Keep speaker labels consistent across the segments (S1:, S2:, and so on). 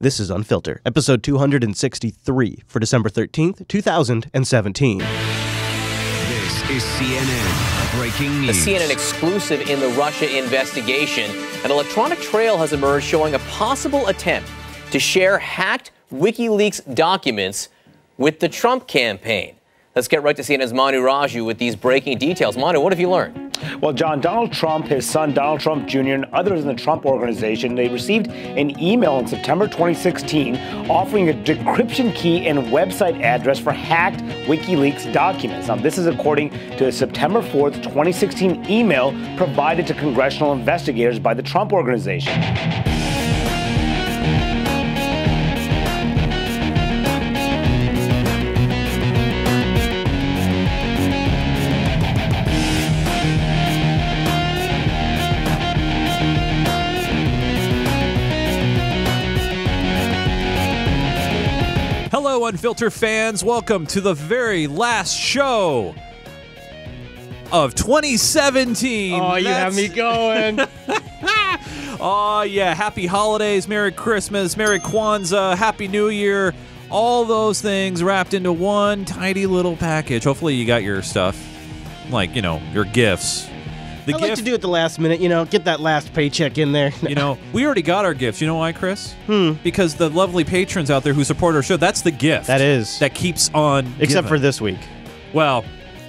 S1: This is Unfilter, episode 263 for December 13th, 2017.
S2: This is CNN Breaking News.
S3: A CNN exclusive in the Russia investigation. An electronic trail has emerged showing a possible attempt to share hacked WikiLeaks documents with the Trump campaign. Let's get right to CNN's Manu Raju with these breaking details. Manu, what have you learned?
S4: Well, John, Donald Trump, his son Donald Trump Jr., and others in the Trump organization, they received an email in September 2016 offering a decryption key and website address for hacked WikiLeaks documents. Now, this is according to a September 4th, 2016 email provided to congressional investigators by the Trump organization.
S5: Hello, Unfilter fans. Welcome to the very last show of 2017.
S1: Oh, you have me going.
S5: Oh, yeah. Happy holidays, Merry Christmas, Merry Kwanzaa, Happy New Year. All those things wrapped into one tiny little package. Hopefully you got your stuff, like, your gifts.
S1: I like to do it the last minute, get that last paycheck in there.
S5: We already got our gifts. You know why, Chris? Because the lovely patrons out there who support our show, that's the gift.
S1: That is.
S5: That keeps on
S1: Except
S5: giving.
S1: for this week.
S5: Well,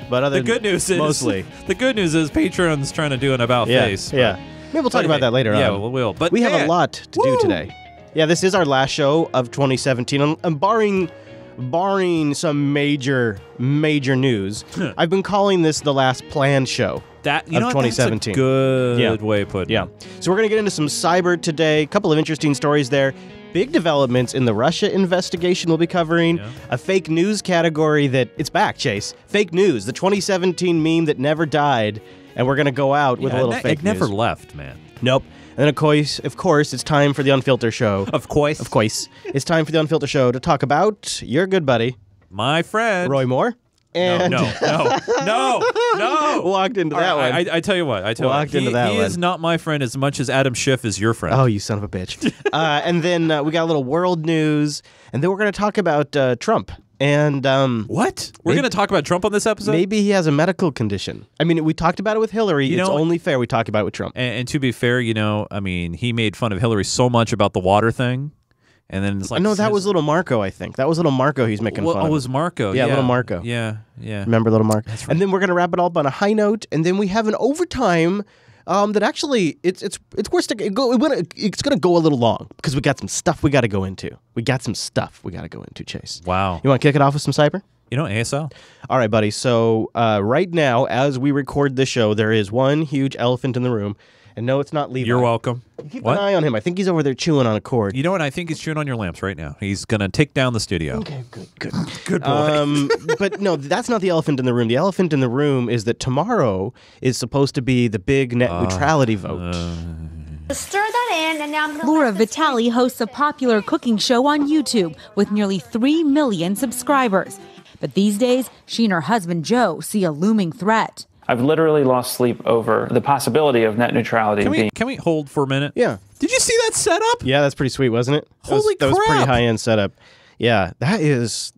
S1: but
S5: the good news is
S1: mostly.
S5: The good news is Patreon's trying to do an about face.
S1: Yeah. Maybe we'll talk about that later on.
S5: Yeah, we will. But
S1: we have a lot to do today. Yeah, this is our last show of 2017. And barring some major news, I've been calling this the last planned show.
S5: Of
S1: 2017.
S5: That's a good way of putting it.
S1: So we're going to get into some cyber today. A couple of interesting stories there. Big developments in the Russia investigation we'll be covering. Yeah. A fake news category that it's back, Chase. Fake news, the 2017 meme that never died. And we're going to go out with a little fake news.
S5: It never left, man.
S1: Nope. And then, of course, it's time for the Unfilter show.
S5: Of course.
S1: It's time for the Unfilter show to talk about your good buddy,
S5: my friend,
S1: Roy Moore. And
S5: no.
S1: Walked into that one.
S5: I tell you what. He is not my friend as much as Adam Schiff is your friend.
S1: Oh, you son of a bitch. And then we got a little world news, and then we're going to talk about Trump. And
S5: what? We're going to talk about Trump on this episode?
S1: Maybe he has a medical condition. I mean, we talked about it with Hillary. It's only fair we talk about it with Trump.
S5: And to be fair, he made fun of Hillary so much about the water thing. And then it's like...
S1: No, that was little Marco, I think. That was little Marco he's making fun of.
S5: Oh, it was Marco.
S1: Yeah, little Marco.
S5: Yeah.
S1: Remember little Marco?
S5: That's right.
S1: And then we're going to wrap it all up on a high note. And then we have an overtime that actually, it's worth to go. It's going to go a little long because we got some stuff we got to go into. Chase.
S5: Wow.
S1: You want to kick it off with some cyber?
S5: ASL.
S1: All right, buddy. So right now, as we record this show, there is one huge elephant in the room. And no, it's not Levi.
S5: You're welcome.
S1: Keep an eye on him. I think he's over there chewing on a cord.
S5: You know what? I think he's chewing on your lamps right now. He's going to take down the studio.
S1: Okay, good.
S5: Good boy.
S1: But no, that's not the elephant in the room. The elephant in the room is that tomorrow is supposed to be the big net neutrality vote.
S6: Stir that in, and now I'm going to
S7: Laura Vitale hosts a popular cooking show on YouTube with nearly 3 million subscribers. But these days, she and her husband Joe see a looming threat.
S8: I've literally lost sleep over the possibility of net neutrality.
S5: Can we hold for a minute?
S1: Yeah.
S5: Did you see that setup?
S1: Yeah, that's pretty sweet, wasn't it?
S5: Holy crap.
S1: That was pretty high-end setup. Yeah, that is.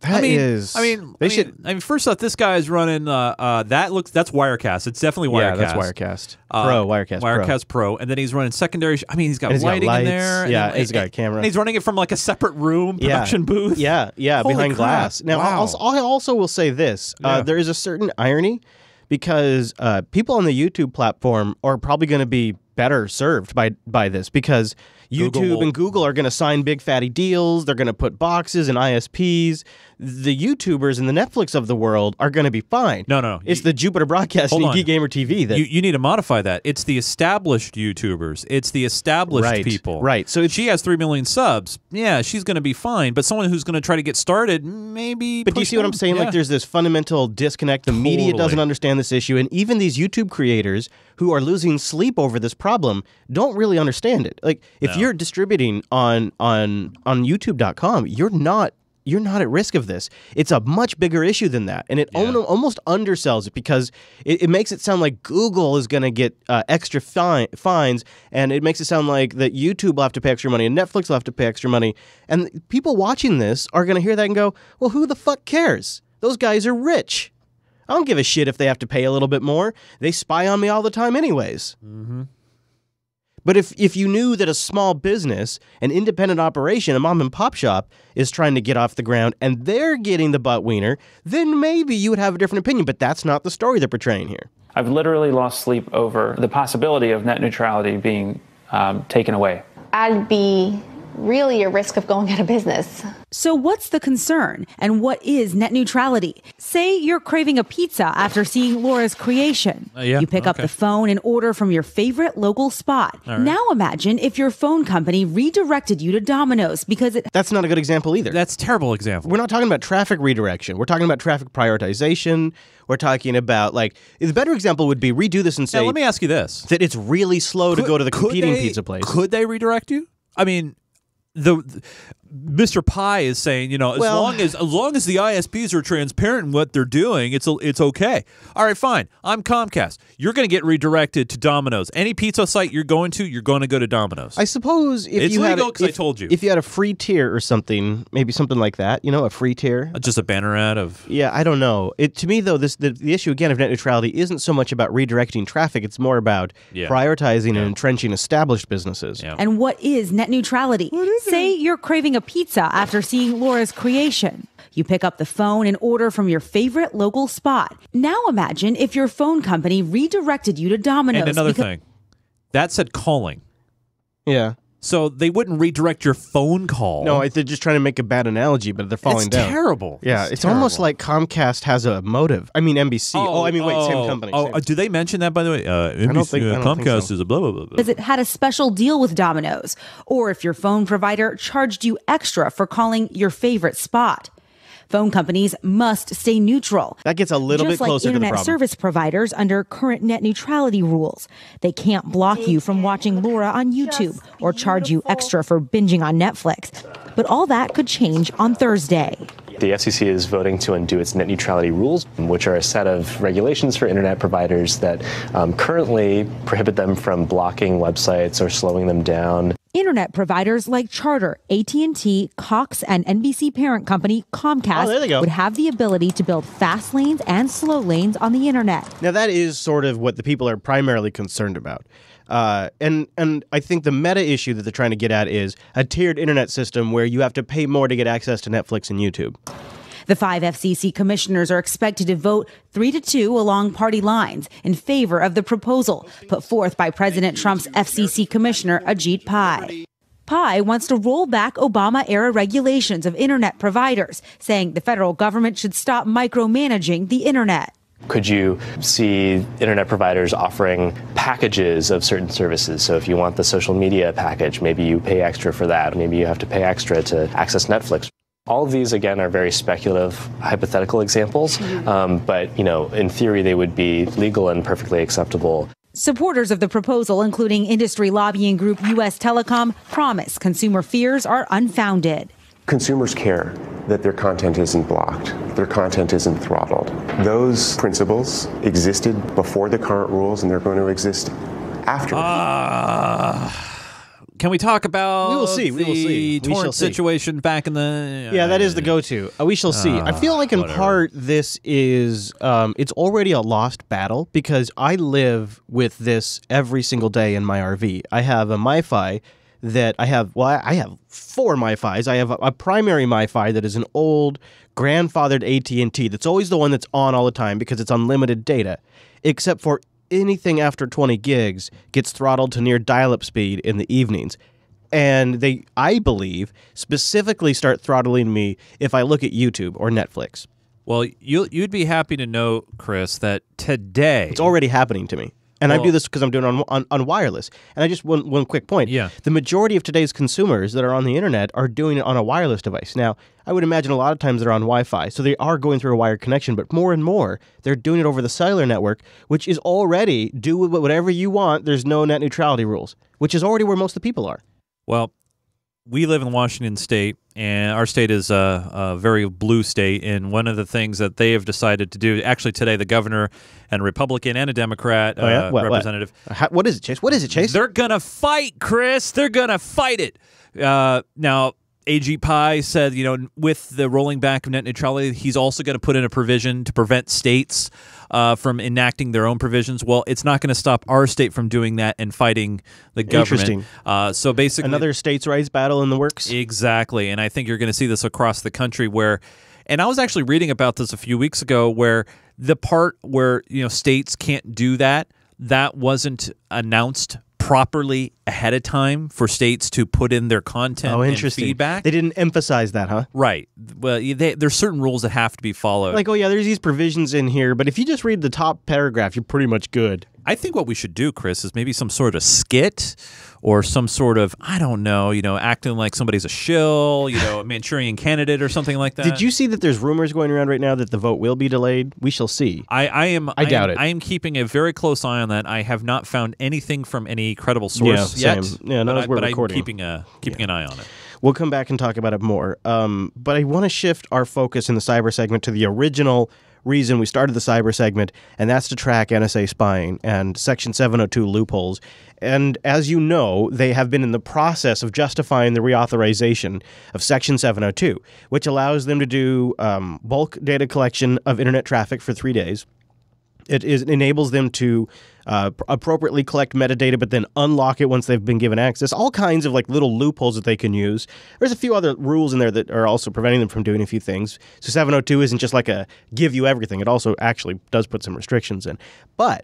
S5: First off, this guy is running. That's Wirecast. It's definitely Wirecast.
S1: Yeah, that's Wirecast. Wirecast
S5: Pro. And then he's running secondary. He's got lighting in there.
S1: Yeah, he's got a camera.
S5: And he's running it from like a separate room, production booth.
S1: Yeah,
S5: Holy
S1: behind
S5: crap.
S1: glass. Now,
S5: wow.
S1: I also will say this: there is a certain irony because people on the YouTube platform are probably going to be better served by this because YouTube and Google are going to sign big fatty deals. They're going to put boxes and ISPs. The YouTubers and the Netflix of the world are going to be fine.
S5: No.
S1: It's the Jupiter Broadcasting and Geek Gamer TV that...
S5: You need to modify that. It's the established YouTubers. It's the established people.
S1: Right. So
S5: she has 3 million subs. Yeah, she's going to be fine. But someone who's going to try to get started, maybe...
S1: But do you see what I'm saying? Yeah. Like, there's this fundamental disconnect. The media doesn't understand this issue. And even these YouTube creators who are losing sleep over this problem don't really understand it. Like, if you're distributing on YouTube.com, you're not you're not at risk of this. It's a much bigger issue than that. And it almost undersells it because it makes it sound like Google is going to get extra fines, and it makes it sound like that YouTube will have to pay extra money and Netflix will have to pay extra money. And people watching this are going to hear that and go, well, who the fuck cares? Those guys are rich. I don't give a shit if they have to pay a little bit more. They spy on me all the time anyways. Mm-hmm. But if you knew that a small business, an independent operation, a mom and pop shop is trying to get off the ground and they're getting the butt wiener, then maybe you would have a different opinion. But that's not the story they're portraying here.
S8: I've literally lost sleep over the possibility of net neutrality being taken away.
S6: I'd be really a risk of going out of business.
S7: So what's the concern, and what is net neutrality? Say you're craving a pizza after seeing Laura's creation. You pick up the phone and order from your favorite local spot. Right. Now imagine if your phone company redirected you to Domino's because it...
S1: That's not a good example either.
S5: That's a terrible example.
S1: We're not talking about traffic redirection. We're talking about traffic prioritization. We're talking about, like, the better example would be redo this and say...
S5: Now, let me ask you this.
S1: That it's really slow to go to the competing pizza place.
S5: Could they redirect you? I mean... Mr. Pie is saying, as long as the ISPs are transparent in what they're doing, it's okay. All right, fine. I'm Comcast. You're going to get redirected to Domino's. Any pizza site you're going to go to Domino's.
S1: I suppose if
S5: it's
S1: you
S5: legal
S1: had,
S5: because I told you.
S1: If you had a free tier or something, maybe something like that, a free tier.
S5: Just a banner ad of...
S1: Yeah, I don't know. To me, though, the issue, again, of net neutrality isn't so much about redirecting traffic. It's more about prioritizing and entrenching established businesses.
S7: Yeah. And what is net neutrality? Say you're craving a pizza after seeing Laura's creation. You pick up the phone and order from your favorite local spot. Now imagine if your phone company redirected you to Domino's.
S5: And another thing, that said calling.
S1: Yeah.
S5: So they wouldn't redirect your phone call.
S1: No, they're just trying to make a bad analogy, but they're falling down.
S5: It's terrible.
S1: Yeah, it's almost like Comcast has a motive. I mean, NBC. Same company.
S5: Do they mention that, by the way? Comcast is a blah, blah, blah, blah.
S7: Because it had a special deal with Domino's. Or if your phone provider charged you extra for calling your favorite spot. Phone companies must stay neutral.
S1: That gets a little bit closer to the problem.
S7: Just like internet service providers under current net neutrality rules. They can't block you from watching Laura on YouTube or charge you extra for binging on Netflix. But all that could change on Thursday.
S9: The FCC is voting to undo its net neutrality rules, which are a set of regulations for internet providers that currently prohibit them from blocking websites or slowing them down.
S7: Internet providers like Charter, AT&T, Cox, and NBC parent company Comcast would have the ability to build fast lanes and slow lanes on the internet.
S1: Now, that is sort of what the people are primarily concerned about. And I think the meta issue that they're trying to get at is a tiered internet system where you have to pay more to get access to Netflix and YouTube.
S7: The 5 FCC commissioners are expected to vote 3-2 along party lines in favor of the proposal put forth by President Trump's FCC Commissioner Ajit Pai. Pai wants to roll back Obama-era regulations of internet providers, saying the federal government should stop micromanaging the internet.
S9: Could you see internet providers offering packages of certain services? So if you want the social media package, maybe you pay extra for that. Maybe you have to pay extra to access Netflix. All of these, again, are very speculative, hypothetical examples, but, in theory, they would be legal and perfectly acceptable.
S7: Supporters of the proposal, including industry lobbying group U.S. Telecom, promise consumer fears are unfounded.
S10: Consumers care that their content isn't blocked, their content isn't throttled. Those principles existed before the current rules, and they're going to exist after.
S5: Can we talk about
S1: we will see.
S5: the torrent situation back in the...
S1: Yeah, that is the go-to. We shall see. I feel like in part this is... it's already a lost battle because I live with this every single day in my RV. I have a MiFi that I have... Well, I have 4 MiFis. I have a primary MiFi that is an old grandfathered AT&T that's always the one that's on all the time because it's unlimited data, except for anything after 20 gigs gets throttled to near dial-up speed in the evenings. And they, I believe, specifically start throttling me if I look at YouTube or Netflix.
S5: Well, you'd be happy to know, Chris, that today...
S1: It's already happening to me. And I do this because I'm doing it on wireless. And I just, one quick point.
S5: Yeah.
S1: The majority of today's consumers that are on the internet are doing it on a wireless device. Now, I would imagine a lot of times they're on Wi-Fi, so they are going through a wired connection, but more and more, they're doing it over the cellular network, which is already, do whatever you want, there's no net neutrality rules, which is already where most of the people are.
S5: Well, We live in Washington State, and our state is a very blue state. And one of the things that they have decided to do, actually today, the governor and a Republican and a Democrat representative.
S1: What is it, Chase? What is it, Chase?
S5: They're going to fight, Chris. They're going to fight it. Now, A.G. Pye said, with the rolling back of net neutrality, he's also going to put in a provision to prevent states from enacting their own provisions. Well, it's not going to stop our state from doing that and fighting the government.
S1: Interesting.
S5: So basically,
S1: another states' rights battle in the works?
S5: Exactly. And I think you're going to see this across the country where, and I was actually reading about this a few weeks ago, where the part where, states can't do that wasn't announced properly ahead of time for states to put in their content and feedback.
S1: They didn't emphasize that, huh?
S5: Right. Well, there's certain rules that have to be followed.
S1: Like, there's these provisions in here, but if you just read the top paragraph, you're pretty much good.
S5: I think what we should do, Chris, is maybe some sort of skit or some sort of, I don't know, acting like somebody's a shill, a Manchurian candidate or something like that.
S1: Did you see that there's rumors going around right now that the vote will be delayed? We shall see.
S5: I
S1: doubt it.
S5: I am keeping a very close eye on that. I have not found anything from any credible source yet.
S1: Same. Yeah, not as we're recording.
S5: I'm keeping an eye on it.
S1: We'll come back and talk about it more. But I want to shift our focus in the cyber segment to the original reason we started the cyber segment, and that's to track NSA spying and Section 702 loopholes. And as you know, they have been in the process of justifying the reauthorization of Section 702, which allows them to do bulk data collection of internet traffic for 3 days. It enables them to appropriately collect metadata, but then unlock it once they've been given access. All kinds of little loopholes that they can use. There's a few other rules in there that are also preventing them from doing a few things. So 702 isn't just like a give you everything. It also actually does put some restrictions in. But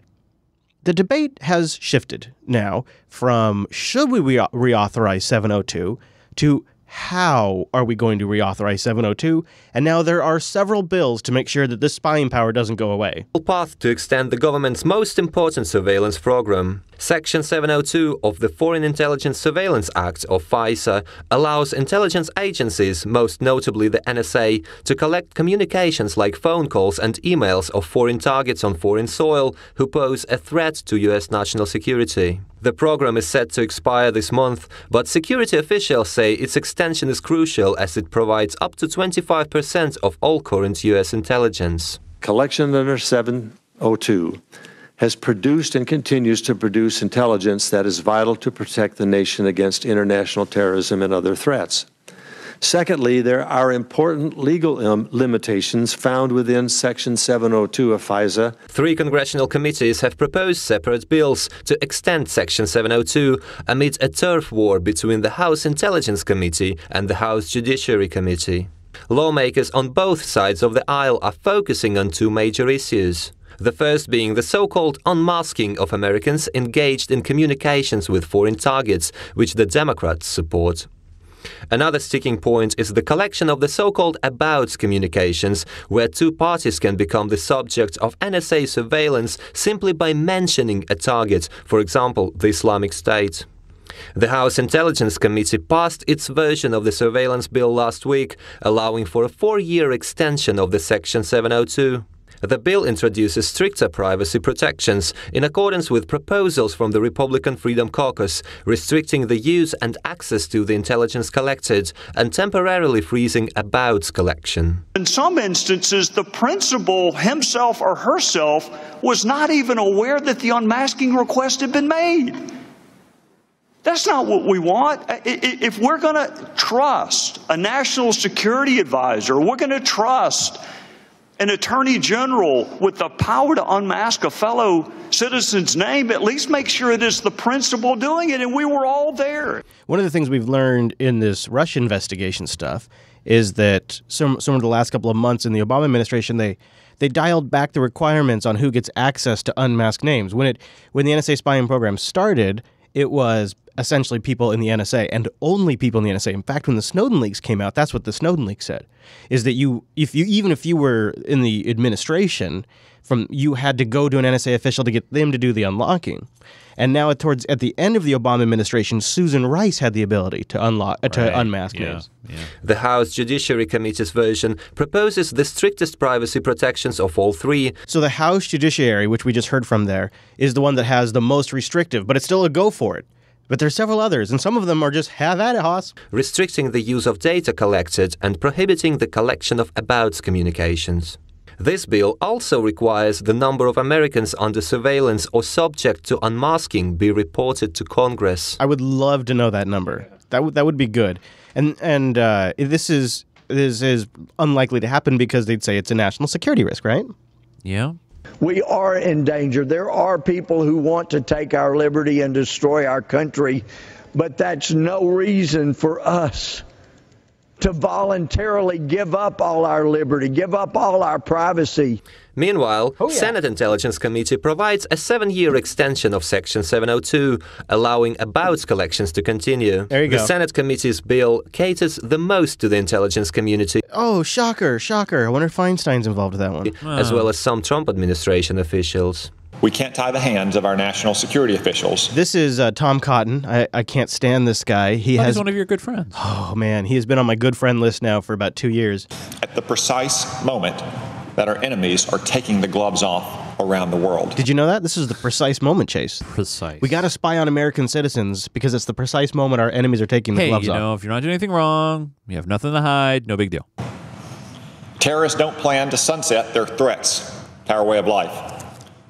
S1: the debate has shifted now from should we reauthorize 702 to how are we going to reauthorize 702? And now there are several bills to make sure that this spying power doesn't go away.
S11: Path to extend the government's most important surveillance program. Section 702 of the Foreign Intelligence Surveillance Act of FISA allows intelligence agencies, most notably the NSA, to collect communications like phone calls and emails of foreign targets on foreign soil who pose a threat to U.S. national security. The program is set to expire this month, but security officials say its extension is crucial as it provides up to 25% of all current U.S. intelligence.
S12: Collection under 702 has produced and continues to produce intelligence that is vital to protect the nation against international terrorism and other threats. Secondly, there are important legal limitations found within Section 702 of FISA.
S11: 3 congressional committees have proposed separate bills to extend Section 702 amid a turf war between the House Intelligence Committee and the House Judiciary Committee. Lawmakers on both sides of the aisle are focusing on 2 major issues. The first being the so-called unmasking of Americans engaged in communications with foreign targets, which the Democrats support. Another sticking point is the collection of the so-called abouts communications, where 2 parties can become the subject of NSA surveillance simply by mentioning a target, for example, the Islamic State. The House Intelligence Committee passed its version of the surveillance bill last week, allowing for a 4-year extension of the Section 702. The bill introduces stricter privacy protections in accordance with proposals from the Republican Freedom Caucus, restricting the use and access to the intelligence collected and temporarily freezing abouts collection.
S13: In some instances, the principal himself or herself was not even aware that the unmasking request had been made. That's not what we want. If we're going to trust a national security advisor, we're going to trust an attorney general with the power to unmask a fellow citizen's name, at least make sure it is the principal doing it, and we were all there.
S1: One of the things we've learned in this Russia investigation stuff is that some of the last couple of months in the Obama administration, they dialed back the requirements on who gets access to unmasked names. When the NSA spying program started, it was essentially people in the NSA and only people in the NSA. In fact, when the Snowden leaks came out, that's what the Snowden leak said, is that even if you were in the administration, you had to go to an NSA official to get them to do the unlocking. And now at the end of the Obama administration, Susan Rice had the ability to unmask names.
S11: Yeah. The House Judiciary Committee's version proposes the strictest privacy protections of all 3.
S1: So the House Judiciary, which we just heard from there, is the one that has the most restrictive, but it's still a go for it. But there's several others, and some of them are just have at it, Hoss.
S11: Restricting the use of data collected and prohibiting the collection of abouts communications. This bill also requires the number of Americans under surveillance or subject to unmasking be reported to Congress.
S1: I would love to know that number. That would be good. And this is unlikely to happen because they'd say it's a national security risk, right?
S5: Yeah.
S14: We are in danger. There are people who want to take our liberty and destroy our country, but that's no reason for us to voluntarily give up all our liberty, give up all our privacy.
S11: Meanwhile, Senate Intelligence Committee provides a 7-year extension of Section 702, allowing abouts collections to continue.
S1: There you go.
S11: The Senate Committee's bill caters the most to the intelligence community.
S1: Oh, shocker. I wonder if Feinstein's involved with that one.
S11: As well as some Trump administration officials.
S15: We can't tie the hands of our national security officials.
S1: This is Tom Cotton. I can't stand this guy.
S5: He's one of your good friends.
S1: Oh, man. He has been on my good friend list now for about 2 years.
S15: At the precise moment that our enemies are taking the gloves off around the world.
S1: Did you know that? This is the precise moment, Chase.
S5: Precise.
S1: We got to spy on American citizens because it's the precise moment our enemies are taking the gloves off.
S5: Hey, if you're not doing anything wrong, you have nothing to hide, no big deal.
S15: Terrorists don't plan to sunset their threats to our way of life.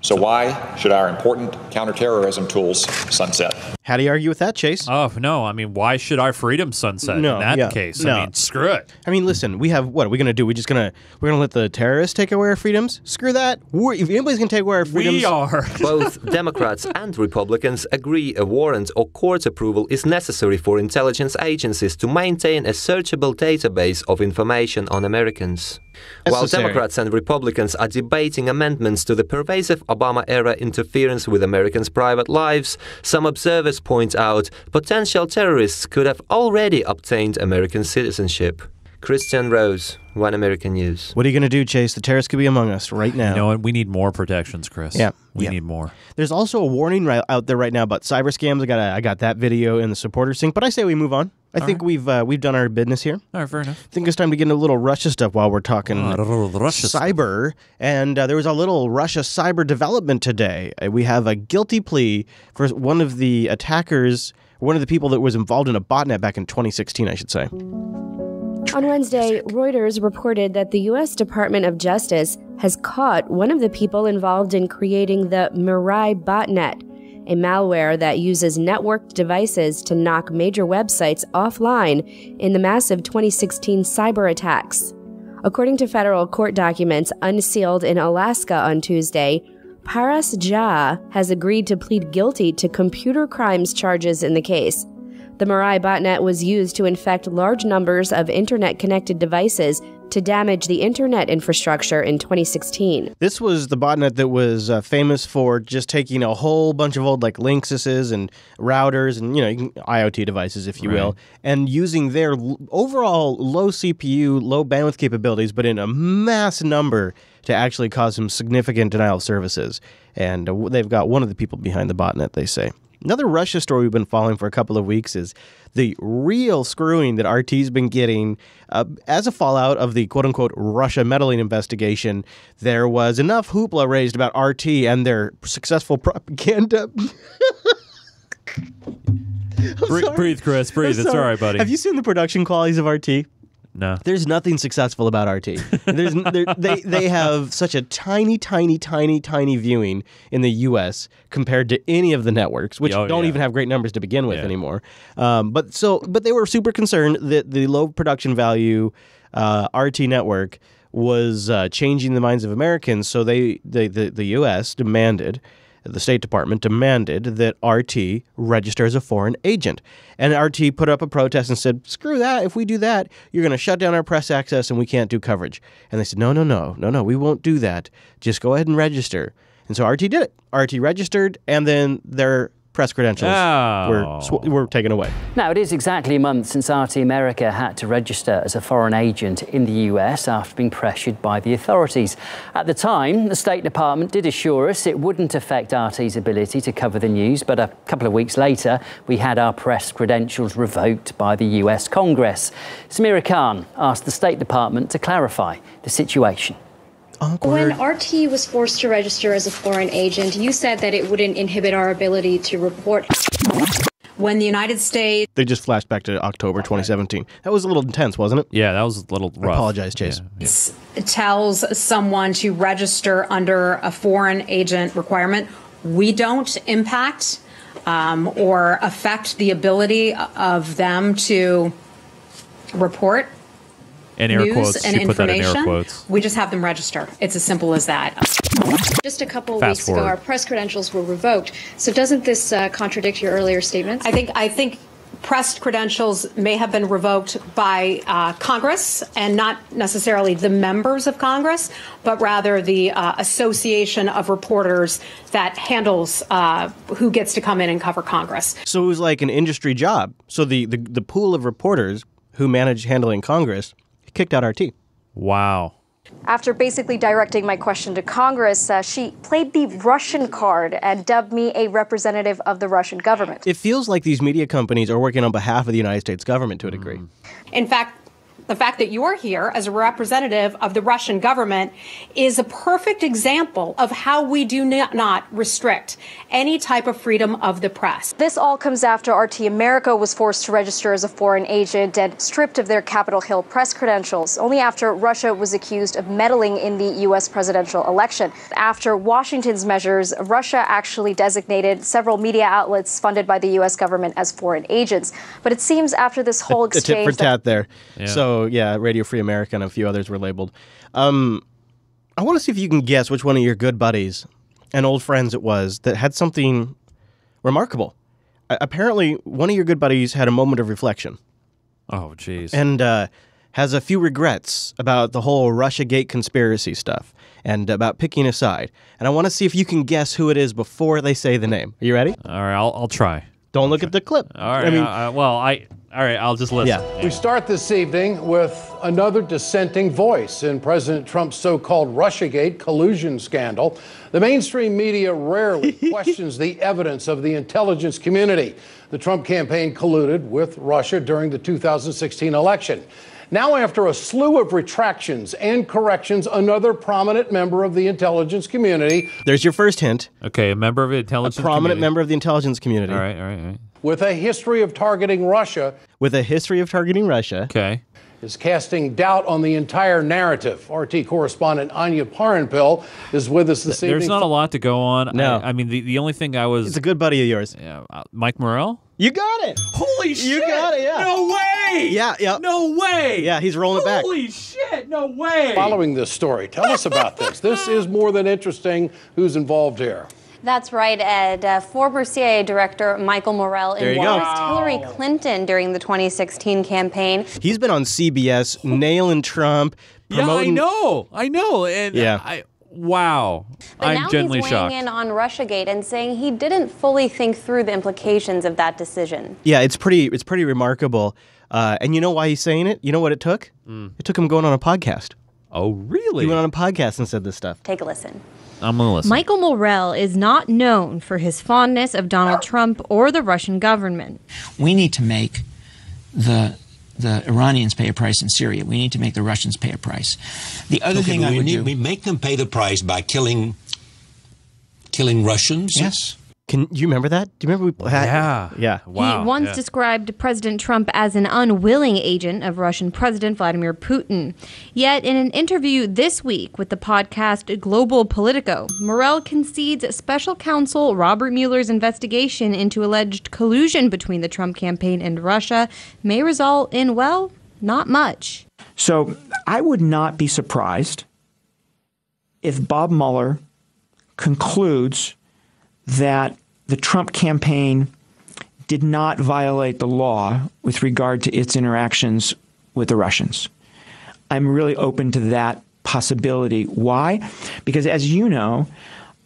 S15: So why should our important counterterrorism tools sunset?
S1: How do you argue with that, Chase?
S5: Oh, no. I mean, why should our freedom sunset in that case?
S1: No.
S5: I mean, screw it.
S1: I mean, listen, what are we going to do? We're going to let the terrorists take away our freedoms? Screw that. If anybody's going to take away our freedoms...
S5: We are.
S11: Both Democrats and Republicans agree a warrant or court approval is necessary for intelligence agencies to maintain a searchable database of information on Americans. While Democrats and Republicans are debating amendments to the pervasive Obama-era interference with Americans' private lives, some observers point out potential terrorists could have already obtained American citizenship. Christian Rose, One American News.
S1: What are you going to do, Chase? The terrorists could be among us right now.
S5: You know what? We need more protections, Chris.
S1: Yeah.
S5: We need more.
S1: There's also a warning out there right now about cyber scams. I got that video in the supporter sync, but I say we move on. I think we've done our business here.
S5: All right, fair enough.
S1: I think it's time to get into a little Russia stuff while we're talking cyber. And there was a little Russia cyber development today. We have a guilty plea for one of the attackers, one of the people that was involved in a botnet back in 2016, I should say.
S16: On Wednesday, Reuters reported that the U.S. Department of Justice has caught one of the people involved in creating the Mirai botnet, a malware that uses networked devices to knock major websites offline in the massive 2016 cyber attacks. According to federal court documents unsealed in Alaska on Tuesday, Paras Jha has agreed to plead guilty to computer crimes charges in the case. The Mirai botnet was used to infect large numbers of internet-connected devices to damage the internet infrastructure in 2016.
S1: This was the botnet that was famous for just taking a whole bunch of old Linksys and routers and IoT devices, if you will, and using their overall low CPU, low bandwidth capabilities, but in a mass number to actually cause some significant denial of services. And they've got one of the people behind the botnet, they say. Another Russia story we've been following for a couple of weeks is the real screwing that RT's been getting as a fallout of the quote-unquote Russia meddling investigation. There was enough hoopla raised about RT and their successful propaganda.
S5: Breathe, Chris, breathe. It's all right, buddy.
S1: Have you seen the production qualities of RT?
S5: No.
S1: There's nothing successful about RT. They have such a tiny viewing in the U.S. compared to any of the networks, which don't even have great numbers to begin with anymore. But they were super concerned that the low production value RT network was changing the minds of Americans. So the U.S. demanded. The State Department demanded that RT register as a foreign agent. And RT put up a protest and said, screw that. If we do that, you're going to shut down our press access and we can't do coverage. And they said, no, we won't do that. Just go ahead and register. And so RT did it. RT registered, and then their press credentials were taken away.
S17: Now, it is exactly a month since RT America had to register as a foreign agent in the US after being pressured by the authorities. At the time, the State Department did assure us it wouldn't affect RT's ability to cover the news, but a couple of weeks later, we had our press credentials revoked by the US Congress. Samira Khan asked the State Department to clarify the situation.
S18: When RT was forced to register as a foreign agent, you said that it wouldn't inhibit our ability to report.
S19: when the United States...
S1: They just flashed back to October 2017. That was a little intense, wasn't it?
S5: Yeah, that was a little rough.
S1: I apologize, Chase.
S19: It tells someone to register under a foreign agent requirement. We don't impact or affect the ability of them to report
S5: and air
S19: news
S5: quotes.
S19: and
S5: She put that in
S19: information.
S5: air quotes.
S19: We just have them register. It's as simple as that.
S18: Just a couple of
S5: Fast
S18: weeks
S5: forward.
S18: ago, our press credentials were revoked. So doesn't this contradict your earlier statements?
S19: I think press credentials may have been revoked by Congress, and not necessarily the members of Congress, but rather the association of reporters that handles who gets to come in and cover Congress.
S1: So it was like an industry job. So the pool of reporters who manage handling Congress kicked out RT.
S5: Wow.
S20: After basically directing my question to Congress, she played the Russian card and dubbed me a representative of the Russian government.
S1: It feels like these media companies are working on behalf of the United States government to a degree.
S19: In fact, the fact that you're here as a representative of the Russian government is a perfect example of how we do not restrict any type of freedom of the press.
S20: This all comes after RT America was forced to register as a foreign agent and stripped of their Capitol Hill press credentials, only after Russia was accused of meddling in the U.S. presidential election. After Washington's measures, Russia actually designated several media outlets funded by the U.S. government as foreign agents. But it seems after this whole
S1: A tit
S20: exchange...
S1: for tat there.
S5: Yeah.
S1: So, yeah, Radio Free America and a few others were labeled. I want to see if you can guess which one of your good buddies and old friends it was that had something remarkable. Apparently, one of your good buddies had a moment of reflection.
S5: Oh, jeez.
S1: And has a few regrets about the whole Russiagate conspiracy stuff and about picking a side. And I want to see if you can guess who it is before they say the name. Are you ready?
S5: All right, I'll try.
S1: Don't look at the clip.
S5: All right. All right, I'll just listen.
S1: Yeah.
S21: We start this evening with another dissenting voice in President Trump's so-called Russiagate collusion scandal. The mainstream media rarely questions the evidence of the intelligence community. The Trump campaign colluded with Russia during the 2016 election. Now, after a slew of retractions and corrections, another prominent member of the intelligence community.
S1: There's your first hint.
S5: Okay, a member of the intelligence community.
S1: A prominent member of the intelligence community.
S5: All right.
S21: With a history of targeting Russia.
S1: Okay.
S21: Is casting doubt on the entire narrative. RT correspondent Anya Parenpil is with us this evening.
S5: There's not a lot to go on.
S1: No.
S5: I mean, the only thing I was...
S1: It's a good buddy of yours.
S5: Yeah, Mike Morrell?
S1: You got it.
S5: Holy shit.
S1: You got it, yeah.
S5: No way.
S1: Yeah.
S5: No way.
S1: Yeah, he's rolling it back.
S5: Holy shit. No way.
S21: Following this story, tell us about this. This is more than interesting. Who's involved here?
S22: That's right, Ed. Former CIA Director Michael Morell endorsed Hillary Clinton during the 2016 campaign.
S1: He's been on CBS nailing Trump. Promoting...
S5: Yeah, I know. And wow.
S22: But
S5: I'm
S22: now
S5: genuinely
S22: he's
S5: shocked.
S22: weighing in on Russiagate and saying he didn't fully think through the implications of that decision.
S1: Yeah, it's pretty remarkable. And you know why he's saying it? You know what it took? It took him going on a podcast.
S5: Oh, really?
S1: He went on a podcast and said this stuff.
S22: Take a listen.
S5: I'm going to listen.
S23: Michael Morell is not known for his fondness of Donald Trump or the Russian government.
S24: We need to make the Iranians pay a price in Syria. We need to make the Russians pay a price. The other thing I would do...
S25: We make them pay the price by killing Russians?
S24: Yes.
S1: Can you remember that? Do you remember we had? Yeah.
S23: Wow. He once described President Trump as an unwilling agent of Russian President Vladimir Putin. Yet in an interview this week with the podcast Global Politico, Morell concedes special counsel Robert Mueller's investigation into alleged collusion between the Trump campaign and Russia may result in, well, not much.
S26: So I would not be surprised if Bob Mueller concludes that the Trump campaign did not violate the law with regard to its interactions with the Russians. I'm really open to that possibility. Why? Because as you know,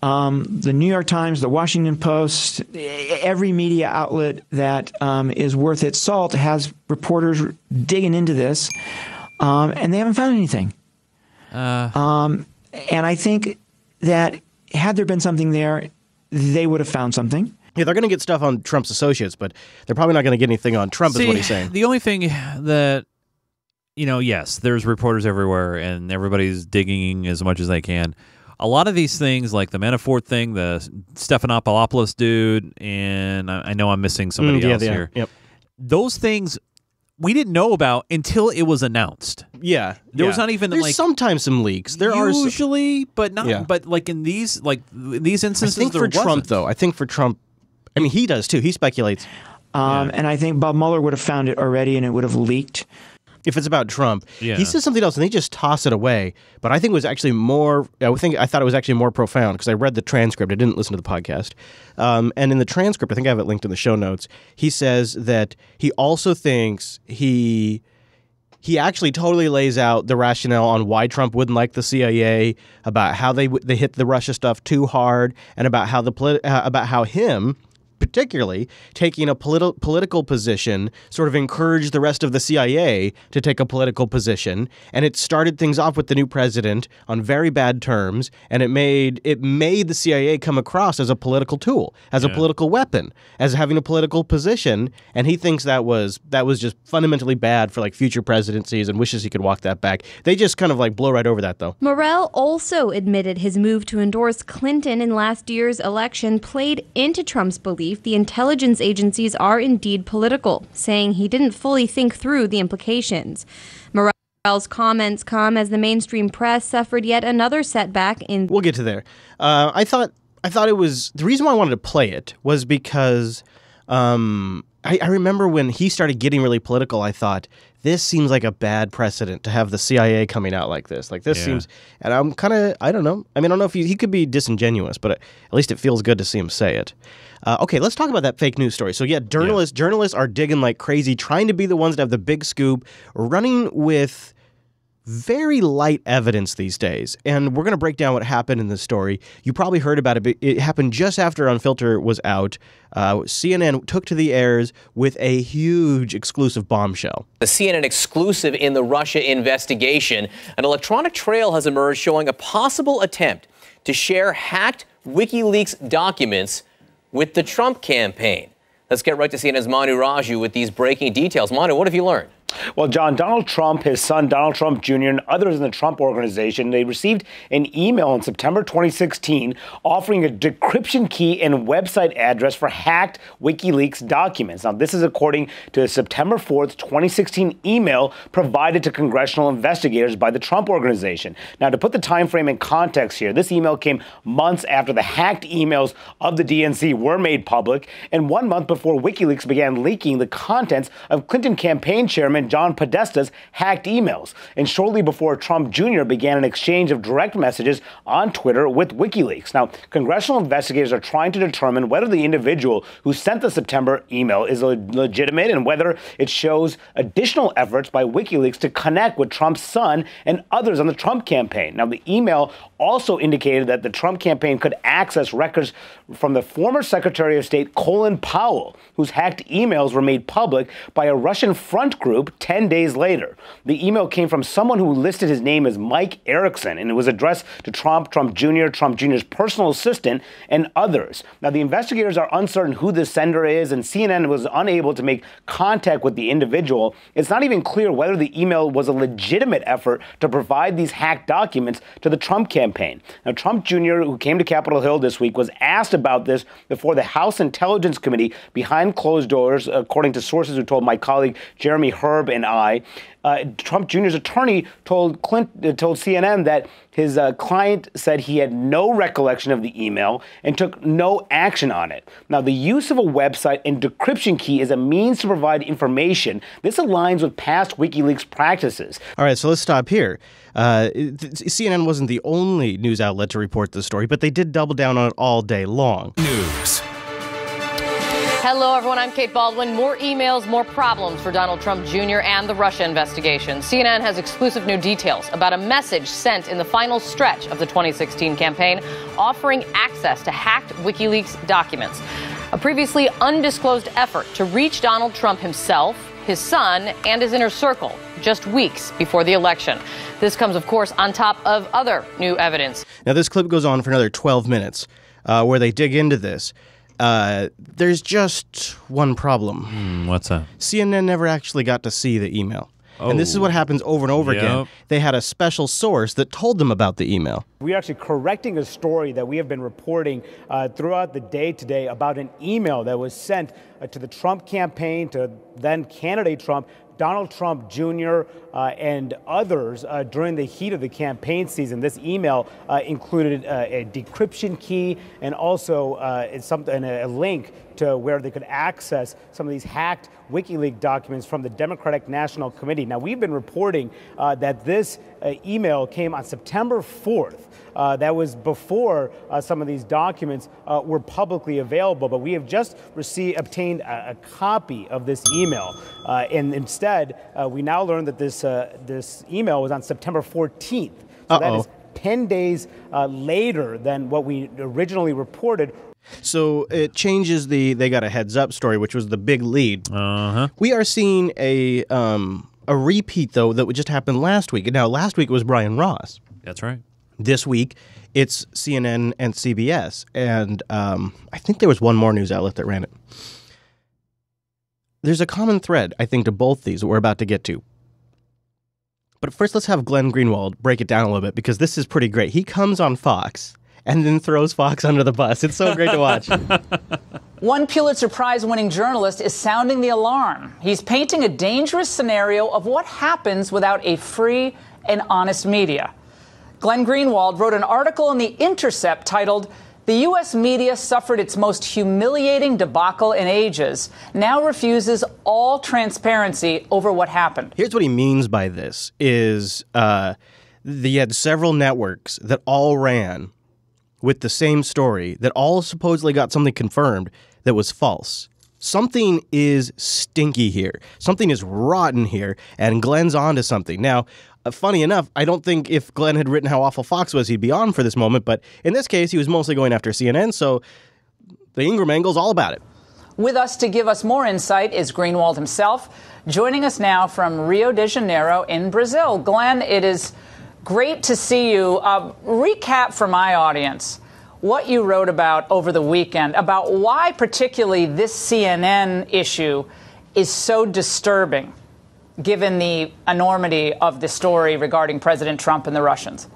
S26: the New York Times, the Washington Post, every media outlet that is worth its salt has reporters digging into this, and they haven't found anything. And I think that had there been something there, they would have found something.
S1: Yeah, they're going to get stuff on Trump's associates, but they're probably not going to get anything on Trump, is what he's saying.
S5: The only thing that, yes, there's reporters everywhere, and everybody's digging as much as they can. a lot of these things, like the Manafort thing, the Stephanopoulos dude, and I know I'm missing somebody else here.
S1: Yep.
S5: Those things we didn't know about until it was announced.
S1: Yeah,
S5: there was not even
S1: There's sometimes some leaks. There
S5: usually, but not. Yeah. But like in these instances,
S1: I think for Trump though. I think for Trump, I mean he does too. He speculates,
S26: and I think Bob Mueller would have found it already, and it would have leaked.
S1: If it's about Trump, he says something else and they just toss it away. But I think it was actually more. I thought it was actually more profound because I read the transcript. I didn't listen to the podcast. And in the transcript, I think I have it linked in the show notes. He says that he also thinks he actually totally lays out the rationale on why Trump wouldn't like the CIA, about how they hit the Russia stuff too hard, and about how him particularly taking a political position sort of encouraged the rest of the CIA to take a political position, and it started things off with the new president on very bad terms, and it made the CIA come across as a political tool, as a political weapon, as having a political position, and he thinks that was just fundamentally bad for like future presidencies and wishes he could walk that back. They just kind of like blow right over that though.
S23: Morell also admitted his move to endorse Clinton in last year's election played into Trump's belief the intelligence agencies are indeed political, saying he didn't fully think through the implications. Morell's comments come as the mainstream press suffered yet another setback in...
S1: We'll get to there. I thought it was... The reason why I wanted to play it was because I remember when he started getting really political, I thought, this seems like a bad precedent to have the CIA coming out like this. Like this seems... And I'm kind of... I don't know. I mean, I don't know if he could be disingenuous, but at least it feels good to see him say it. Okay, let's talk about that fake news story. So journalists are digging like crazy, trying to be the ones that have the big scoop, running with very light evidence these days. And we're going to break down what happened in this story. You probably heard about it. But it happened just after Unfilter was out. CNN took to the airs with a huge exclusive bombshell.
S2: The CNN exclusive in the Russia investigation. An electronic trail has emerged showing a possible attempt to share hacked WikiLeaks documents with the Trump campaign. Let's get right to CNN's Manu Raju with these breaking details. Manu, what have you learned?
S3: Well, John, Donald Trump, his son Donald Trump Jr., and others in the Trump organization, they received an email in September 2016 offering a decryption key and website address for hacked WikiLeaks documents. Now, this is according to a September 4th, 2016 email provided to congressional investigators by the Trump organization. Now, to put the time frame in context here, this email came months after the hacked emails of the DNC were made public, and 1 month before WikiLeaks began leaking the contents of Clinton campaign chairman John Podesta's hacked emails, and shortly before Trump Jr. began an exchange of direct messages on Twitter with WikiLeaks. Now, congressional investigators are trying to determine whether the individual who sent the September email is legitimate and whether it shows additional efforts by WikiLeaks to connect with Trump's son and others on the Trump campaign. Now, the email also indicated that the Trump campaign could access records from the former Secretary of State Colin Powell, whose hacked emails were made public by a Russian front group 10 days later. The email came from someone who listed his name as Mike Erickson, and it was addressed to Trump, Trump Jr., Trump Jr.'s personal assistant, and others. Now, the investigators are uncertain who the sender is, and CNN was unable to make contact with the individual. It's not even clear whether the email was a legitimate effort to provide these hacked documents to the Trump campaign. Now, Trump Jr., who came to Capitol Hill this week, was asked about this before the House Intelligence Committee behind closed doors, according to sources who told my colleague Jeremy Herb and I. Trump Jr.'s attorney told CNN that his client said he had no recollection of the email and took no action on it. Now, the use of a website and decryption key is a means to provide information. This aligns with past WikiLeaks practices.
S1: All right, so let's stop here. CNN wasn't the only news outlet to report the story, but they did double down on it all day long.
S4: News. Hello, everyone. I'm Kate Baldwin. More emails, more problems for Donald Trump Jr. and the Russia investigation. CNN has exclusive new details about a message sent in the final stretch of the 2016 campaign offering access to hacked WikiLeaks documents. A previously undisclosed effort to reach Donald Trump himself, his son, and his inner circle just weeks before the election. This comes, of course, on top of other new evidence.
S1: Now, this clip goes on for another 12 minutes where they dig into this. There's just one problem.
S5: What's that?
S1: CNN never actually got to see the email. And this is what happens over and over again. They had a special source that told them about the email.
S3: We're actually correcting a story that we have been reporting throughout the day today about an email that was sent to the Trump campaign, to then candidate Trump, Donald Trump Jr., and others during the heat of the campaign season. This email included a decryption key and also a link to where they could access some of these hacked WikiLeaks documents from the Democratic National Committee. Now, we've been reporting that this email came on September 4th. That was before some of these documents were publicly available, but we have just obtained a copy of this email. And instead, we now learned that this email was on September 14th. So that is 10 days later than what we originally reported.
S1: So it changes they got a heads up story, which was the big lead. We are seeing a repeat, though, that just happened last week. Now, last week was Brian Ross.
S5: That's right.
S1: This week, it's CNN and CBS. And I think there was one more news outlet that ran it. There's a common thread, I think, to both these that we're about to get to. But first, let's have Glenn Greenwald break it down a little bit, because this is pretty great. He comes on Fox and then throws Fox under the bus. It's so great to watch.
S6: One Pulitzer Prize-winning journalist is sounding the alarm. He's painting a dangerous scenario of what happens without a free and honest media. Glenn Greenwald wrote an article in The Intercept titled, "The U.S. media suffered its most humiliating debacle in ages, now refuses all transparency over what happened."
S1: Here's what he means by this, is you had several networks that all ran with the same story, that all supposedly got something confirmed that was false. Something is stinky here. Something is rotten here, and Glenn's onto something. Now, funny enough, I don't think if Glenn had written how awful Fox was, he'd be on for this moment, but in this case, he was mostly going after CNN, so the Ingram angle's all about it.
S6: With us to give us more insight is Greenwald himself, joining us now from Rio de Janeiro in Brazil. Glenn, it is great to see you. Recap for my audience what you wrote about over the weekend, about why particularly this CNN issue is so disturbing, given the enormity of the story regarding President Trump and the Russians.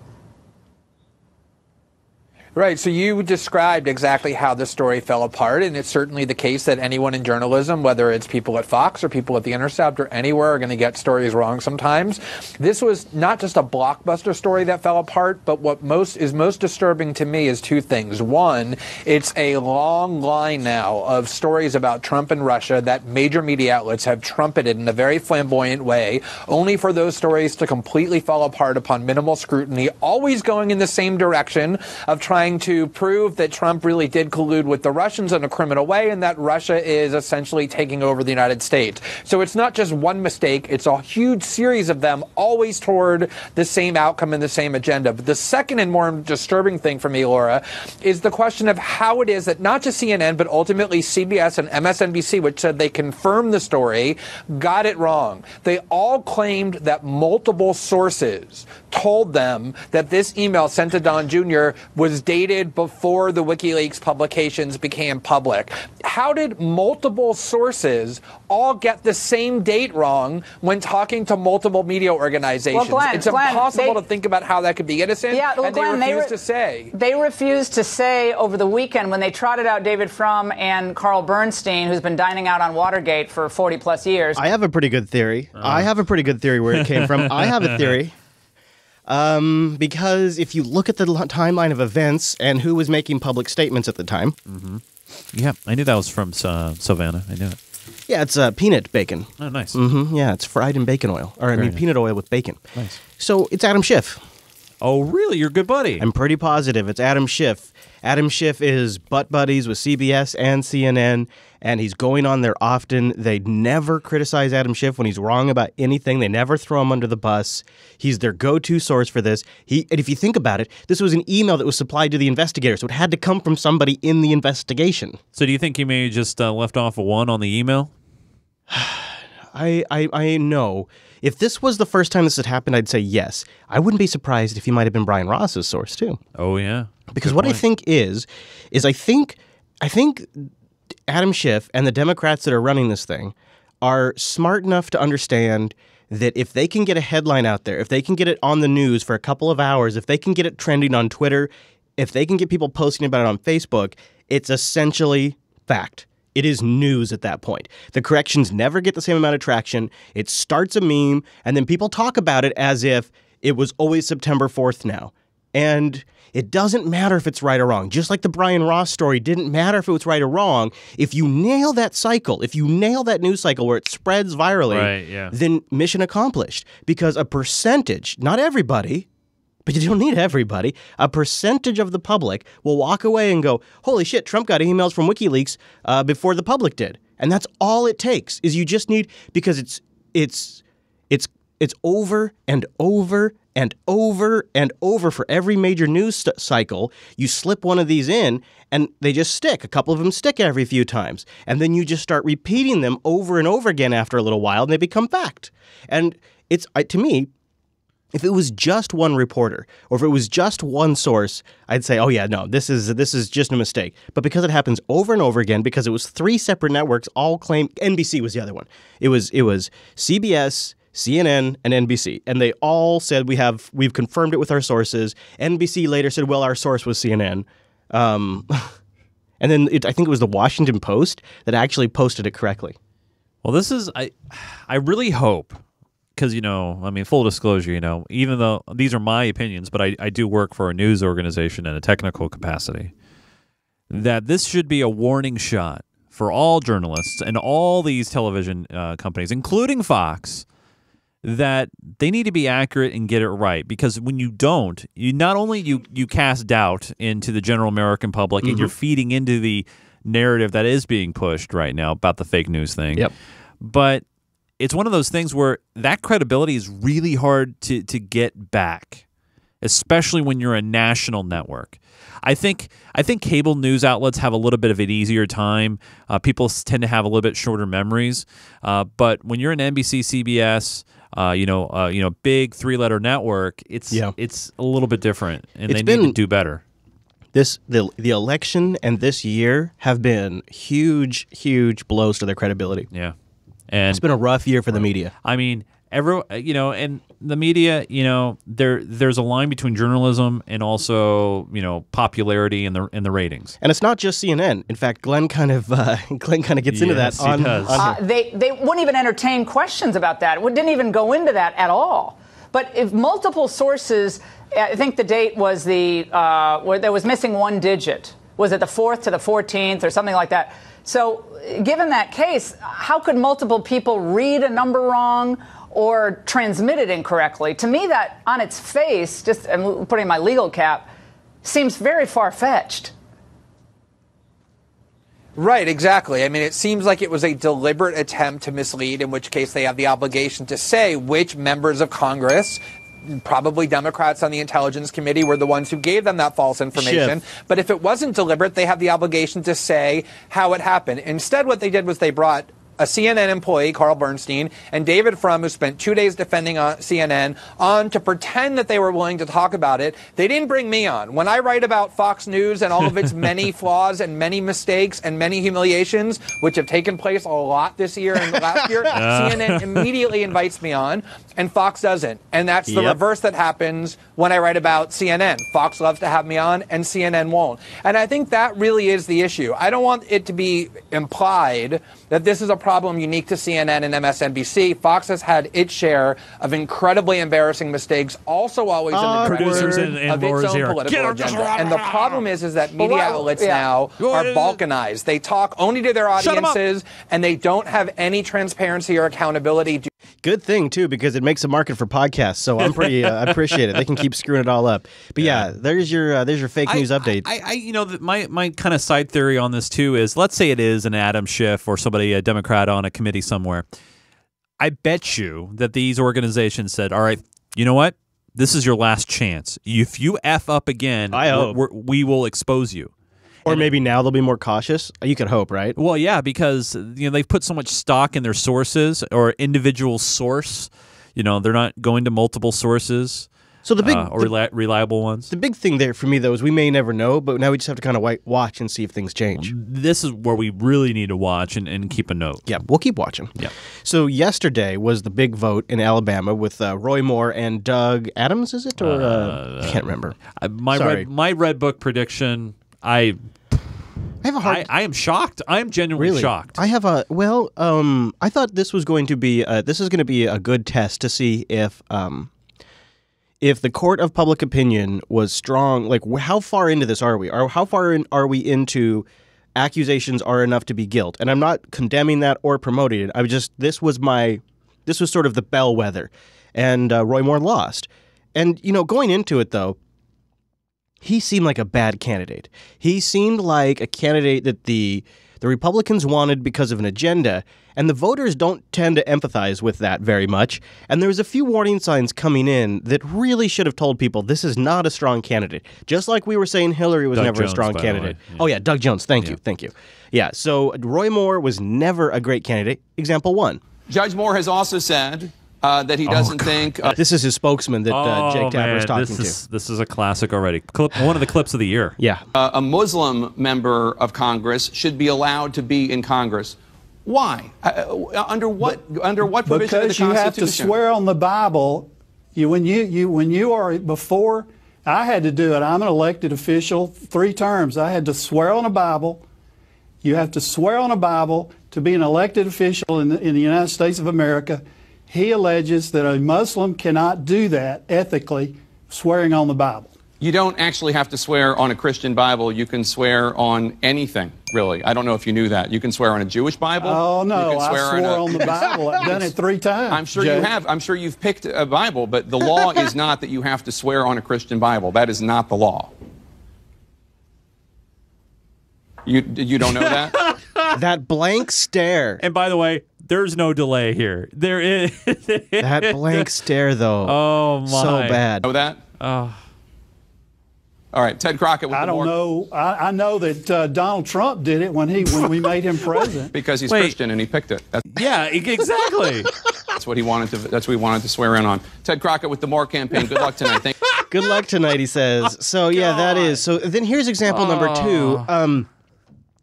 S7: Right. So you described exactly how the story fell apart, and it's certainly the case that anyone in journalism, whether it's people at Fox or people at The Intercept or anywhere, are going to get stories wrong sometimes. This was not just a blockbuster story that fell apart, but what is most disturbing to me is two things. One, it's a long line now of stories about Trump and Russia that major media outlets have trumpeted in a very flamboyant way, only for those stories to completely fall apart upon minimal scrutiny, always going in the same direction of trying to prove that Trump really did collude with the Russians in a criminal way and that Russia is essentially taking over the United States. So it's not just one mistake. It's a huge series of them, always toward the same outcome and the same agenda. But the second and more disturbing thing for me, Laura, is the question of how it is that not just CNN, but ultimately CBS and MSNBC, which said they confirmed the story, got it wrong. They all claimed that multiple sources told them that this email sent to Don Jr. was dated before the WikiLeaks publications became public. How did multiple sources all get the same date wrong when talking to multiple media organizations?
S6: Well, Glenn,
S7: it's impossible to think about how that could be innocent, and Glenn, they refused to say.
S6: They refused to say over the weekend when they trotted out David Frum and Carl Bernstein, who's been dining out on Watergate for 40-plus years.
S1: I have a pretty good theory. I have a pretty good theory where it came from. I have a theory. Because if you look at the timeline of events and who was making public statements at the time.
S5: Mm-hmm. Yeah, I knew that was from Savannah. I knew it.
S1: Yeah, it's peanut bacon.
S5: Oh, nice.
S1: Mm-hmm. Yeah, it's fried in bacon oil. Or, I mean, peanut oil with bacon.
S5: Nice.
S1: So it's Adam Schiff.
S5: Oh, really? You're a good buddy.
S1: I'm pretty positive. It's Adam Schiff. Adam Schiff is butt buddies with CBS and CNN, and he's going on there often. They never criticize Adam Schiff when he's wrong about anything. They never throw him under the bus. He's their go-to source for this. And if you think about it, this was an email that was supplied to the investigators, so it had to come from somebody in the investigation.
S5: So do you think he may have just left off a one on the email?
S1: I know. If this was the first time this had happened, I'd say yes. I wouldn't be surprised if he might have been Brian Ross's source, too.
S5: Oh, yeah.
S1: Because what I think is I think Adam Schiff and the Democrats that are running this thing are smart enough to understand that if they can get a headline out there, if they can get it on the news for a couple of hours, if they can get it trending on Twitter, if they can get people posting about it on Facebook, it's essentially fact. It is news at that point. The corrections never get the same amount of traction. It starts a meme, and then people talk about it as if it was always September 4th now. And it doesn't matter if it's right or wrong. Just like the Brian Ross story didn't matter if it was right or wrong. If you nail that cycle, if you nail that news cycle where it spreads virally, then mission accomplished. Because a percentage, not everybody, but you don't need everybody, a percentage of the public will walk away and go, holy shit, Trump got emails from WikiLeaks before the public did. And that's all it takes, is you just need, because it's over and over and over and over for every major news cycle. You slip one of these in and they just stick. A couple of them stick every few times. And then you just start repeating them over and over again after a little while and they become fact. And it's, to me, if it was just one reporter or if it was just one source, I'd say, oh yeah, no, this is just a mistake. But because it happens over and over again, because it was 3 separate networks all claim, NBC was the other one. It was CBS, CNN, and NBC, and they all said we've confirmed it with our sources. NBC later said, well, our source was CNN, and then I think it was the Washington Post that actually posted it correctly.
S5: Well, this is I really hope, because full disclosure, even though these are my opinions, but I do work for a news organization in a technical capacity, that this should be a warning shot for all journalists and all these television companies, including Fox, that they need to be accurate and get it right. Because when you don't, you not only you cast doubt into the general American public, and you're feeding into the narrative that is being pushed right now about the fake news thing. Yep. But it's one of those things where that credibility is really hard to get back, especially when you're a national network. I think cable news outlets have a little bit of an easier time. People tend to have a little bit shorter memories. But when you're an NBC, CBS, big 3-letter network, it's a little bit different, and they need to do better.
S1: The election and this year have been huge blows to their credibility.
S5: Yeah, and
S1: it's been a rough year for the media.
S5: I mean, and the media, there's a line between journalism and also, popularity and the ratings.
S1: And it's not just CNN. In fact, Glenn kind of gets into that.
S5: He does.
S6: They wouldn't even entertain questions about that. It didn't even go into that at all. But if multiple sources, I think the date was where there was missing one digit. Was it the 4th to the 14th or something like that? So given that case, how could multiple people read a number wrong or transmit it incorrectly? To me, that on its face, just putting my legal cap, seems very far-fetched.
S7: Right, exactly. I mean, it seems like it was a deliberate attempt to mislead, in which case they have the obligation to say which members of Congress, probably Democrats on the Intelligence Committee, were the ones who gave them that false information. But if it wasn't deliberate, they have the obligation to say how it happened. Instead, what they did was they brought a CNN employee, Carl Bernstein, and David Frum, who spent 2 days defending CNN, on to pretend that they were willing to talk about it. They didn't bring me on. When I write about Fox News and all of its many flaws and many mistakes and many humiliations, which have taken place a lot this year and last year, CNN immediately invites me on, and Fox doesn't. And that's the reverse that happens when I write about CNN. Fox loves to have me on, and CNN won't. And I think that really is the issue. I don't want it to be implied that this is a problem unique to CNN and MSNBC. Fox has had its share of incredibly embarrassing mistakes, also always in the direction of its own political agenda. And the problem is that media outlets now are balkanized. They talk only to their audiences, and they don't have any transparency or accountability.
S1: Good thing, too, because it makes a market for podcasts, so I'm pretty I appreciate it. They can keep screwing it all up. But yeah, there's your fake news update.
S5: My kind of side theory on this, too, is let's say it is an Adam Schiff or somebody, a Democrat on a committee somewhere. I bet you that these organizations said, all right, you know what? This is your last chance. If you F up again, we will expose you.
S1: Or maybe now they'll be more cautious. You could hope, right?
S5: Well, yeah, because they've put so much stock in their sources or individual source. They're not going to multiple sources.
S1: So the big
S5: reliable ones.
S1: The big thing there for me, though, is we may never know, but now we just have to kind of watch and see if things change.
S5: This is where we really need to watch and keep a note.
S1: Yeah, we'll keep watching.
S5: Yeah.
S1: So yesterday was the big vote in Alabama with Roy Moore and Doug Adams, is it? Or I can't remember.
S5: My Red Book prediction, I have a hard. I am shocked. I am genuinely shocked.
S1: I have I thought this was going to be a good test to see if the court of public opinion was strong. Like, how far into this are we? Or how far are we into accusations are enough to be guilt? And I'm not condemning that or promoting it. This was sort of the bellwether, and Roy Moore lost. And going into it though, he seemed like a bad candidate. He seemed like a candidate that the Republicans wanted because of an agenda, and the voters don't tend to empathize with that very much. And there was a few warning signs coming in that really should have told people this is not a strong candidate. Just like we were saying Hillary was never a strong candidate. Yeah. Oh, yeah, Doug Jones. Thank you. Yeah, so Roy Moore was never a great candidate. Example 1.
S8: Judge Moore has also said that he doesn't think...
S1: this is his spokesman that Jake Tapper is talking to.
S5: This is a classic already. One of the clips of the year.
S1: Yeah.
S8: A Muslim member of Congress should be allowed to be in Congress. Why? Under what provision of the Constitution?
S9: Because you have to swear on the Bible. When you are before, I had to do it. I'm an elected official, 3 terms. I had to swear on the Bible. You have to swear on a Bible to be an elected official in the United States of America. He alleges that a Muslim cannot do that ethically, swearing on the Bible.
S8: You don't actually have to swear on a Christian Bible. You can swear on anything, really. I don't know if you knew that. You can swear on a Jewish Bible.
S9: Oh, no, I swore on the Bible. I've done it 3 times.
S8: I'm sure you have. I'm sure you've picked a Bible, but the law is not that you have to swear on a Christian Bible. That is not the law. You don't know that?
S1: That blank stare.
S5: And by the way, there's no delay here. There is.
S1: That blank stare, though.
S5: Oh, my.
S1: So bad.
S8: Know that?
S5: Oh.
S8: All right, Ted Crockett.
S9: I don't know. I know that Donald Trump did it when we made him president.
S8: Because he's Christian and he picked it.
S5: Yeah, exactly.
S8: That's what he wanted to. That's what he wanted to swear in on. Ted Crockett with the Moore campaign. Good luck tonight.
S1: Good luck tonight, he says. So yeah, that is. So then here's example number 2.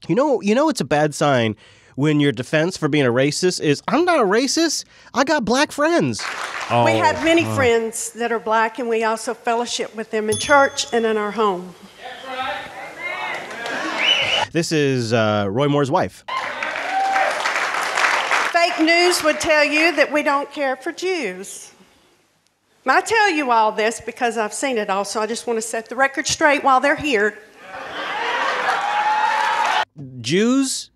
S1: You know, it's a bad sign when your defense for being a racist is, I'm not a racist. I got black friends.
S10: We have many friends that are black, and we also fellowship with them in church and in our home.
S1: This is Roy Moore's wife.
S10: Fake news would tell you that we don't care for Jews. I tell you all this because I've seen it all, so I just want to set the record straight while they're here.
S1: Jews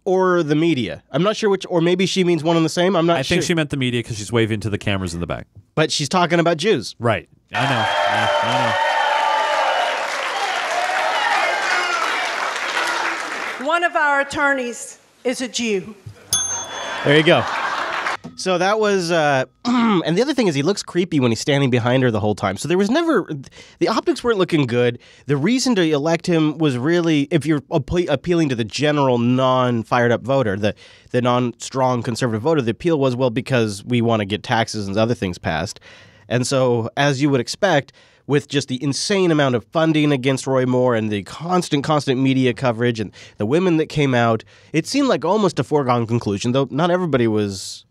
S1: or the media? I'm not sure which, or maybe she means one and the same. I'm not sure.
S5: I think she meant the media because she's waving to the cameras in the back.
S1: But she's talking about Jews.
S5: Right.
S10: I know. One of our attorneys is a Jew.
S1: There you go. So that was, and the other thing is he looks creepy when he's standing behind her the whole time. So there was never, the optics weren't looking good. The reason to elect him was really, if you're appealing to the general non-fired up voter, the non-strong conservative voter, the appeal was, well, because we want to get taxes and other things passed. And so, as you would expect, with just the insane amount of funding against Roy Moore and the constant media coverage and the women that came out, it seemed like almost a foregone conclusion, though not everybody was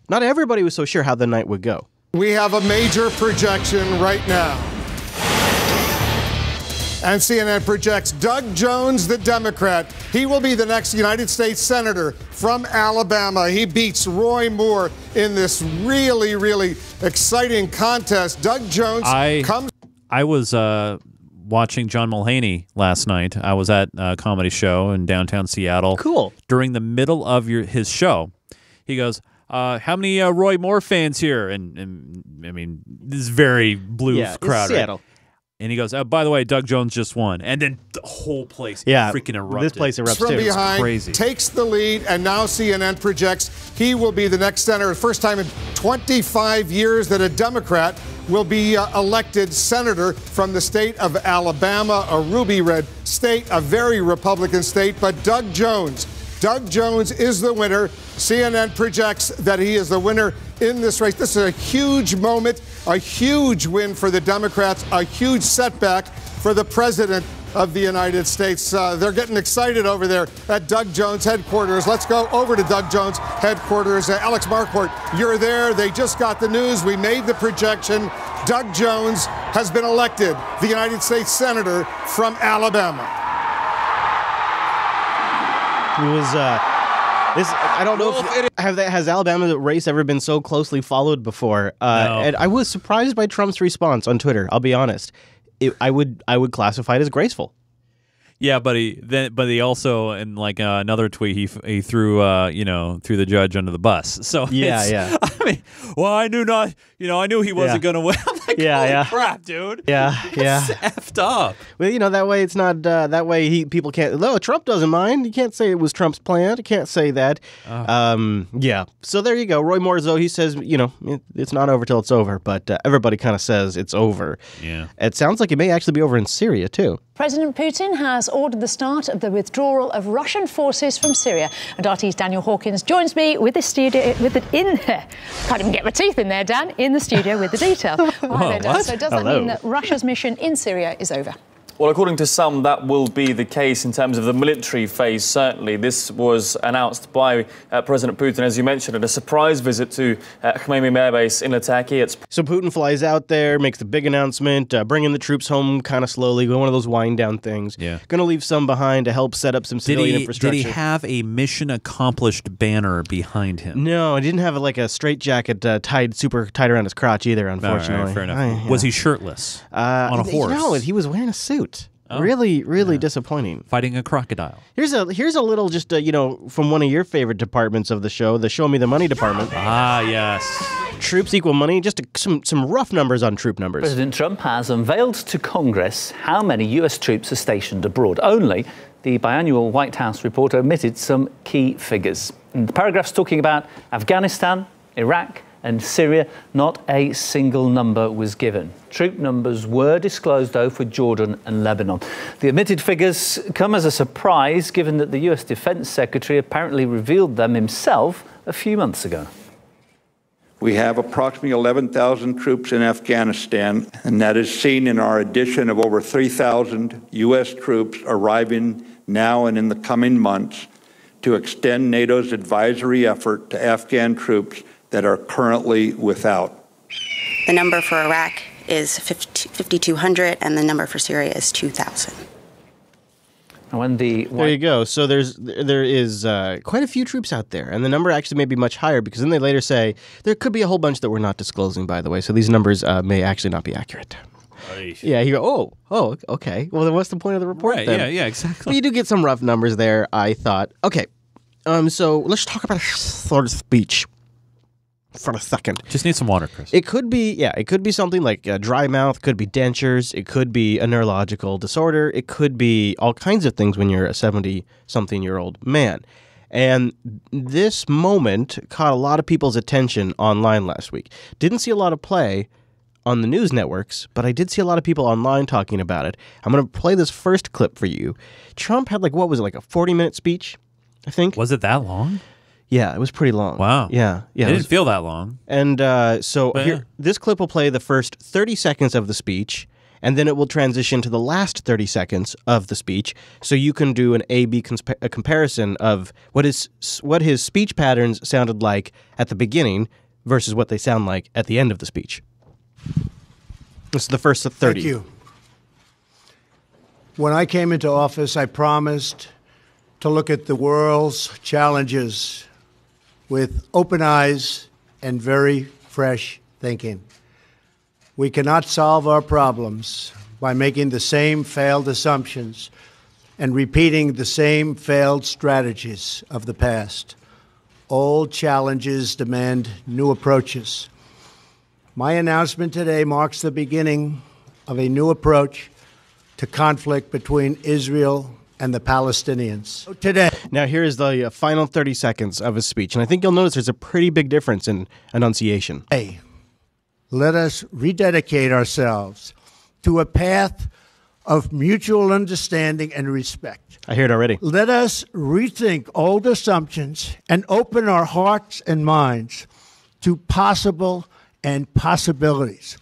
S1: so sure how the night would go.
S12: We have a major projection right now. And CNN projects Doug Jones, the Democrat. He will be the next United States Senator from Alabama. He beats Roy Moore in this really, really exciting contest. Doug Jones comes...
S5: I was watching John Mulvaney last night. I was at a comedy show in downtown Seattle.
S1: Cool.
S5: During the middle of his show, he goes, how many Roy Moore fans here? And I mean, this is very blue crowd.
S1: Seattle.
S5: Right? And he goes, oh, by the way, Doug Jones just won. And then the whole place freaking erupted.
S1: This place erupts
S12: from
S1: too.
S12: behind,
S5: it's crazy.
S12: Takes the lead, and now CNN projects he will be the next senator. First time in 25 years that a Democrat will be elected senator from the state of Alabama, a ruby red state, a very Republican state. But Doug Jones Doug Jones is the winner. CNN projects that he is the winner in this race. This is a huge moment, a huge win for the Democrats, a huge setback for the president of the United States. They're getting excited over there at Doug Jones headquarters. Let's go over to Doug Jones headquarters. Alex Marquardt, you're there. They just got the news. We made the projection. Doug Jones has been elected the United States Senator from Alabama.
S1: It was, I don't know has Alabama's race ever been so closely followed before?
S5: No.
S1: And I was surprised by Trump's response on Twitter. I'll be honest. I would classify it as graceful.
S5: Yeah, but he also in like another tweet he threw threw the judge under the bus. So
S1: yeah.
S5: I mean, well, I knew he wasn't going to win. I'm like, holy crap, dude.
S1: Yeah.
S5: That's effed up.
S1: Well, that way it's not that way people can't. No, Trump doesn't mind. You can't say it was Trump's plan. You can't say that. Yeah. So there you go. Roy Moore, though, he says it's not over till it's over, but everybody kind of says it's over.
S5: Yeah.
S1: It sounds like it may actually be over in Syria too.
S11: President Putin has ordered the start of the withdrawal of Russian forces from Syria. And RT's Daniel Hawkins joins me with the studio can't even get my teeth in there, Dan, in the studio with the details. Hi there, Dan. So does that mean that Russia's mission in Syria is over?
S13: Well, according to some, that will be the case in terms of the military phase, certainly. This was announced by President Putin, as you mentioned, at a surprise visit to Khmeimim Air Base in Latakia.
S1: So Putin flies out there, makes the big announcement, bringing the troops home kind of slowly, one of those wind-down things.
S5: Yeah.
S1: Going to leave some behind to help set up some civilian infrastructure.
S5: Did he have a mission accomplished banner behind him?
S1: No, he didn't have a straitjacket super tight around his crotch either, unfortunately.
S5: All right, fair enough. Was he shirtless on a horse?
S1: No, he was wearing a suit. Oh. Really disappointing.
S5: Fighting a crocodile.
S1: Here's a little just from one of your favorite departments of the show, the Show Me the Money department.
S5: Ah, yes.
S1: Troops equal money. Just some rough numbers on troop numbers.
S14: President Trump has unveiled to Congress how many U.S. troops are stationed abroad. Only the biannual White House report omitted some key figures. In the paragraphs talking about Afghanistan, Iraq, and Syria, not a single number was given. Troop numbers were disclosed, though, for Jordan and Lebanon. The omitted figures come as a surprise, given that the U.S. Defense Secretary apparently revealed them himself a few months ago.
S15: We have approximately 11,000 troops in Afghanistan, and that is seen in our addition of over 3,000 U.S. troops arriving now and in the coming months to extend NATO's advisory effort to Afghan troops that are currently without.
S16: The number for Iraq is 5,200, and the number for Syria is 2,000.
S1: There you go. So there is quite a few troops out there, and the number actually may be much higher, because then they later say there could be a whole bunch that we're not disclosing, by the way. So these numbers may actually not be accurate.
S5: Right.
S1: Yeah, you go, oh, okay. Well, then what's the point of the report then?
S5: Yeah, exactly.
S1: Well, you do get some rough numbers there, I thought. Okay, so let's talk about a sort of speech for a second.
S5: Just need some water, Chris.
S1: It could be something like a dry mouth, could be dentures, it could be a neurological disorder, it could be all kinds of things when you're a 70-something-year-old man. And this moment caught a lot of people's attention online last week. Didn't see a lot of play on the news networks, but I did see a lot of people online talking about it. I'm going to play this first clip for you. Trump had a 40-minute speech, I think.
S5: Was it that long?
S1: Yeah, it was pretty long.
S5: Wow.
S1: Yeah.
S5: It didn't feel that long.
S1: And this clip will play the first 30 seconds of the speech, and then it will transition to the last 30 seconds of the speech, so you can do an A-B comparison of what his speech patterns sounded like at the beginning versus what they sound like at the end of the speech. This is the first 30.
S17: Thank you. When I came into office, I promised to look at the world's challenges with open eyes and very fresh thinking. We cannot solve our problems by making the same failed assumptions and repeating the same failed strategies of the past. Old challenges demand new approaches. My announcement today marks the beginning of a new approach to conflict between Israel and the Palestinians. Today.
S1: Now, here is the final 30 seconds of his speech, and I think you'll notice there's a pretty big difference in enunciation.
S17: Hey, let us rededicate ourselves to a path of mutual understanding and respect.
S1: I hear it already.
S17: Let us rethink old assumptions and open our hearts and minds to possible and possibilities.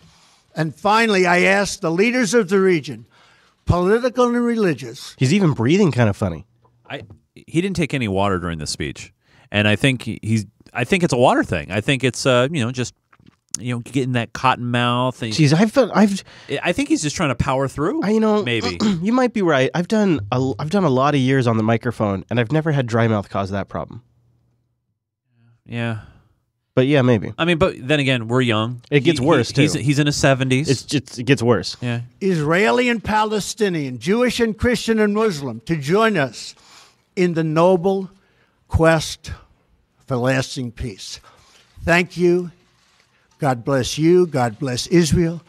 S17: And finally, I ask the leaders of the region, political and religious.
S1: He's even breathing kind of funny.
S5: He didn't take any water during the speech, and I think I think it's a water thing. I think it's just getting that cotton mouth. And
S1: Jeez,
S5: I think he's just trying to power through. Maybe
S1: you might be right. I've done a lot of years on the microphone, and I've never had dry mouth cause that problem.
S5: Yeah.
S1: But yeah, maybe.
S5: I mean, but then again, we're young.
S1: It gets worse, too.
S5: He's in his 70s.
S1: It gets worse.
S5: Yeah.
S17: Israeli and Palestinian, Jewish and Christian and Muslim, to join us in the noble quest for lasting peace. Thank you. God bless you. God bless Israel.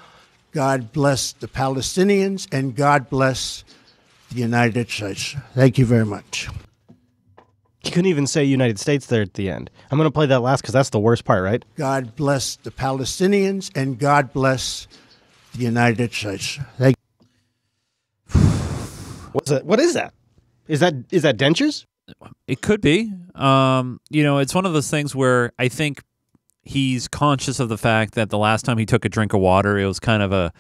S17: God bless the Palestinians. And God bless the United States. Thank you very much.
S1: You couldn't even say United States there at the end. I'm going to play that last because that's the worst part, right?
S17: God bless the Palestinians, and God bless the United States. Thank you.
S1: What is that? Is that dentures?
S5: It could be. It's one of those things where I think he's conscious of the fact that the last time he took a drink of water, it was kind of a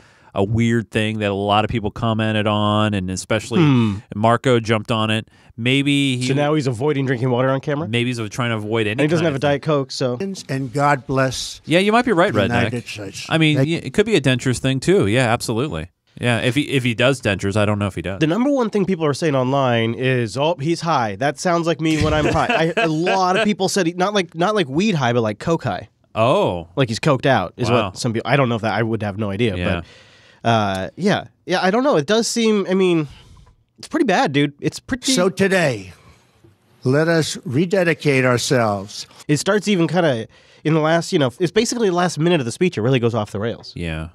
S5: weird thing that a lot of people commented on, and especially Marco jumped on it.
S1: So now he's avoiding drinking water on camera?
S5: Maybe he's trying to avoid any.
S1: And he doesn't have a Diet Coke, so.
S17: And God bless.
S5: Yeah, you might be right,
S17: the
S5: Redneck.
S17: United States.
S5: I mean, it could be a dentures thing too. Yeah, absolutely. Yeah, if he does dentures, I don't know if he does.
S1: The number one thing people are saying online is, "Oh, he's high." That sounds like me when I'm high. A lot of people said not like weed high, but like coke high.
S5: Oh,
S1: like he's coked out is
S5: Wow.
S1: what some people. I don't know if that. I would have no idea.
S5: Yeah.
S1: But yeah. I don't know. It does seem. I mean, it's pretty bad, dude. It's pretty.
S17: So today, let us rededicate ourselves.
S1: It starts even kind of in the last. It's basically the last minute of the speech. It really goes off the rails.
S5: Yeah.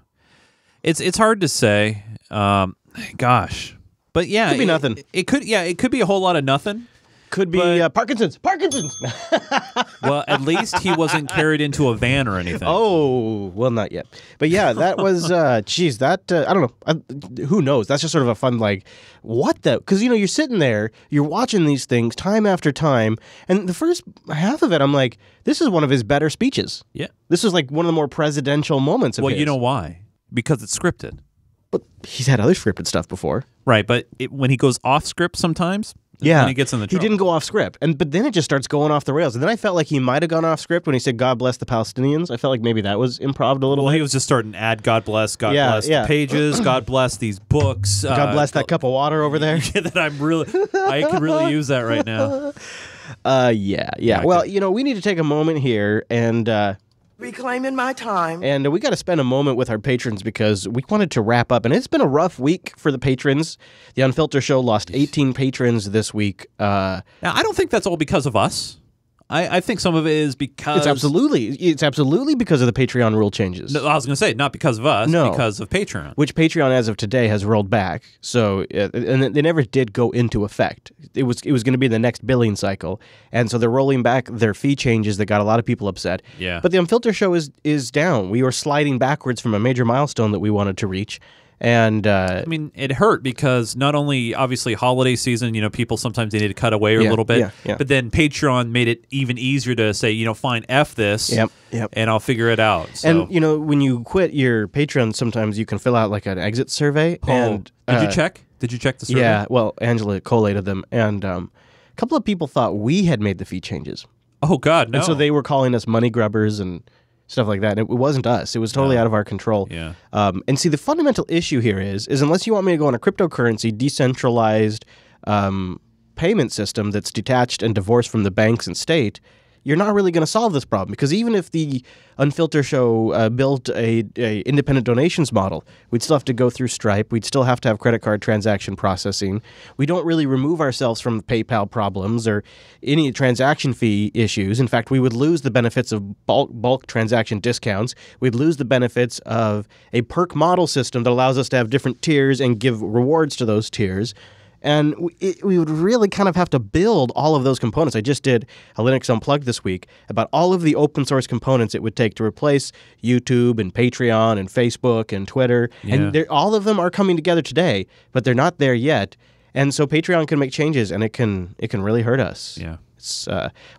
S5: It's hard to say. Gosh. But yeah.
S1: Could be nothing.
S5: It could be a whole lot of nothing.
S1: Could be Parkinson's.
S5: Well, at least he wasn't carried into a van or anything.
S1: Oh, well, not yet. But yeah, that was, I don't know. Who knows? That's just sort of a fun, what the? Because, you're sitting there, you're watching these things time after time, and the first half of it, I'm like, this is one of his better speeches.
S5: Yeah.
S1: This is like one of the more presidential moments of his.
S5: Well, you know why? Because it's scripted.
S1: But he's had other scripted stuff before.
S5: Right, but when he goes off script sometimes,
S1: yeah,
S5: when he gets in the trouble.
S1: He didn't go off script, but then it just starts going off the rails. And then I felt like he might have gone off script when he said "God bless the Palestinians." I felt like maybe that was improv a little.
S5: Well,
S1: bit.
S5: he was just starting to add "God bless the pages," "God bless these books,"
S1: God bless that cup of water over there.
S5: That I could really use that right now.
S1: Yeah. Well, we need to take a moment here and.
S18: Reclaiming my time.
S1: And we got to spend a moment with our patrons because we wanted to wrap up. And it's been a rough week for the patrons. The Unfilter show lost 18 patrons this week.
S5: Now, I don't think that's all because of us. I think some of it is because...
S1: It's absolutely because of the Patreon rule changes.
S5: No, I was going to say, not because of us, because of Patreon.
S1: Which Patreon, as of today, has rolled back. So, and they never did go into effect. It was going to be the next billing cycle. And so they're rolling back their fee changes that got a lot of people upset.
S5: Yeah.
S1: But the Unfilter show is down. We were sliding backwards from a major milestone that we wanted to reach. And
S5: I mean, it hurt because not only obviously holiday season, people sometimes they need to cut away a little bit, but then Patreon made it even easier to say, fine, F this, and I'll figure it out. So.
S1: And when you quit your Patreon, sometimes you can fill out like an exit survey.
S5: Oh,
S1: and
S5: did you check? Did you check the survey?
S1: Yeah. Well, Angela collated them, and a couple of people thought we had made the fee changes.
S5: Oh God, no!
S1: And so they were calling us money grubbers and stuff like that. And it wasn't us. It was totally out of our control.
S5: Yeah.
S1: And see, the fundamental issue here is unless you want me to go on a cryptocurrency, decentralized payment system that's detached and divorced from the banks and state, you're not really going to solve this problem. Because even if the Unfilter show built a independent donations model, we'd still have to go through Stripe. We'd still have to have credit card transaction processing. We don't really remove ourselves from the PayPal problems or any transaction fee issues. In fact, we would lose the benefits of bulk transaction discounts. We'd lose the benefits of a perk model system that allows us to have different tiers and give rewards to those tiers. And we would really kind of have to build all of those components. I just did a Linux Unplugged this week about all of the open source components it would take to replace YouTube and Patreon and Facebook and Twitter.
S5: Yeah.
S1: And all of them are coming together today, but they're not there yet. And so Patreon can make changes, and it can really hurt us.
S5: Yeah.
S1: It's,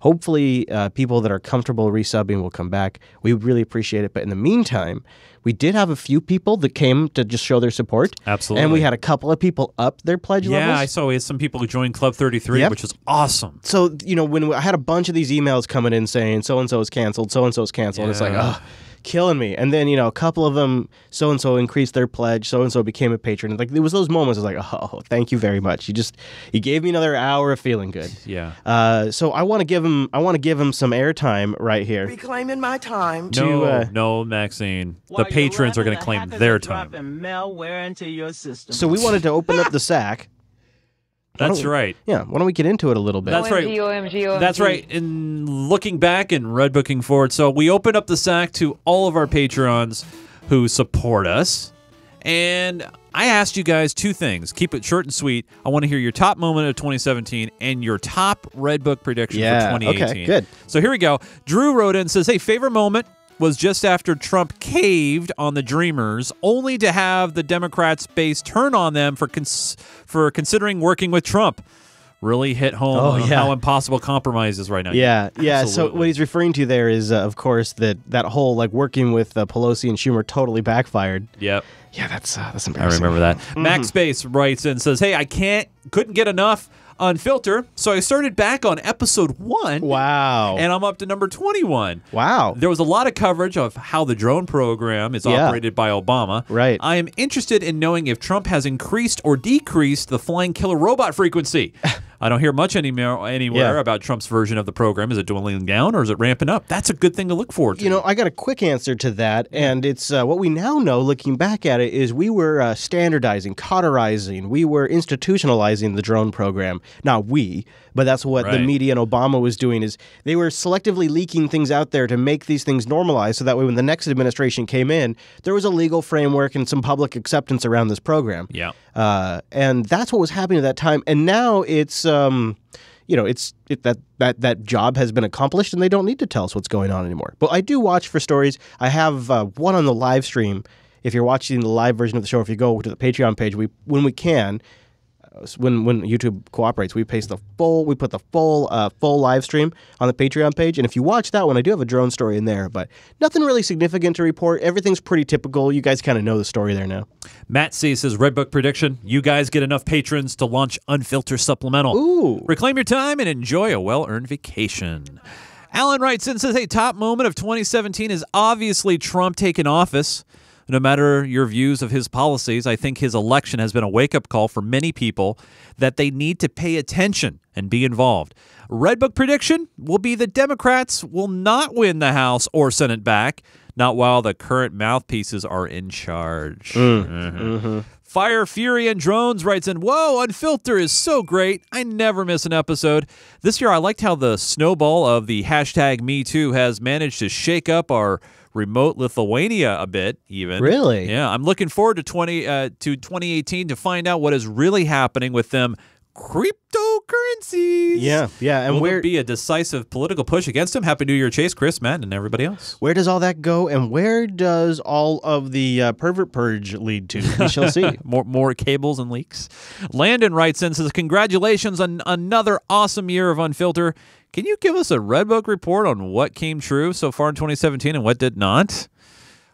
S1: hopefully, people that are comfortable resubbing will come back. We would really appreciate it. But in the meantime, we did have a few people that came to just show their support.
S5: Absolutely.
S1: And we had a couple of people up their pledge levels.
S5: Yeah, I saw we had some people who joined Club 33,
S1: Yep.
S5: which is awesome.
S1: So, when I had a bunch of these emails coming in saying so-and-so is canceled, so-and-so is canceled, it's like,
S5: Yeah.
S1: oh, killing me. And then, a couple of them, so-and-so increased their pledge, so-and-so became a patron. Like, there was those moments, I was like, oh, thank you very much. You gave me another hour of feeling good.
S5: Yeah.
S1: So I want to give him some airtime right here.
S18: Reclaiming my time.
S5: No, Maxine. The patrons are going to claim their time.
S19: Malware into your system.
S1: So we wanted to open up the sack.
S5: That's right.
S1: Yeah, why don't we get into it a little bit?
S5: That's right.
S4: OMG.
S5: That's right. In looking back and redbooking forward, so we opened up the sack to all of our patrons who support us, and I asked you guys two things. Keep it short and sweet. I want to hear your top moment of 2017 and your top Redbook prediction for 2018.
S1: Okay, good.
S5: So here we go. Drew wrote in and says, hey, favorite moment was just after Trump caved on the Dreamers, only to have the Democrats' base turn on them for considering working with Trump. Really hit home how impossible compromise is right now.
S1: Yeah. So
S5: Absolutely.
S1: what he's referring to there is, of course, that whole working with Pelosi and Schumer totally backfired.
S5: Yep.
S1: Yeah, that's embarrassing.
S5: I remember that. Max Space writes in and says, hey, I couldn't get enough Unfilter, so I started back on episode 1.
S1: Wow.
S5: And I'm up to number 21.
S1: Wow.
S5: There was a lot of coverage of how the drone program is operated by Obama.
S1: Right.
S5: I am interested in knowing if Trump has increased or decreased the flying killer robot frequency. I don't hear much anywhere about Trump's version of the program. Is it dwindling down or is it ramping up? That's a good thing to look forward to.
S1: I got a quick answer to that, and it's what we now know, looking back at it, is we were standardizing, cauterizing, we were institutionalizing the drone program. Not we, but that's what the media and Obama was doing, is they were selectively leaking things out there to make these things normalized, so that way when the next administration came in, there was a legal framework and some public acceptance around this program.
S5: Yeah.
S1: And that's what was happening at that time. And now it's that job has been accomplished, and they don't need to tell us what's going on anymore. But I do watch for stories. I have one on the live stream. If you're watching the live version of the show, if you go to the Patreon page, when we can, when YouTube cooperates, we put the full live stream on the Patreon page. And if you watch that one, I do have a drone story in there, but nothing really significant to report. Everything's pretty typical. You guys kind of know the story there now.
S5: Matt C says, Redbook prediction, you guys get enough patrons to launch Unfilter Supplemental.
S1: Ooh. Reclaim
S5: your time and enjoy a well-earned vacation. Alan writes in and says, hey, top moment of 2017 is obviously Trump taking office. No matter your views of his policies, I think his election has been a wake-up call for many people that they need to pay attention and be involved. Redbook prediction will be the Democrats will not win the House or Senate back, not while the current mouthpieces are in charge. Fire, Fury, and Drones writes in, whoa, Unfilter is so great. I never miss an episode. This year, I liked how the snowball of the hashtag #MeToo has managed to shake up our remote Lithuania a bit, even.
S1: Really?
S5: Yeah, I'm looking forward to 2018 to find out what is really happening with them cryptocurrencies.
S1: Yeah. And
S5: will there be a decisive political push against them? Happy New Year, Chase, Chris, Matt, and everybody else.
S1: Where does all that go, and where does all of the pervert purge lead to? We shall see.
S5: More cables and leaks. Landon writes in and says, congratulations on another awesome year of Unfilter. Can you give us a Redbook report on what came true so far in 2017 and what did not?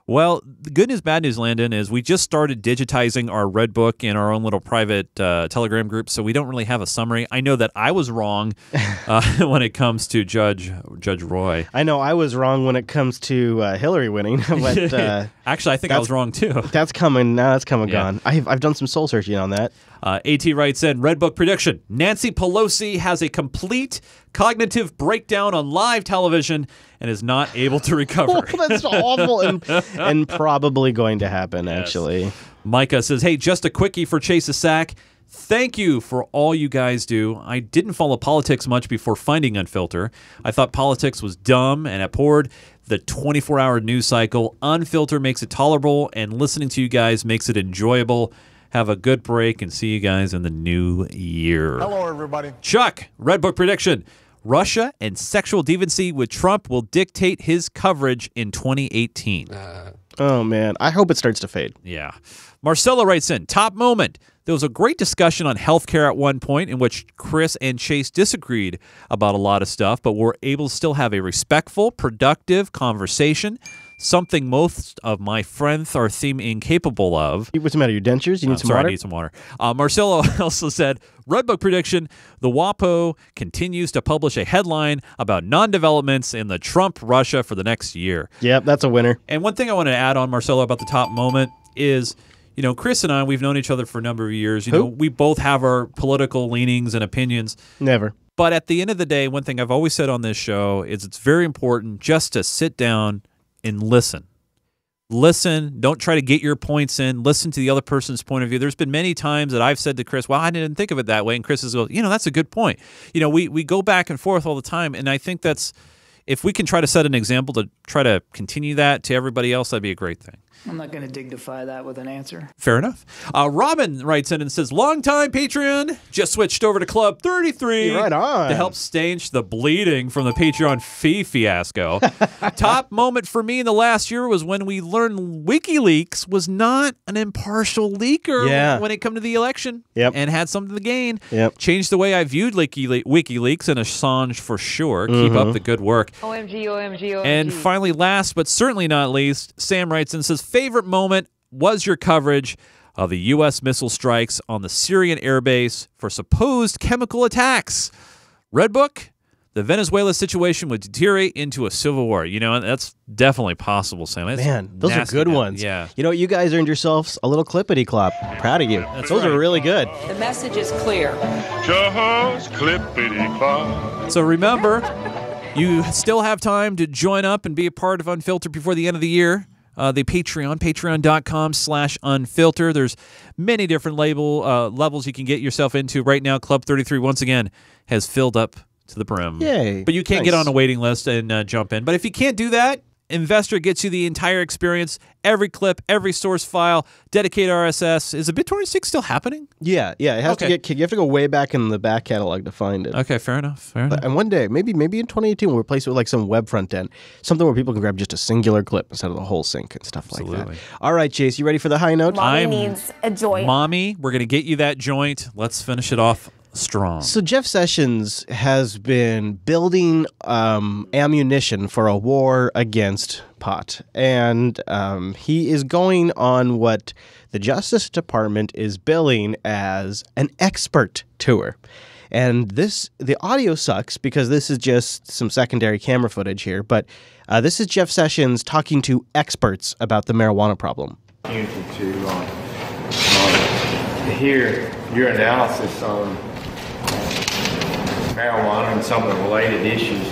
S5: Well, the good news, bad news, Landon, is we just started digitizing our Redbook in our own little private Telegram group, so we don't really have a summary. I know that I was wrong when it comes to Judge Roy.
S1: I know I was wrong when it comes to Hillary winning. But,
S5: actually, I think I was wrong too.
S1: That's coming. Now that's come and gone. I've done some soul searching on that.
S5: AT writes in, Redbook prediction, Nancy Pelosi has a complete cognitive breakdown on live television and is not able to recover.
S1: That's awful and probably going to happen, actually.
S5: Micah says, hey, just a quickie for Chase a Sack. Thank you for all you guys do. I didn't follow politics much before finding Unfilter. I thought politics was dumb and abhorred the 24-hour news cycle. Unfilter makes it tolerable, and listening to you guys makes it enjoyable. Have a good break and see you guys in the new year.
S12: Hello, everybody.
S5: Chuck, Red Book prediction. Russia and sexual deviancy with Trump will dictate his coverage in 2018.
S1: Oh, man. I hope it starts to fade.
S5: Yeah. Marcella writes in, top moment. There was a great discussion on healthcare at one point in which Chris and Chase disagreed about a lot of stuff, but were able to still have a respectful, productive conversation, something most of my friends are seeming incapable of.
S1: What's the matter? Your dentures? You need some water?
S5: I need some water. Marcelo also said, Red Book prediction, the WAPO continues to publish a headline about non-developments in the Trump-Russia for the next year.
S1: Yep, that's a winner.
S5: And one thing I want to add on, Marcelo, about the top moment is, you know, Chris and I, we've known each other for a number of years. You know, we both have our political leanings and opinions.
S1: Never.
S5: But at the end of the day, one thing I've always said on this show is it's very important just to sit down and listen. Listen. Don't try to get your points in. Listen to the other person's point of view. There's been many times that I've said to Chris, well, I didn't think of it that way. And Chris goes, you know, that's a good point. You know, we go back and forth all the time. And I think that's, if we can try to set an example to try to continue that to everybody else, that'd be a great thing.
S20: I'm not going to dignify that with an answer.
S5: Fier enough. Robin writes in and says, long-time Patreon, just switched over to Club 33
S1: right on.
S5: to help stanch the bleeding from the Patreon fee fiasco. Top moment for me in the last year was when we learned WikiLeaks was not an impartial leaker when it come to the election and had something to gain. Changed the way I viewed WikiLeaks and Assange for sure. Keep up the good work.
S21: OMG, OMG, OMG.
S5: And finally, last but certainly not least, Sam writes in and says, favorite moment was your coverage of the U.S. missile strikes on the Syrian airbase for supposed chemical attacks. Red Book, the Venezuela situation would deteriorate into a civil war. You know, that's definitely possible, Sam. That's
S1: Man, those are good ones.
S5: Yeah.
S1: You know, you guys earned yourselves a little clippity-clop. Proud of you. Those are really good.
S21: The message is clear.
S22: Just clippity-clop.
S5: So remember, you still have time to join up and be a part of Unfiltered before the end of the year. The Patreon, patreon.com/unfilter. There's many different levels you can get yourself into. Right now, Club 33, once again, has filled up to the brim.
S1: Yay.
S5: But you can't get on a waiting list and jump in. But if you can't do that, Investor gets you the entire experience, every clip, every source file, dedicated RSS. Is the BitTorrent stick still happening?
S1: Yeah. It has to get. You have to go way back in the back catalog to find it.
S5: Okay, fair enough.
S1: And one day, maybe in 2018, we'll replace it with like some web front end, something where people can grab just a singular clip instead of the whole sync and stuff like that. All right, Chase, you ready for the high note?
S21: Mommy needs a joint.
S5: Mommy, we're gonna get you that joint. Let's finish it off strong.
S1: So Jeff Sessions has been building ammunition for a war against pot, and he is going on what the Justice Department is billing as an expert tour. And the audio sucks because this is just some secondary camera footage here, but this is Jeff Sessions talking to experts about the marijuana problem.
S24: To hear your analysis on marijuana and some of the related issues.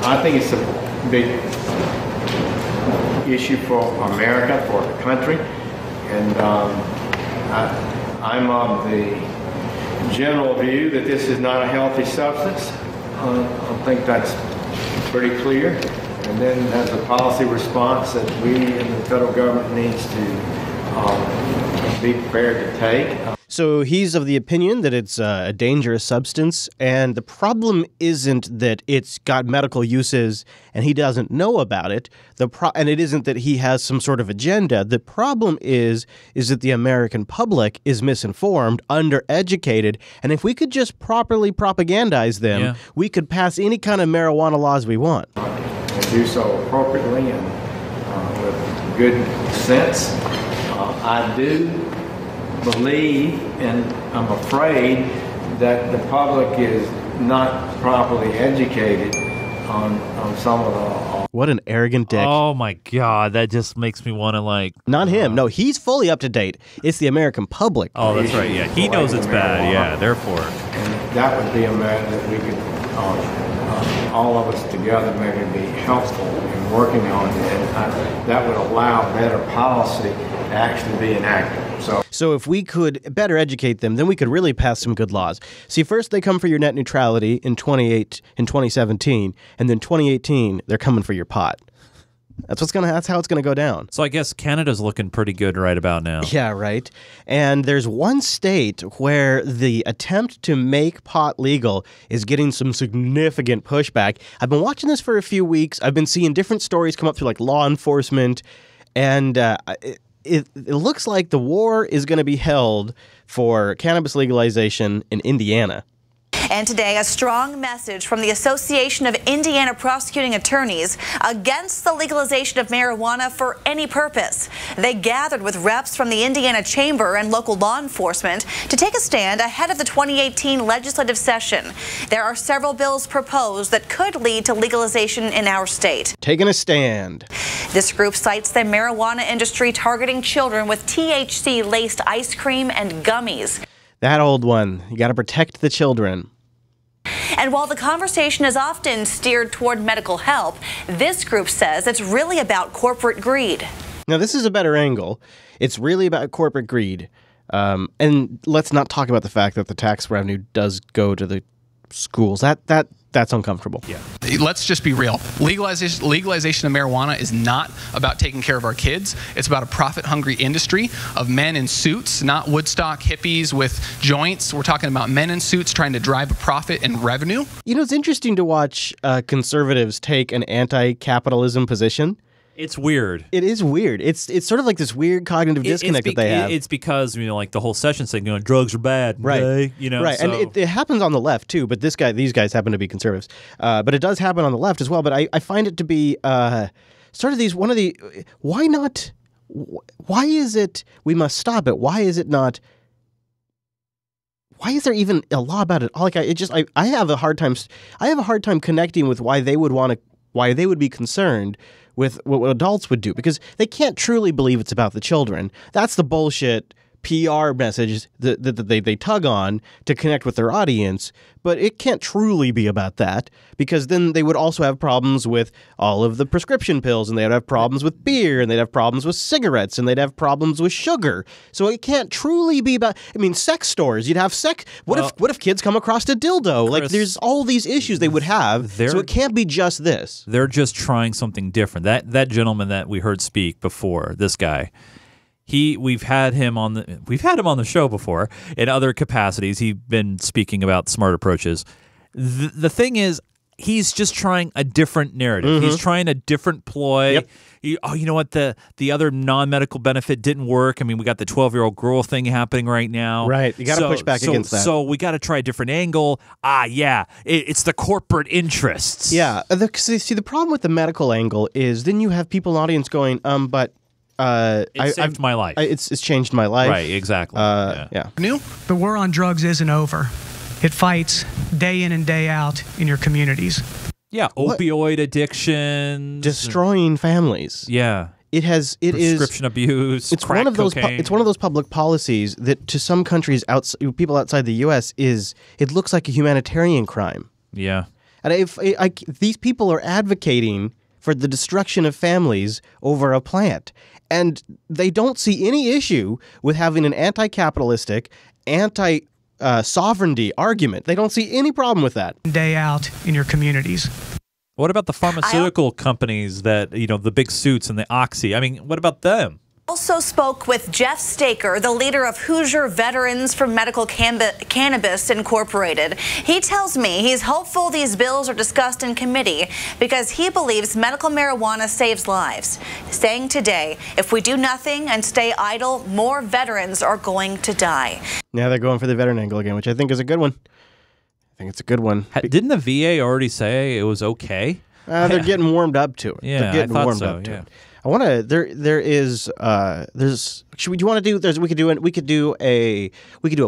S24: I think it's a big issue for America, for the country, and I'm of the general view that this is not a healthy substance. I think that's pretty clear. And then there's a policy response that we and the federal government needs to be prepared to take.
S1: So he's of the opinion that it's a dangerous substance, and the problem isn't that it's got medical uses and he doesn't know about it. And it isn't that he has some sort of agenda. The problem is that the American public is misinformed, undereducated, and if we could just properly propagandize them, we could pass any kind of marijuana laws we want.
S24: And do so appropriately and with good sense. I do believe, and I'm afraid, that the public is not properly educated on some of the...
S1: What an arrogant dick.
S5: Oh my God, that just makes me want to like...
S1: Not him. No, he's fully up to date. It's the American public.
S5: Oh, that's right, yeah. He knows it's bad, yeah, therefore.
S24: And that would be a matter that we could, all of us together, maybe be helpful in working on it. And that would allow better policy to actually be enacted.
S1: So if we could better educate them, then we could really pass some good laws. See, first they come for your net neutrality in 2017, and then 2018 they're coming for your pot. That's how it's gonna go down.
S5: So I guess Canada's looking pretty good right about now.
S1: Yeah, right. And there's one state where the attempt to make pot legal is getting some significant pushback. I've been watching this for a few weeks. I've been seeing different stories come up through like law enforcement, and it looks like the war is going to be held for cannabis legalization in Indiana.
S2: And today, a strong message from the Association of Indiana Prosecuting Attorneys against the legalization of marijuana for any purpose. They gathered with reps from the Indiana Chamber and local law enforcement to take a stand ahead of the 2018 legislative session. There are several bills proposed that could lead to legalization in our state.
S1: Taking a stand.
S2: This group cites the marijuana industry targeting children with THC-laced ice cream and gummies.
S1: That old one. You got to protect the children.
S2: And while the conversation is often steered toward medical help, this group says it's really about corporate greed.
S1: Now, this is a better angle. It's really about corporate greed. And let's not talk about the fact that the tax revenue does go to the schools. That's uncomfortable.
S3: Yeah. Let's just be real. Legalization of marijuana is not about taking care of our kids. It's about a profit-hungry industry of men in suits, not Woodstock hippies with joints. We're talking about men in suits trying to drive a profit and revenue.
S1: You know, it's interesting to watch conservatives take an anti-capitalism position.
S5: It's weird.
S1: It is weird. It's sort of like this weird cognitive disconnect that they have.
S5: It's because, like the whole session saying, drugs are bad.
S1: Right.
S5: Right.
S1: Right.
S5: So.
S1: And it happens on the left too, but these guys happen to be conservatives. But it does happen on the left as well. But I find it to be sort of why not? Why is it we must stop it? Why is it not? Why is there even a law about it? I have a hard time connecting with why they would be concerned with what adults would do, because they can't truly believe it's about the children. That's the bullshit PR message that they tug on to connect with their audience, but it can't truly be about that, because then they would also have problems with all of the prescription pills, and they'd have problems with beer, and they'd have problems with cigarettes, and they'd have problems with sugar. So it can't truly be about, sex stores. You'd have sex. What if kids come across a dildo? Chris, there's all these issues they would have, so it can't be just this.
S5: They're just trying something different. That gentleman that we heard speak before, this guy, we've had him on the show before in other capacities. He's been speaking about smart approaches. The thing is, he's just trying a different narrative. Mm-hmm. He's trying a different ploy. Yep. You know what? The other non-medical benefit didn't work. We got the 12-year-old girl thing happening right now.
S1: Right. You got to push back against that.
S5: So we got to try a different angle. It's the corporate interests.
S1: Yeah. See, the problem with the medical angle is then you have people in the audience going, but
S5: it saved my life.
S1: It's changed my life.
S5: Right, exactly.
S1: Yeah.
S6: The war on drugs isn't over. It fights day in and day out in your communities.
S5: Yeah, opioid addiction,
S1: destroying families.
S5: Yeah.
S1: Prescription
S5: abuse.
S1: It's
S5: crack
S1: one of those.
S5: cocaine.
S1: It's one of those public policies that to some countries, people outside the U.S., it looks like a humanitarian crime.
S5: Yeah.
S1: And these people are advocating for the destruction of families over a plant. And they don't see any issue with having an anti-capitalistic, anti-sovereignty argument. They don't see any problem with that.
S6: Day out in your communities.
S5: What about the pharmaceutical companies that, the big suits and the Oxy? What about them?
S2: Also spoke with Jeff Staker, the leader of Hoosier Veterans for Medical Cannabis Incorporated. He tells me he's hopeful these bills are discussed in committee because he believes medical marijuana saves lives. Saying today, if we do nothing and stay idle, more veterans are going to die.
S1: Now they're going for the veteran angle again, which I think is a good one. I think it's a good one.
S5: Didn't the VA already say it was okay?
S1: They're getting warmed up to it.
S5: Yeah,
S1: they're getting
S5: I thought
S1: warmed
S5: so,
S1: up to
S5: yeah.
S1: it. I want to. There is. There's. Do you want to do? We could do a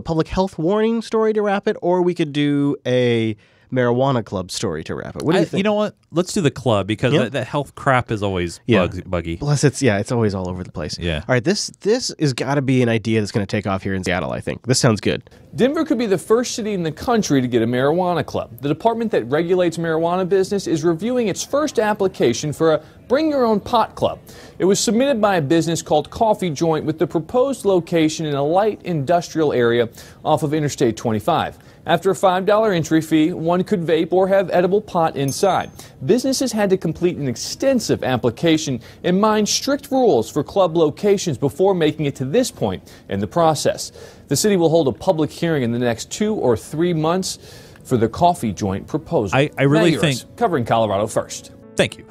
S1: public health warning story to wrap it, or we could do a marijuana club story to wrap it. What do you think?
S5: You know what? Let's do the club because that health crap is always buggy.
S1: Plus, it's always all over the place.
S5: Yeah.
S1: All right. This has got to be an idea that's going to take off here in Seattle. I think this sounds good.
S23: Denver could be the first city in the country to get a marijuana club. The department that regulates marijuana business is reviewing its first application for a Bring Your Own Pot Club. It was submitted by a business called Coffee Joint with the proposed location in a light industrial area off of Interstate 25. After a $5 entry fee, one could vape or have edible pot inside. Businesses had to complete an extensive application and mind strict rules for club locations before making it to this point in the process. The city will hold a public hearing in the next 2 or 3 months for the Coffee Joint proposal.
S5: I really think
S23: covering Colorado first.
S5: Thank you.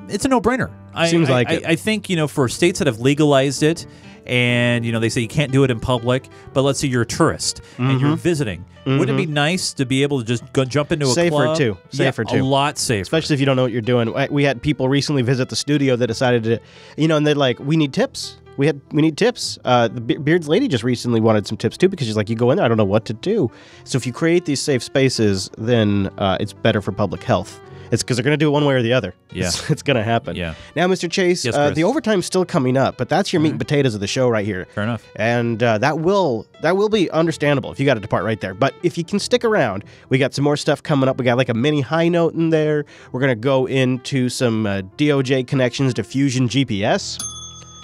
S5: It's a no-brainer.
S1: Seems like it.
S5: I think, for states that have legalized it, and, they say you can't do it in public, but let's say you're a tourist and you're visiting. Wouldn't it be nice to be able to just go jump into a club?
S1: Safer too.
S5: A lot safer.
S1: Especially if you don't know what you're doing. We had people recently visit the studio that decided to, and they're like, we need tips. We need tips. The Beard's lady just recently wanted some tips too, because she's like, you go in there, I don't know what to do. So if you create these safe spaces, then it's better for public health. It's because they're going to do it one way or the other.
S5: Yeah.
S1: It's going to happen.
S5: Yeah.
S1: Now, Mr. Chase,
S5: Yes, Chris.
S1: the overtime's still coming up, but that's your meat and potatoes of the show right here.
S5: Fair enough.
S1: And that will be understandable if you got to depart right there. But if you can stick around, we got some more stuff coming up. We got like a mini high note in there. We're going to go into some DOJ connections to Fusion GPS.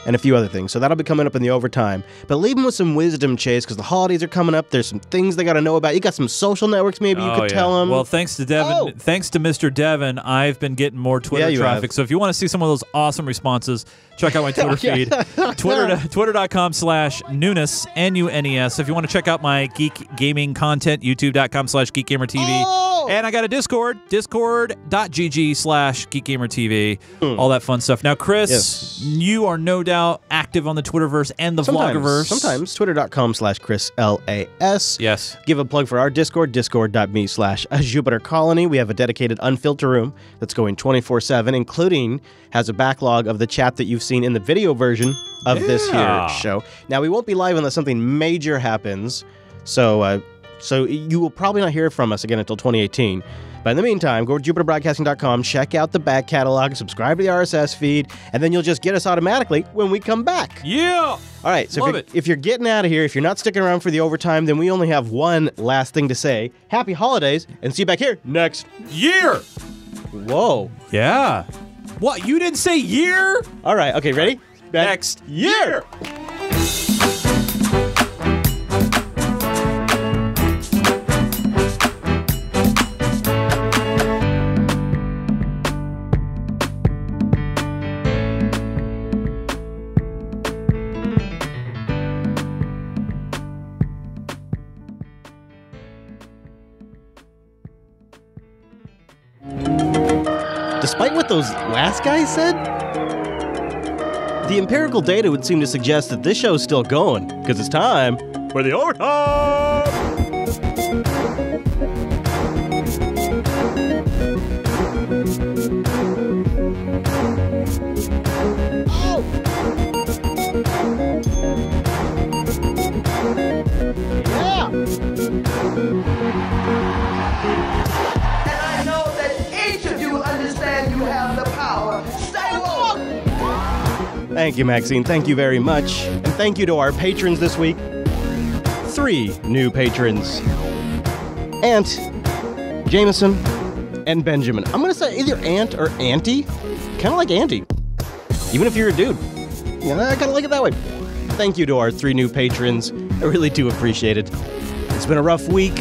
S1: And a few other things. So that'll be coming up in the overtime. But leave them with some wisdom, Chase, because the holidays are coming up. There's some things they got to know about. You got some social networks maybe you could tell them.
S5: Well, thanks to Devin. Thanks to Mr. Devin, I've been getting more Twitter traffic. So if you want to see some of those awesome responses, check out my Twitter feed. Twitter.com/Nunes, Nunes. If you want to check out my geek gaming content, youtube.com/GeekGamerTV. And I got a Discord, discord.gg/GeekGamerTV. All that fun stuff. Now, Chris, you are no doubt active on the Twitterverse and the Vloggerverse.
S1: Sometimes. Twitter.com/ChrisLAS.
S5: Yes.
S1: Give a plug for our Discord, discord.me/JupiterColony. We have a dedicated Unfilter room that's going 24/7, including has a backlog of the chat that you've seen in the video version of this here show. Now, we won't be live unless something major happens, so you will probably not hear from us again until 2018. But in the meantime, go to jupiterbroadcasting.com, check out the back catalog, subscribe to the RSS feed, and then you'll just get us automatically when we come back.
S5: Yeah!
S1: All right, so if you're getting out of here, if you're not sticking around for the overtime, then we only have one last thing to say. Happy holidays, and see you back here next
S5: year!
S1: Whoa.
S5: Yeah. What? You didn't say year?
S1: All right, okay, ready?
S5: Next year!
S1: Despite what those last guys said, the empirical data would seem to suggest that this show's still going, because it's time for the overtime! Thank you, Maxine. Thank you very much. And thank you to our patrons this week. 3 new patrons. Ant, Jameson, and Benjamin. I'm going to say either Ant or Auntie. Kind of like Auntie. Even if you're a dude. I kind of like it that way. Thank you to our 3 new patrons. I really do appreciate it. It's been a rough week.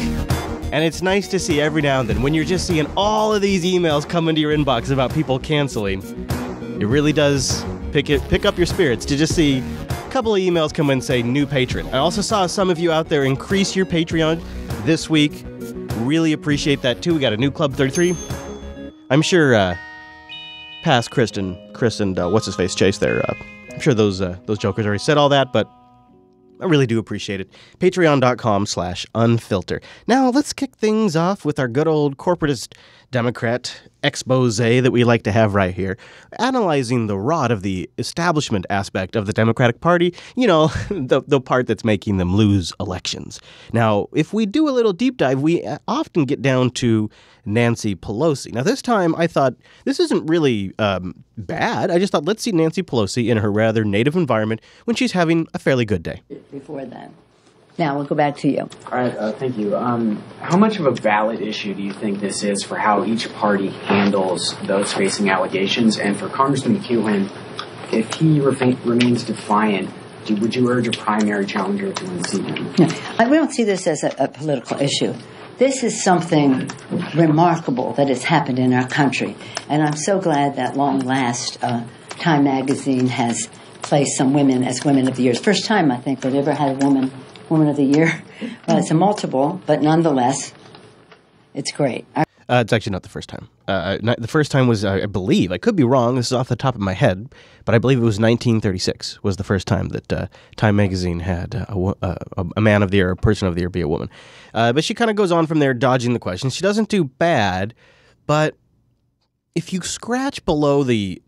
S1: And it's nice to see every now and then when you're just seeing all of these emails come into your inbox about people canceling. It really does pick up your spirits to just see a couple of emails come in and say new patron. I also saw some of you out there increase your Patreon this week. Really appreciate that too. We got a new Club 33. I'm sure past Chris and what's his face Chase there. I'm sure those jokers already said all that, but I really do appreciate it. Patreon.com/Unfilter. Now let's kick things off with our good old corporatist Democrat expose that we like to have right here, analyzing the rot of the establishment aspect of the Democratic Party, the part that's making them lose elections. Now, if we do a little deep dive, we often get down to Nancy Pelosi. Now, this time I thought this isn't really bad. I just thought, let's see Nancy Pelosi in her rather native environment when she's having a fairly good day.
S7: Before that, Now we'll go back to you.
S8: All right, thank you. How much of a valid issue do you think this is for how each party handles those facing allegations? And for Congressman McEwen, if he remains defiant, would you urge a primary challenger to unseat him?
S7: No, we don't see this as a political issue. This is something remarkable that has happened in our country. And I'm so glad that long last Time magazine has placed some women as Women of the Year. First time, I think, we've ever had a Woman of the Year. Well, it's a multiple, but nonetheless, it's great.
S1: It's actually not the first time. The first time was, I believe, I could be wrong, this is off the top of my head, but I believe it was 1936 was the first time that Time magazine had a man of the year, a person of the year be a woman. But she kind of goes on from there, dodging the question. She doesn't do bad, but if you scratch below the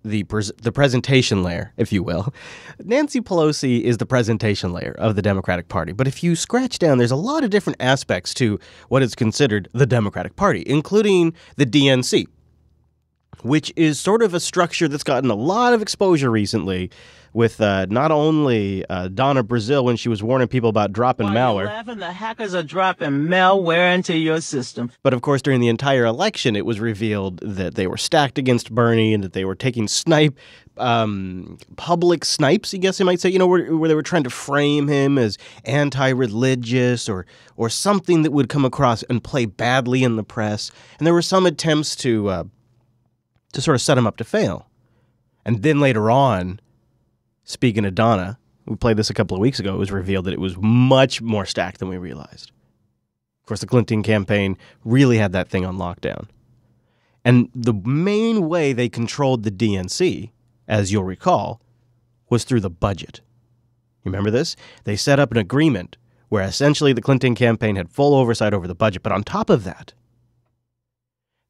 S1: presentation layer, if you will, Nancy Pelosi is the presentation layer of the Democratic Party. But if you scratch down, there's a lot of different aspects to what is considered the Democratic Party, including the DNC, which is sort of a structure that's gotten a lot of exposure recently with not only Donna Brazile when she was warning people about dropping malware.
S19: Laughing, the hackers are dropping malware into your system.
S1: But of course, during the entire election, it was revealed that they were stacked against Bernie and that they were taking public snipes, I guess you might say, where they were trying to frame him as anti-religious or something that would come across and play badly in the press. And there were some attempts to sort of set him up to fail. And then later on, speaking of Donna, we played this a couple of weeks ago, it was revealed that it was much more stacked than we realized. Of course, the Clinton campaign really had that thing on lockdown. And the main way they controlled the DNC, as you'll recall, was through the budget. You remember this? They set up an agreement where essentially the Clinton campaign had full oversight over the budget. But on top of that,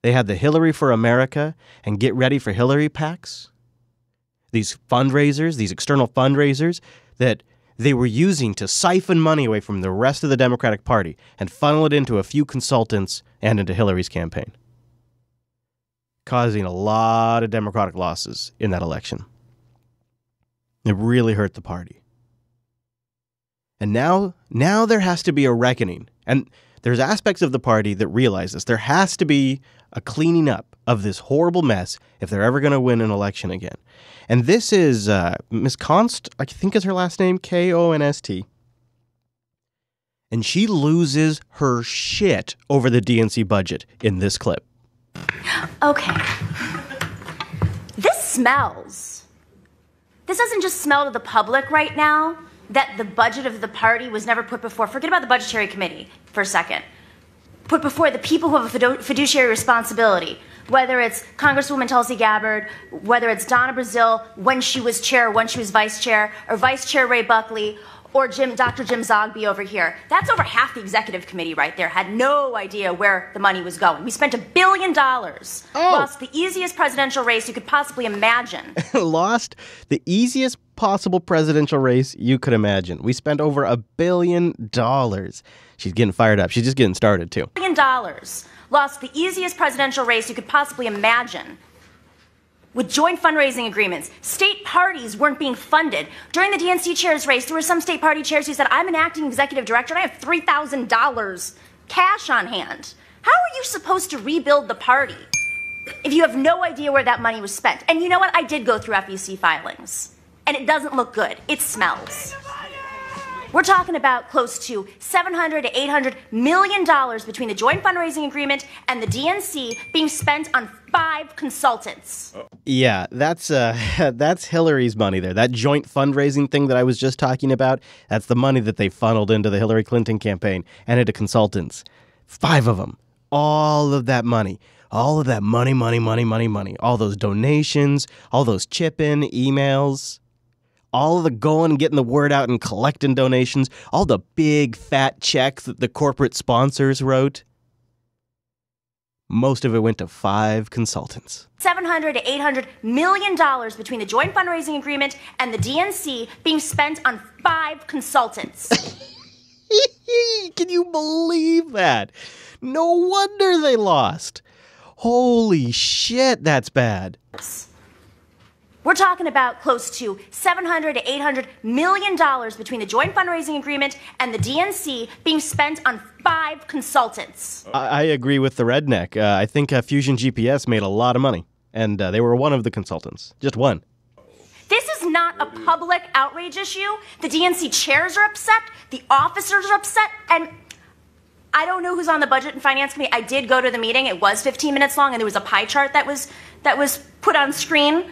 S1: they had the Hillary for America and Get Ready for Hillary PACs. These fundraisers, these external fundraisers that they were using to siphon money away from the rest of the Democratic Party and funnel it into a few consultants and into Hillary's campaign, causing a lot of Democratic losses in that election. It really hurt the party. And now there has to be a reckoning. And there's aspects of the party that realize this. There has to be a cleaning up of this horrible mess if they're ever going to win an election again. And this is Ms. Const, I think is her last name, Konst. And she loses her shit over the DNC budget in this clip.
S9: Okay. This smells. This doesn't just smell to the public right now that the budget of the party was never put before. Forget about the Budgetary Committee for a second. Put before the people who have a fiduciary responsibility, whether it's Congresswoman Tulsi Gabbard, whether it's Donna Brazile when she was chair, when she was vice chair, or Vice Chair Ray Buckley, or Dr. Jim Zogby over here. That's over half the executive committee right there had no idea where the money was going. We spent $1 billion. Lost the easiest presidential race you could possibly imagine.
S1: Lost the easiest possible presidential race you could imagine. We spent over $1 billion. She's getting fired up. She's just getting started, too.
S9: $1 billion. Lost the easiest presidential race you could possibly imagine. With joint fundraising agreements, state parties weren't being funded. During the DNC chairs race, there were some state party chairs who said, I'm an acting executive director and I have $3,000 cash on hand. How are you supposed to rebuild the party if you have no idea where that money was spent? And you know what? I did go through FEC filings, and it doesn't look good. It smells. We're talking about close to $700 to $800 million between the joint fundraising agreement and the DNC being spent on 5 consultants.
S1: Yeah, that's Hillary's money there. That joint fundraising thing that I was just talking about, that's the money that they funneled into the Hillary Clinton campaign and into consultants. 5 of them. All of that money. All of that money. All those donations, all those chip-in emails. All of the going and getting the word out and collecting donations, all the big fat checks that the corporate sponsors wrote, most of it went to 5 consultants.
S9: $700 to $800 million between the joint fundraising agreement and the DNC being spent on 5 consultants.
S1: Can you believe that? No wonder they lost. Holy shit, that's bad.
S9: We're talking about close to $700 to $800 million between the joint fundraising agreement and the DNC being spent on 5 consultants.
S1: I agree with the redneck. I think Fusion GPS made a lot of money, and they were one of the consultants. Just one.
S9: This is not a public outrage issue. The DNC chairs are upset, the officers are upset, and I don't know who's on the Budget and Finance Committee. I did go to the meeting. It was 15 minutes long, and there was a pie chart that was put on screen.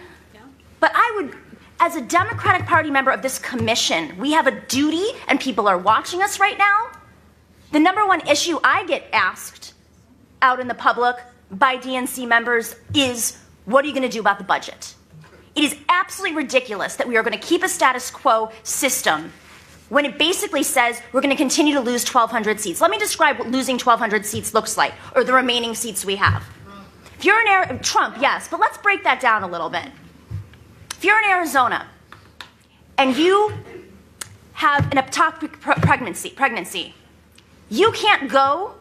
S9: But I would, as a Democratic Party member of this commission, we have a duty, and people are watching us right now. The number one issue I get asked out in the public by DNC members is, what are you going to do about the budget? It is absolutely ridiculous that we are going to keep a status quo system when it basically says we're going to continue to lose 1,200 seats. Let me describe what losing 1,200 seats looks like, or the remaining seats we have. If you're in Trump, yes, but let's break that down a little bit. If you're in Arizona and you have an ectopic pregnancy, you can't go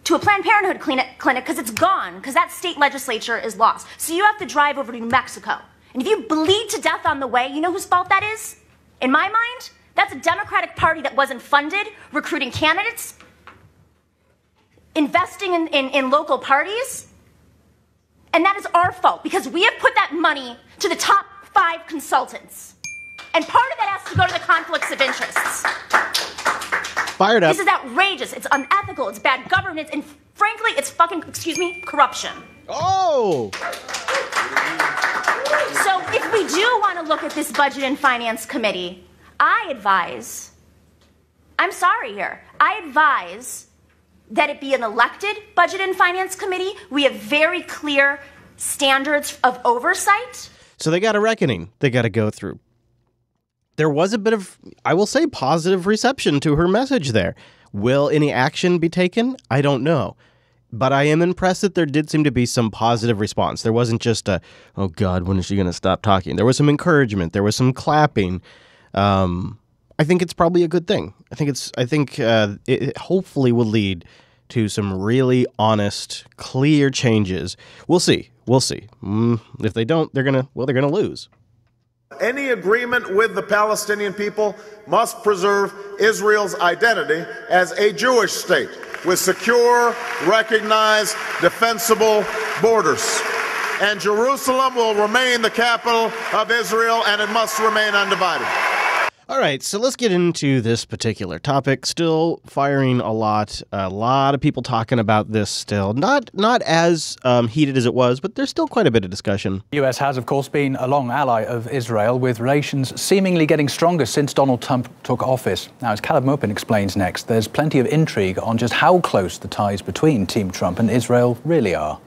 S9: to a Planned Parenthood clinic because it's gone, because that state legislature is lost. So you have to drive over to New Mexico. And if you bleed to death on the way, you know whose fault that is? In my mind, that's a Democratic Party that wasn't funded, recruiting candidates, investing in local parties. And that is our fault, because we have put that money to the top 5 consultants. And part of that has to go to the conflicts of interests.
S1: Fired up.
S9: This is outrageous. It's unethical. It's bad governance. And frankly, it's fucking, corruption.
S1: Oh!
S9: So if we do want to look at this Budget and Finance Committee, I advise that it be an elected Budget and Finance Committee. We have very clear standards of oversight.
S1: So they got a reckoning they got to go through. There was a bit of, I will say, positive reception to her message there. Will any action be taken? I don't know. But I am impressed that there did seem to be some positive response. There wasn't just a, oh God, when is she going to stop talking? There was some encouragement. There was some clapping. I think it's probably a good thing. I think it hopefully will lead to some really honest, clear changes. We'll see. If they don't, they're gonna lose.
S10: Any agreement with the Palestinian people must preserve Israel's identity as a Jewish state with secure, recognized, defensible borders. And Jerusalem will remain the capital of Israel, and it must remain undivided.
S1: All right, so let's get into this particular topic. Still firing a lot of people talking about this still. Not as heated as it was, but there's still quite a bit of discussion.
S11: The US has, of course, been a long ally of Israel, with relations seemingly getting stronger since Donald Trump took office. Now, as Caleb Mopin explains next, there's plenty of intrigue on just how close the ties between Team Trump and Israel really are.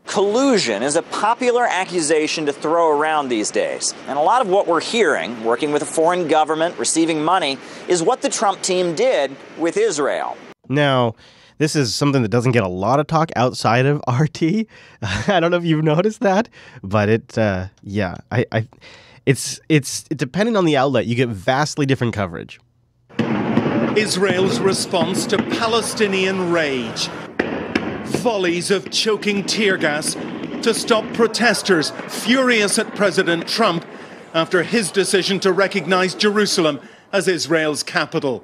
S13: Collusion is a popular accusation to throw around these days. And a lot of what we're hearing, working with a foreign government, receiving money, is what the Trump team did with Israel.
S1: Now, this is something that doesn't get a lot of talk outside of RT. I don't know if you've noticed that, but it's depending on the outlet, you get vastly different coverage.
S14: Israel's response to Palestinian rage. Volleys of choking tear gas to stop protesters furious at President Trump after his decision to recognize Jerusalem as Israel's capital.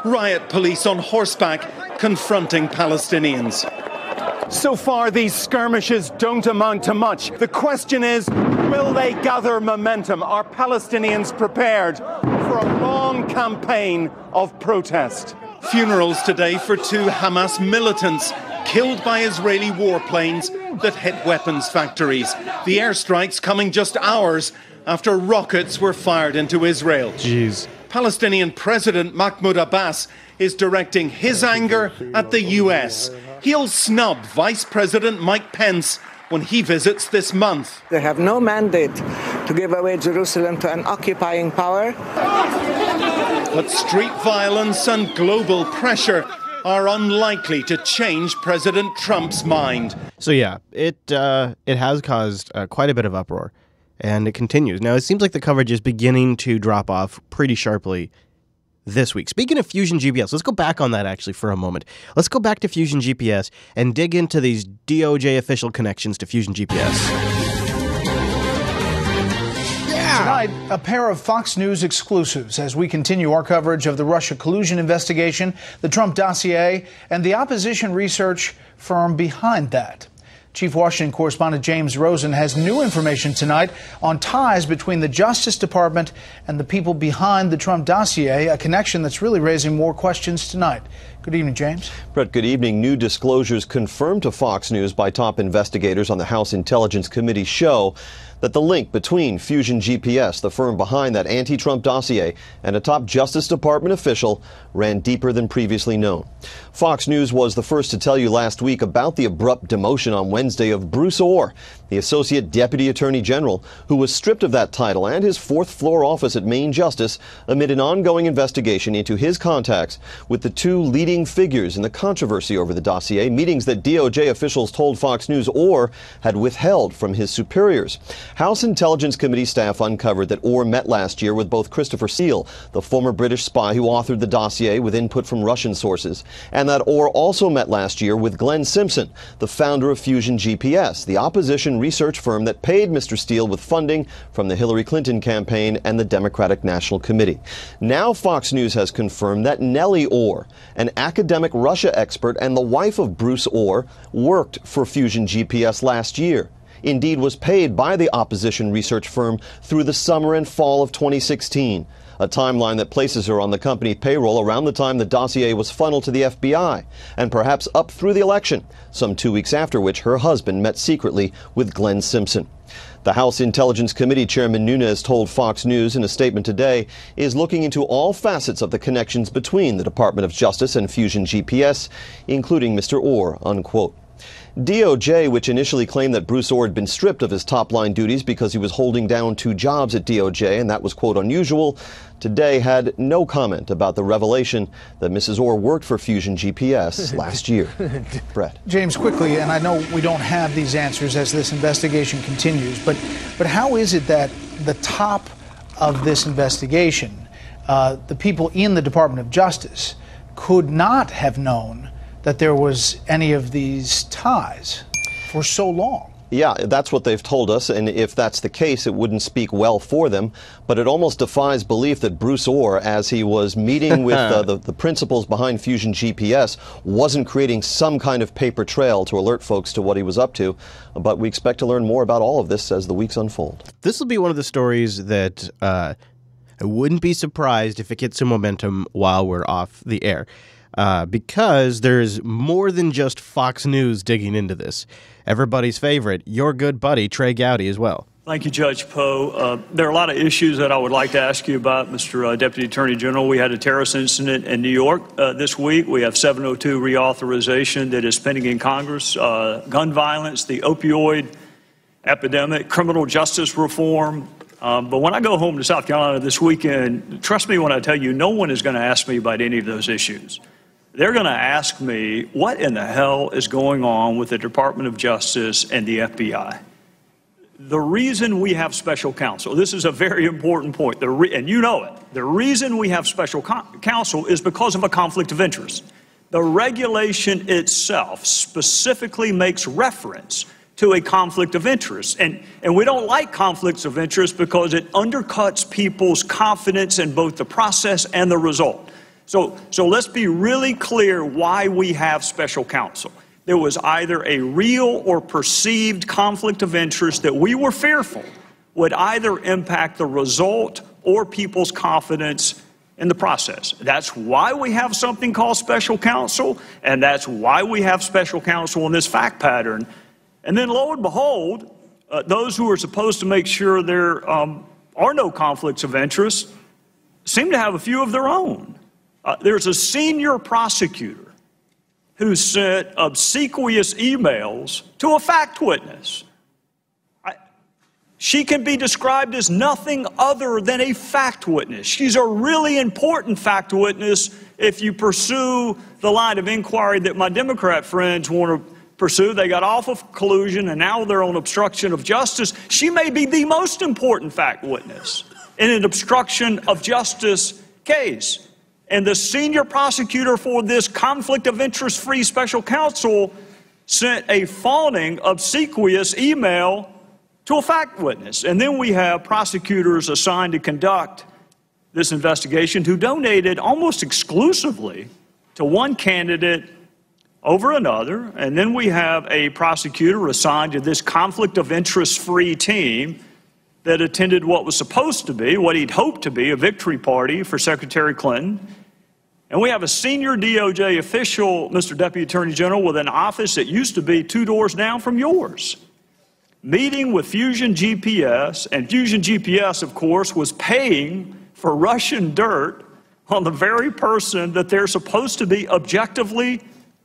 S14: Riot police on horseback confronting Palestinians. So far, these skirmishes don't amount to much. The question is, will they gather momentum? Are Palestinians prepared for a long campaign of protest? Funerals today for 2 Hamas militants killed by Israeli warplanes that hit weapons factories. The airstrikes coming just hours after rockets were fired into Israel.
S1: Jeez.
S14: Palestinian President Mahmoud Abbas is directing his anger at the US. He'll snub Vice President Mike Pence when he visits this month.
S25: They have no mandate to give away Jerusalem to an occupying power.
S14: But street violence and global pressure are unlikely to change President Trump's mind.
S1: So yeah, it has caused quite a bit of uproar, and it continues. Now, it seems like the coverage is beginning to drop off pretty sharply this week. Speaking of Fusion GPS, let's go back on that actually for a moment. Let's go back to Fusion GPS and dig into these DOJ official connections to Fusion GPS.
S4: Tonight, a pair of Fox News exclusives as we continue our coverage of the Russia collusion investigation, the Trump dossier, and the opposition research firm behind that. Chief Washington correspondent James Rosen has new information tonight on ties between the Justice Department and the people behind the Trump dossier, a connection that's really raising more questions tonight. Good evening, James.
S15: Brett, good evening. New disclosures confirmed to Fox News by top investigators on the House Intelligence Committee show that the link between Fusion GPS, the firm behind that anti-Trump dossier, and a top Justice Department official ran deeper than previously known. Fox News was the first to tell you last week about the abrupt demotion on Wednesday of Bruce Ohr, the Associate Deputy Attorney General, who was stripped of that title and his fourth-floor office at Maine Justice amid an ongoing investigation into his contacts with the two leading figures in the controversy over the dossier, meetings that DOJ officials told Fox News Ohr had withheld from his superiors. House Intelligence Committee staff uncovered that Ohr met last year with both Christopher Steele, the former British spy who authored the dossier with input from Russian sources, and that Ohr also met last year with Glenn Simpson, the founder of Fusion GPS, the opposition research firm that paid Mr. Steele with funding from the Hillary Clinton campaign and the Democratic National Committee. Now Fox News has confirmed that Nellie Ohr, an academic Russia expert and the wife of Bruce Ohr, worked for Fusion GPS last year. Indeed, was paid by the opposition research firm through the summer and fall of 2016, a timeline that places her on the company payroll around the time the dossier was funneled to the FBI, and perhaps up through the election, some 2 weeks after which her husband met secretly with Glenn Simpson. The House Intelligence Committee Chairman Nunes told Fox News in a statement today is looking into all facets of the connections between the Department of Justice and Fusion GPS, including Mr. Ohr, unquote. DOJ, which initially claimed that Bruce Ohr had been stripped of his top-line duties because he was holding down 2 jobs at DOJ, and that was, quote, unusual, today had no comment about the revelation that Mrs. Ohr worked for Fusion GPS last year. Brett.
S4: James, quickly, and I know we don't have these answers as this investigation continues, but how is it that the top of this investigation, the people in the Department of Justice, could not have known that there was any of these ties for so long?
S15: Yeah, that's what they've told us, and if that's the case, it wouldn't speak well for them. But it almost defies belief that Bruce Ohr, as he was meeting with the principals behind Fusion GPS, wasn't creating some kind of paper trail to alert folks to what he was up to. But we expect to learn more about all of this as the weeks unfold.
S1: This will be one of the stories that I wouldn't be surprised if it gets some momentum while we're off the air. Because there's more than just Fox News digging into this. Everybody's favorite, your good buddy, Trey Gowdy, as well.
S16: Thank you, Judge Poe. There are a lot of issues that I would like to ask you about, Mr. Deputy Attorney General. We had a terrorist incident in New York this week. We have 702 reauthorization that is pending in Congress. Gun violence, the opioid epidemic, criminal justice reform. But when I go home to South Carolina this weekend, trust me when I tell you, no one is going to ask me about any of those issues. They're going to ask me, what in the hell is going on with the Department of Justice and the FBI? The reason we have special counsel, this is a very important point, and you know it, the reason we have special counsel is because of a conflict of interest. The regulation itself specifically makes reference to a conflict of interest. And we don't like conflicts of interest because it undercuts people's confidence in both the process and the result. So let's be really clear why we have special counsel. There was either a real or perceived conflict of interest that we were fearful would either impact the result or people's confidence in the process. That's why we have something called special counsel, and that's why we have special counsel in this fact pattern. And then lo and behold, those who are supposed to make sure there are no conflicts of interest seem to have a few of their own. There's a senior prosecutor who sent obsequious emails to a fact witness. She can be described as nothing other than a fact witness. She's a really important fact witness if you pursue the line of inquiry that my Democrat friends want to pursue. They got off of collusion and now they're on obstruction of justice. She may be the most important fact witness in an obstruction of justice case. And the senior prosecutor for this conflict of interest-free special counsel sent a fawning, obsequious email to a fact witness. And then we have prosecutors assigned to conduct this investigation who donated almost exclusively to one candidate over another. And then we have a prosecutor assigned to this conflict of interest-free team that attended what was supposed to be, what he'd hoped to be, a victory party for Secretary Clinton. And we have a senior DOJ official, Mr. Deputy Attorney General, with an office that used to be 2 doors down from yours, meeting with Fusion GPS. And Fusion GPS, of course, was paying for Russian dirt on the very person that they're supposed to be objectively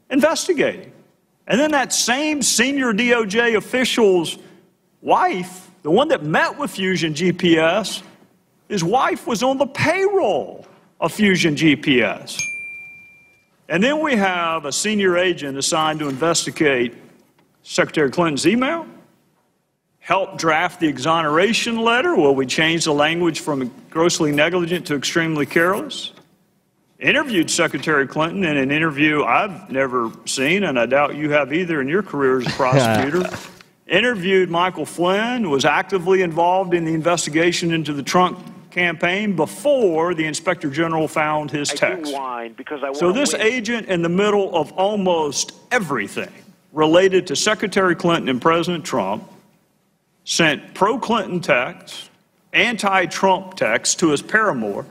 S16: investigating. And then that same senior DOJ official's wife, the one that met with Fusion GPS, his wife was on the payroll of Fusion GPS. And then we have a senior agent assigned to investigate Secretary Clinton's email, help draft the exoneration letter where we changed the language from grossly negligent to extremely careless, interviewed Secretary Clinton in an interview I've never seen, and I doubt you have either in your career as a prosecutor, interviewed Michael Flynn, was actively involved in the investigation into the Trump campaign before the Inspector General found his text. So this agent, in the middle of almost everything related to Secretary Clinton and President Trump, sent pro-Clinton texts, anti-Trump texts to his paramour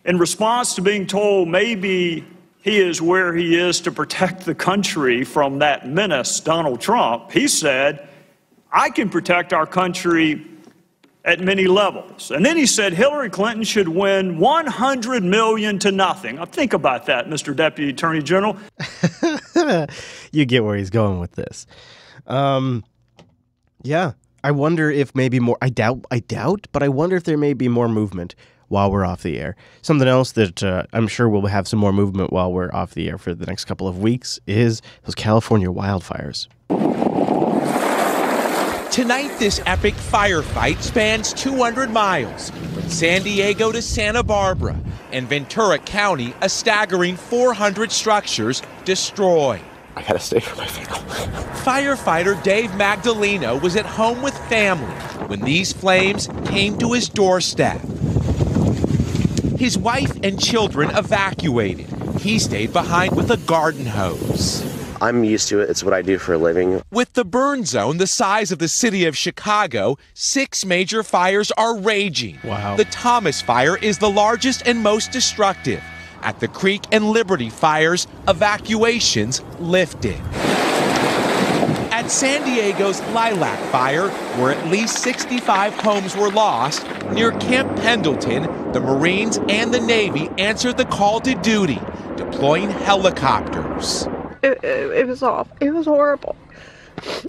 S16: in response to being told maybe he is where he is to protect the country from that menace, Donald Trump. He said, I can protect our country at many levels. And then he said Hillary Clinton should win 100 million to nothing. Now think about that, Mr. Deputy Attorney General.
S1: You get where he's going with this. Yeah, I wonder if maybe more, I doubt, but I wonder if there may be more movement while we're off the air. Something else that I'm sure we'll have some more movement while we're off the air for the next couple of weeks is those California wildfires.
S12: Tonight, this epic firefight spans 200 miles from San Diego to Santa Barbara and Ventura County, a staggering 400 structures destroyed.
S17: I gotta stay for my family.
S12: Firefighter Dave Magdaleno was at home with family when these flames came to his doorstep. His wife and children evacuated. He stayed behind with a garden hose.
S17: I'm used to it. It's what I do for a living.
S12: With the burn zone the size of the city of Chicago, 6 major fires are raging.
S1: Wow.
S12: The Thomas Fire is the largest and most destructive. At the Creek and Liberty fires, evacuations lifted. At San Diego's Lilac Fire, where at least 65 homes were lost, near Camp Pendleton, the Marines and the Navy answered the call to duty, deploying helicopters.
S18: It was awful. It was horrible.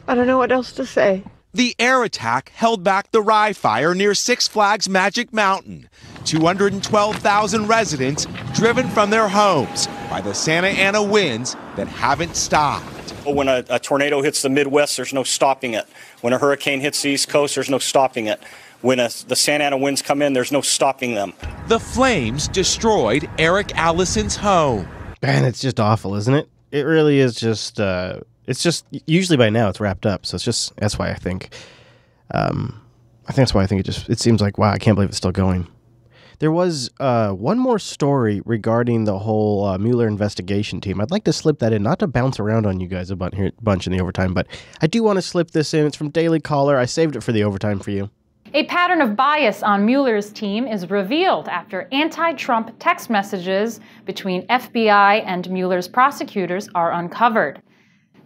S18: I don't know what else to say.
S12: The air attack held back the Rye Fire near Six Flags Magic Mountain. 212,000 residents driven from their homes by the Santa Ana winds that haven't stopped.
S20: When a tornado hits the Midwest, there's no stopping it. When a hurricane hits the East Coast, there's no stopping it. When the Santa Ana winds come in, there's no stopping them.
S12: The flames destroyed Eric Allison's home.
S1: Man, it's just awful, isn't it? It really is just, it's just, usually by now it's wrapped up. So it's just, that's why I think it seems like, wow, I can't believe it's still going. There was one more story regarding the whole Mueller investigation team. I'd like to slip that in, not to bounce around on you guys a bunch in the overtime, but I do want to slip this in. It's from Daily Caller. I saved it for the overtime for you.
S22: A pattern of bias on Mueller's team is revealed after anti-Trump text messages between FBI and Mueller's prosecutors are uncovered.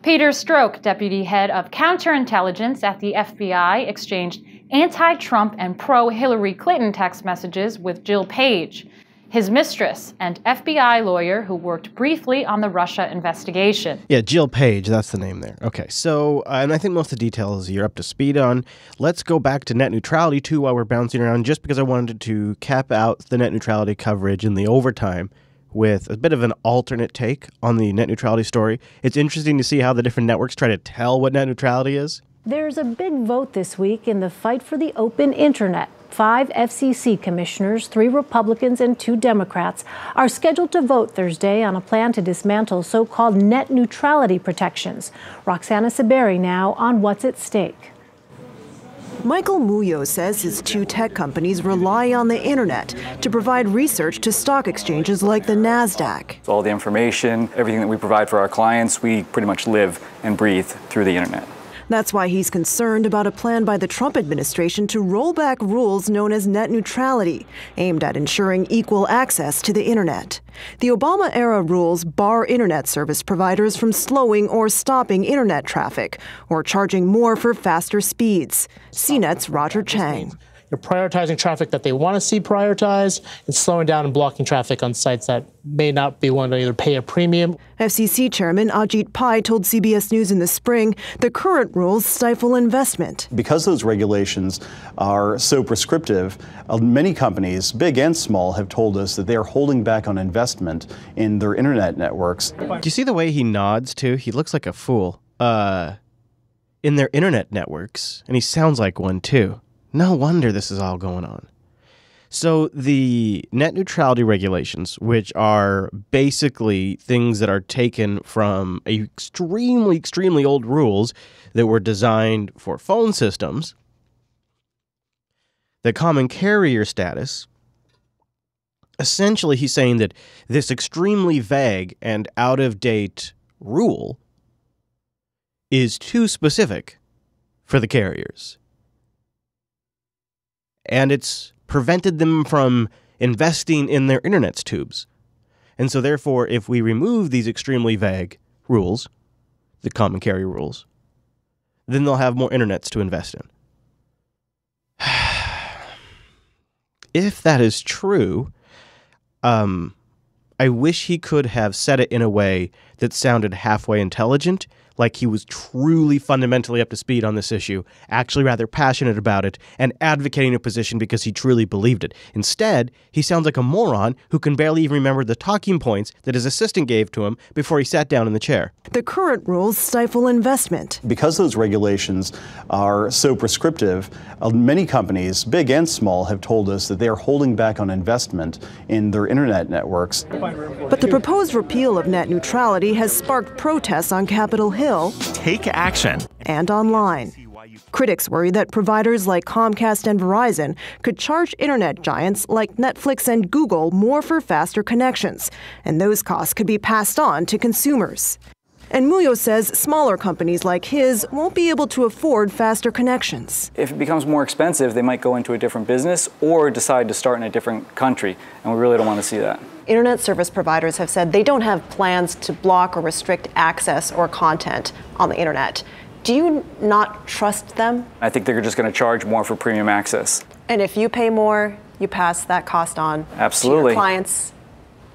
S22: Peter Strzok, deputy head of counterintelligence at the FBI, exchanged anti-Trump and pro-Hillary Clinton text messages with Jill Page, his mistress and FBI lawyer who worked briefly on the Russia investigation.
S1: Yeah, Jill Page, that's the name there. Okay, so, and I think most of the details you're up to speed on. Let's go back to net neutrality, too, while we're bouncing around, just because I wanted to cap out the net neutrality coverage in the overtime with a bit of an alternate take on the net neutrality story. It's interesting to see how the different networks try to tell what net neutrality is.
S26: There's a big vote this week in the fight for the open internet. 5 FCC commissioners, 3 Republicans and 2 Democrats, are scheduled to vote Thursday on a plan to dismantle so-called net neutrality protections. Roxana Saberi now on what's at stake.
S2: Michael Muyo says his two tech companies rely on the internet to provide research to stock exchanges like the NASDAQ.
S3: All the information, everything that we provide for our clients, we pretty much live and breathe through the internet.
S2: That's why he's concerned about a plan by the Trump administration to roll back rules known as Net Neutrality, aimed at ensuring equal access to the internet. The Obama-era rules bar internet service providers from slowing or stopping internet traffic or charging more for faster speeds. CNET's Roger Chang.
S6: You're prioritizing traffic that they want to see prioritized and slowing down and blocking traffic on sites that may not be willing to either pay a premium.
S2: FCC Chairman Ajit Pai told CBS News in the spring the current rules stifle investment.
S21: Because those regulations are so prescriptive, many companies, big and small, have told us that they are holding back on investment in their internet networks.
S1: Do you see the way he nods, too? He looks like a fool. In their internet networks, and he sounds like one, too. No wonder this is all going on. So the net neutrality regulations, which are basically things that are taken from extremely, extremely old rules that were designed for phone systems, the common carrier status, essentially he's saying that this extremely vague and out-of-date rule is too specific for the carriers. And it's prevented them from investing in their internet's tubes. And so therefore, if we remove these extremely vague rules, the common carrier rules, then they'll have more internets to invest in. If that is true, I wish he could have said it in a way that sounded halfway intelligent, like he was truly fundamentally up to speed on this issue, actually rather passionate about it, and advocating a position because he truly believed it. Instead, he sounds like a moron who can barely even remember the talking points that his assistant gave to him before he sat down in the chair.
S2: The current rules stifle investment.
S21: Because those regulations are so prescriptive, many companies, big and small, have told us that they are holding back on investment in their internet networks.
S2: But the proposed repeal of net neutrality has sparked protests on Capitol Hill.
S23: Take action.
S2: And online. Critics worry that providers like Comcast and Verizon could charge internet giants like Netflix and Google more for faster connections, and those costs could be passed on to consumers. And Muyo says smaller companies like his won't be able to afford faster connections.
S3: If it becomes more expensive, they might go into a different business or decide to start in a different country, and we really don't want to see that.
S2: Internet service providers have said they don't have plans to block or restrict access or content on the internet. Do you not trust them?
S3: I think they're just going to charge more for premium access.
S2: And if you pay more, you pass that cost on
S3: Absolutely.
S2: to your clients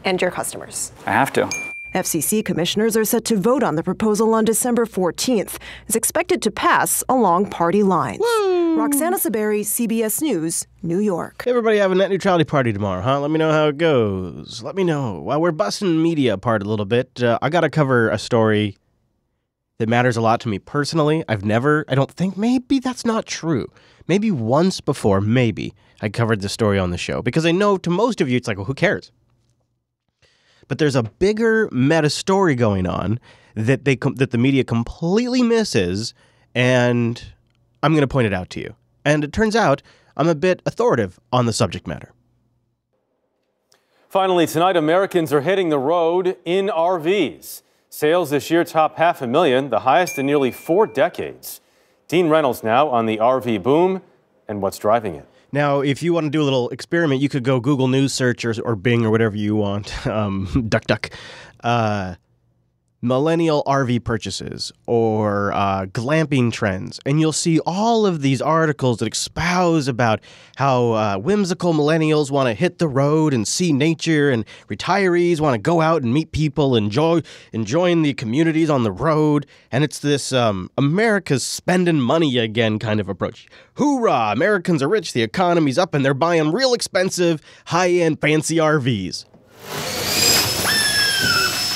S2: and your customers.
S3: I have to.
S2: FCC commissioners are set to vote on the proposal on December 14th. It's expected to pass along party lines. Woo! Roxana Saberi, CBS News, New York.
S1: Hey, everybody have a net neutrality party tomorrow, huh? Let me know how it goes. Let me know. While we're busting media apart a little bit, I got to cover a story that matters a lot to me personally. I don't think, maybe that's not true. Maybe once before, maybe, I covered this story on the show. Because I know to most of you, it's like, well, who cares? But there's a bigger meta story going on that the media completely misses, and I'm going to point it out to you. And it turns out I'm a bit authoritative on the subject matter.
S24: Finally, tonight, Americans are hitting the road in RVs. Sales this year top 500,000, the highest in nearly 4 decades. Dean Reynolds now on the RV boom and what's driving it.
S1: Now, if you want to do a little experiment, you could go Google News search or Bing or whatever you want, duck, millennial RV purchases or glamping trends, and you'll see all of these articles that espouse about how whimsical millennials want to hit the road and see nature, and retirees want to go out and meet people, enjoying the communities on the road, and it's this America's spending money again kind of approach. Hoorah! Americans are rich, the economy's up, and they're buying real expensive, high-end, fancy RVs.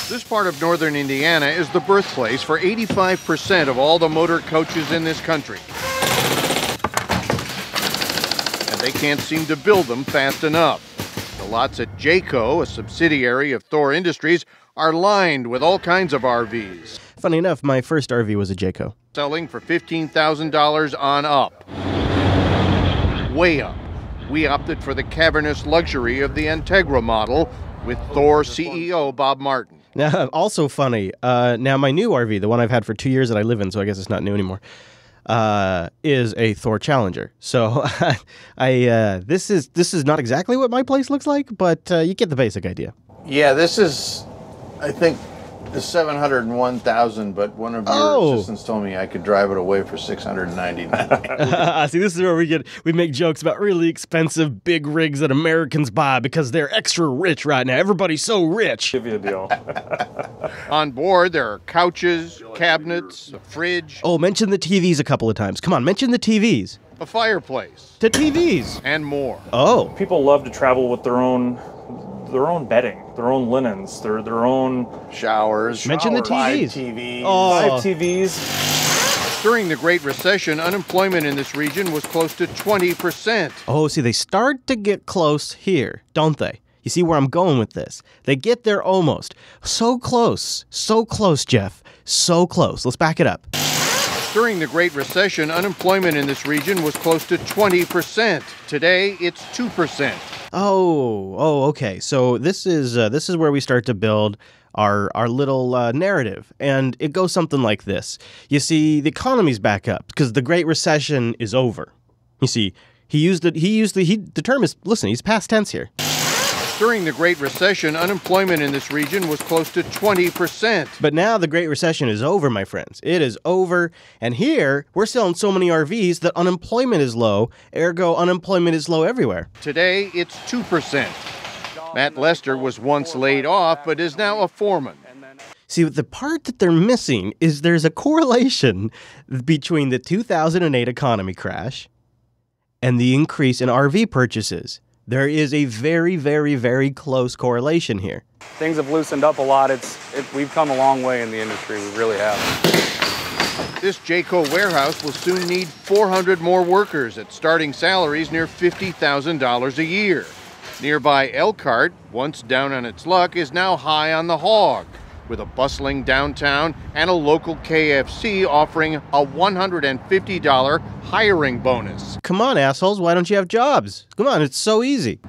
S27: This part of northern Indiana is the birthplace for 85% of all the motor coaches in this country. And they can't seem to build them fast enough. The lots at Jayco, a subsidiary of Thor Industries, are lined with all kinds of RVs.
S1: Funny enough, my first RV was a Jayco.
S27: Selling for $15,000 on up. way up. We opted for the cavernous luxury of the Integra model with Thor CEO Bob Martin.
S1: Now, also funny, now my new RV, the one I've had for 2 years that I live in, so I guess it's not new anymore, is a Thor Challenger. So this is not exactly what my place looks like, but you get the basic idea.
S27: Yeah, this is, I think, the 701,000, but one of your assistants told me I could drive it away for 699.
S1: See, this is where we make jokes about really expensive big rigs that Americans buy because they're extra rich right now. Everybody's so rich.
S5: Give you a deal.
S27: On board, there are couches, cabinets, a fridge.
S1: Oh, mention the TVs a couple of times. Come on, mention the TVs.
S27: A fireplace.
S1: To TVs.
S27: And more.
S1: Oh.
S5: People love to travel with their own bedding, their own linens, their own
S27: showers.
S1: Mention the TVs.
S5: 5 TVs.
S1: Oh.
S5: 5 TVs.
S27: During the Great Recession, unemployment in this region was close to 20%.
S1: Oh, see, they start to get close here, don't they? You see where I'm going with this? They get there almost. So close, Jeff. So close. Let's back it up.
S27: During the Great Recession, unemployment in this region was close to 20%. Today, it's 2%.
S1: Oh, okay. So this is where we start to build our little narrative, and it goes something like this. You see, the economy's back up because the Great Recession is over. You see, the term is, listen, he's past tense here.
S27: During the Great Recession, unemployment in this region was close to 20%.
S1: But now the Great Recession is over, my friends. It is over. And here, we're selling so many RVs that unemployment is low. Ergo, unemployment is low everywhere.
S27: Today, it's 2%. Matt Lester was once laid off, but is now a foreman.
S1: See, the part that they're missing is there's a correlation between the 2008 economy crash and the increase in RV purchases. There is a very, very, very close correlation here.
S7: Things have loosened up a lot. We've come a long way in the industry. We really have.
S27: This Jayco warehouse will soon need 400 more workers at starting salaries near $50,000 a year. Nearby Elkhart, once down on its luck, is now high on the hog, with a bustling downtown and a local KFC offering a $150 hiring bonus.
S1: Come on, assholes, why don't you have jobs? Come on, it's so easy.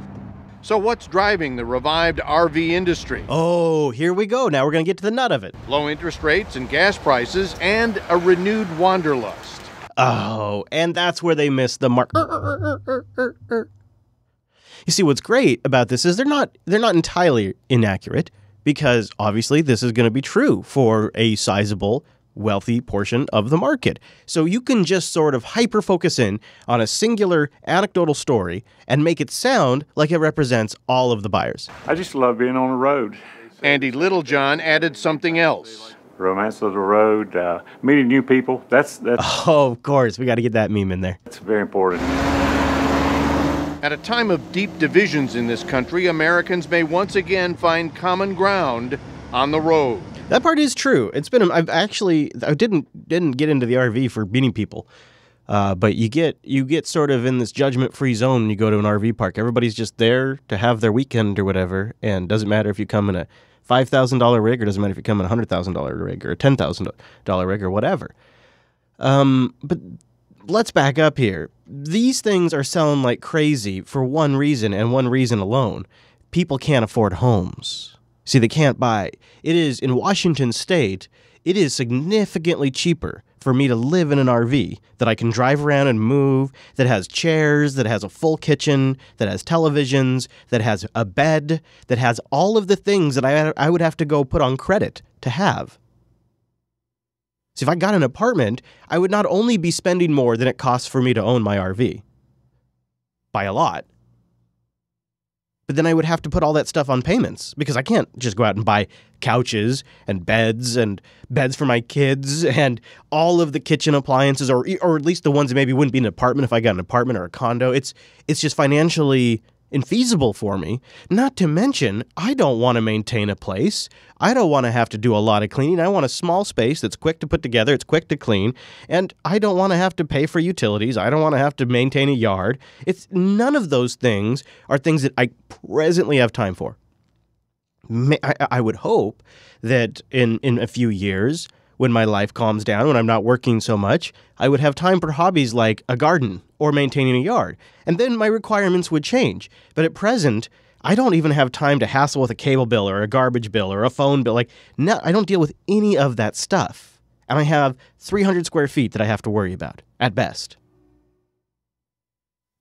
S27: So what's driving the revived RV industry?
S1: Oh, here we go. Now we're going to get to the nut of it.
S27: Low interest rates and gas prices and a renewed wanderlust.
S1: Oh, and that's where they miss the mark. You see, what's great about this is they're not entirely inaccurate, because obviously this is going to be true for a sizable, wealthy portion of the market. So you can just sort of hyper-focus in on a singular anecdotal story and make it sound like it represents all of the buyers.
S5: I just love being on the road.
S27: Andy Littlejohn added something else.
S5: Romance of the road, meeting new people. That's
S1: Oh, of course. We got to get that meme in there.
S5: It's very important.
S27: At a time of deep divisions in this country, Americans may once again find common ground on the road.
S1: That part is true. I didn't get into the RV for meeting people, but you get sort of in this judgment-free zone when you go to an RV park. Everybody's just there to have their weekend or whatever, and it doesn't matter if you come in a $5,000 rig, or doesn't matter if you come in a $100,000 rig or a $10,000 rig or whatever. But let's back up here. These things are selling like crazy for one reason and one reason alone. People can't afford homes. See, they can't buy. It is, in Washington State, it is significantly cheaper for me to live in an RV that I can drive around and move, that has chairs, that has a full kitchen, that has televisions, that has a bed, that has all of the things that I would have to go put on credit to have. See, if I got an apartment, I would not only be spending more than it costs for me to own my RV, by a lot, but then I would have to put all that stuff on payments because I can't just go out and buy couches and beds for my kids and all of the kitchen appliances, or at least the ones that maybe wouldn't be an apartment if I got an apartment or a condo. It's just financially infeasible for me. Not to mention, I don't want to maintain a place. I don't want to have to do a lot of cleaning. I want a small space that's quick to put together, it's quick to clean, and I don't want to have to pay for utilities. I don't want to have to maintain a yard. None of those things are things that I presently have time for. I would hope that in a few years, when my life calms down, when I'm not working so much, I would have time for hobbies like a garden or maintaining a yard. And then my requirements would change. But at present, I don't even have time to hassle with a cable bill or a garbage bill or a phone bill. Like, no, I don't deal with any of that stuff. And I have 300 square feet that I have to worry about, at best.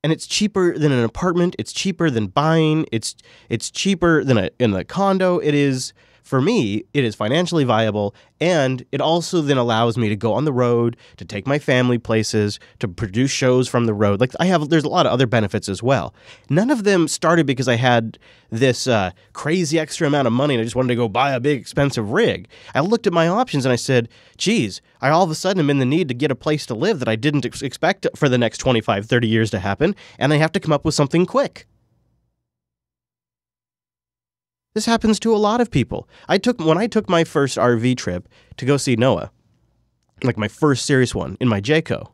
S1: And it's cheaper than an apartment. It's cheaper than buying. It's cheaper than in a condo. It is, for me, it is financially viable, and it also then allows me to go on the road, to take my family places, to produce shows from the road. Like there's a lot of other benefits as well. None of them started because I had this crazy extra amount of money and I just wanted to go buy a big expensive rig. I looked at my options and I said, geez, I all of a sudden am in the need to get a place to live that I didn't expect for the next 25, 30 years to happen, and I have to come up with something quick. This happens to a lot of people. When I took my first RV trip to go see Noah, like my first serious one in my Jayco,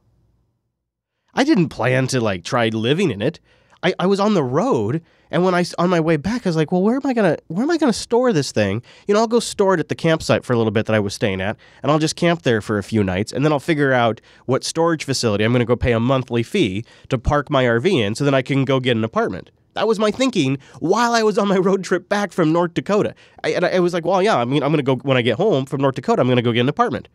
S1: I didn't plan to try living in it. I was on the road, and when on my way back, I was like, well, where am I gonna store this thing? I'll go store it at the campsite for a little bit that I was staying at, and I'll just camp there for a few nights, and then I'll figure out what storage facility I'm gonna go pay a monthly fee to park my RV in, so then I can go get an apartment. That was my thinking while I was on my road trip back from North Dakota. I was like, well, yeah, I'm going to go, when I get home from North Dakota, I'm going to go get an apartment.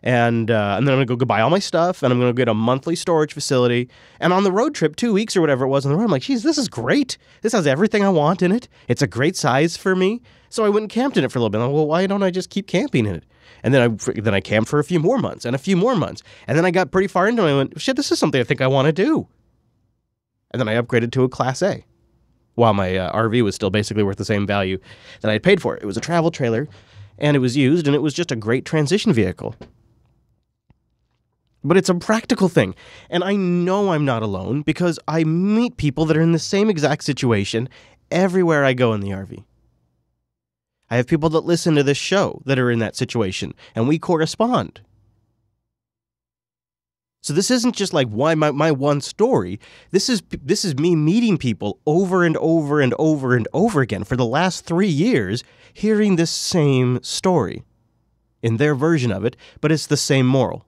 S1: And then I'm going to go buy all my stuff, and I'm going to get a monthly storage facility. And on the road trip, 2 weeks or whatever it was on the road, I'm like, geez, this is great. This has everything I want in it. It's a great size for me. So I went and camped in it for a little bit. I'm like, well, why don't I just keep camping in it? And then I camped for a few more months and a few more months. And then I got pretty far into it, and I went, shit, this is something I think I want to do. And then I upgraded to a Class A, while my RV was still basically worth the same value that I had paid for it. It was a travel trailer, and it was used, and it was just a great transition vehicle. But it's a practical thing, and I know I'm not alone because I meet people that are in the same exact situation everywhere I go in the RV. I have people that listen to this show that are in that situation, and we correspond. So this isn't just like my one story. This is me meeting people over and over and over and over again for the last 3 years, hearing this same story in their version of it, but it's the same moral.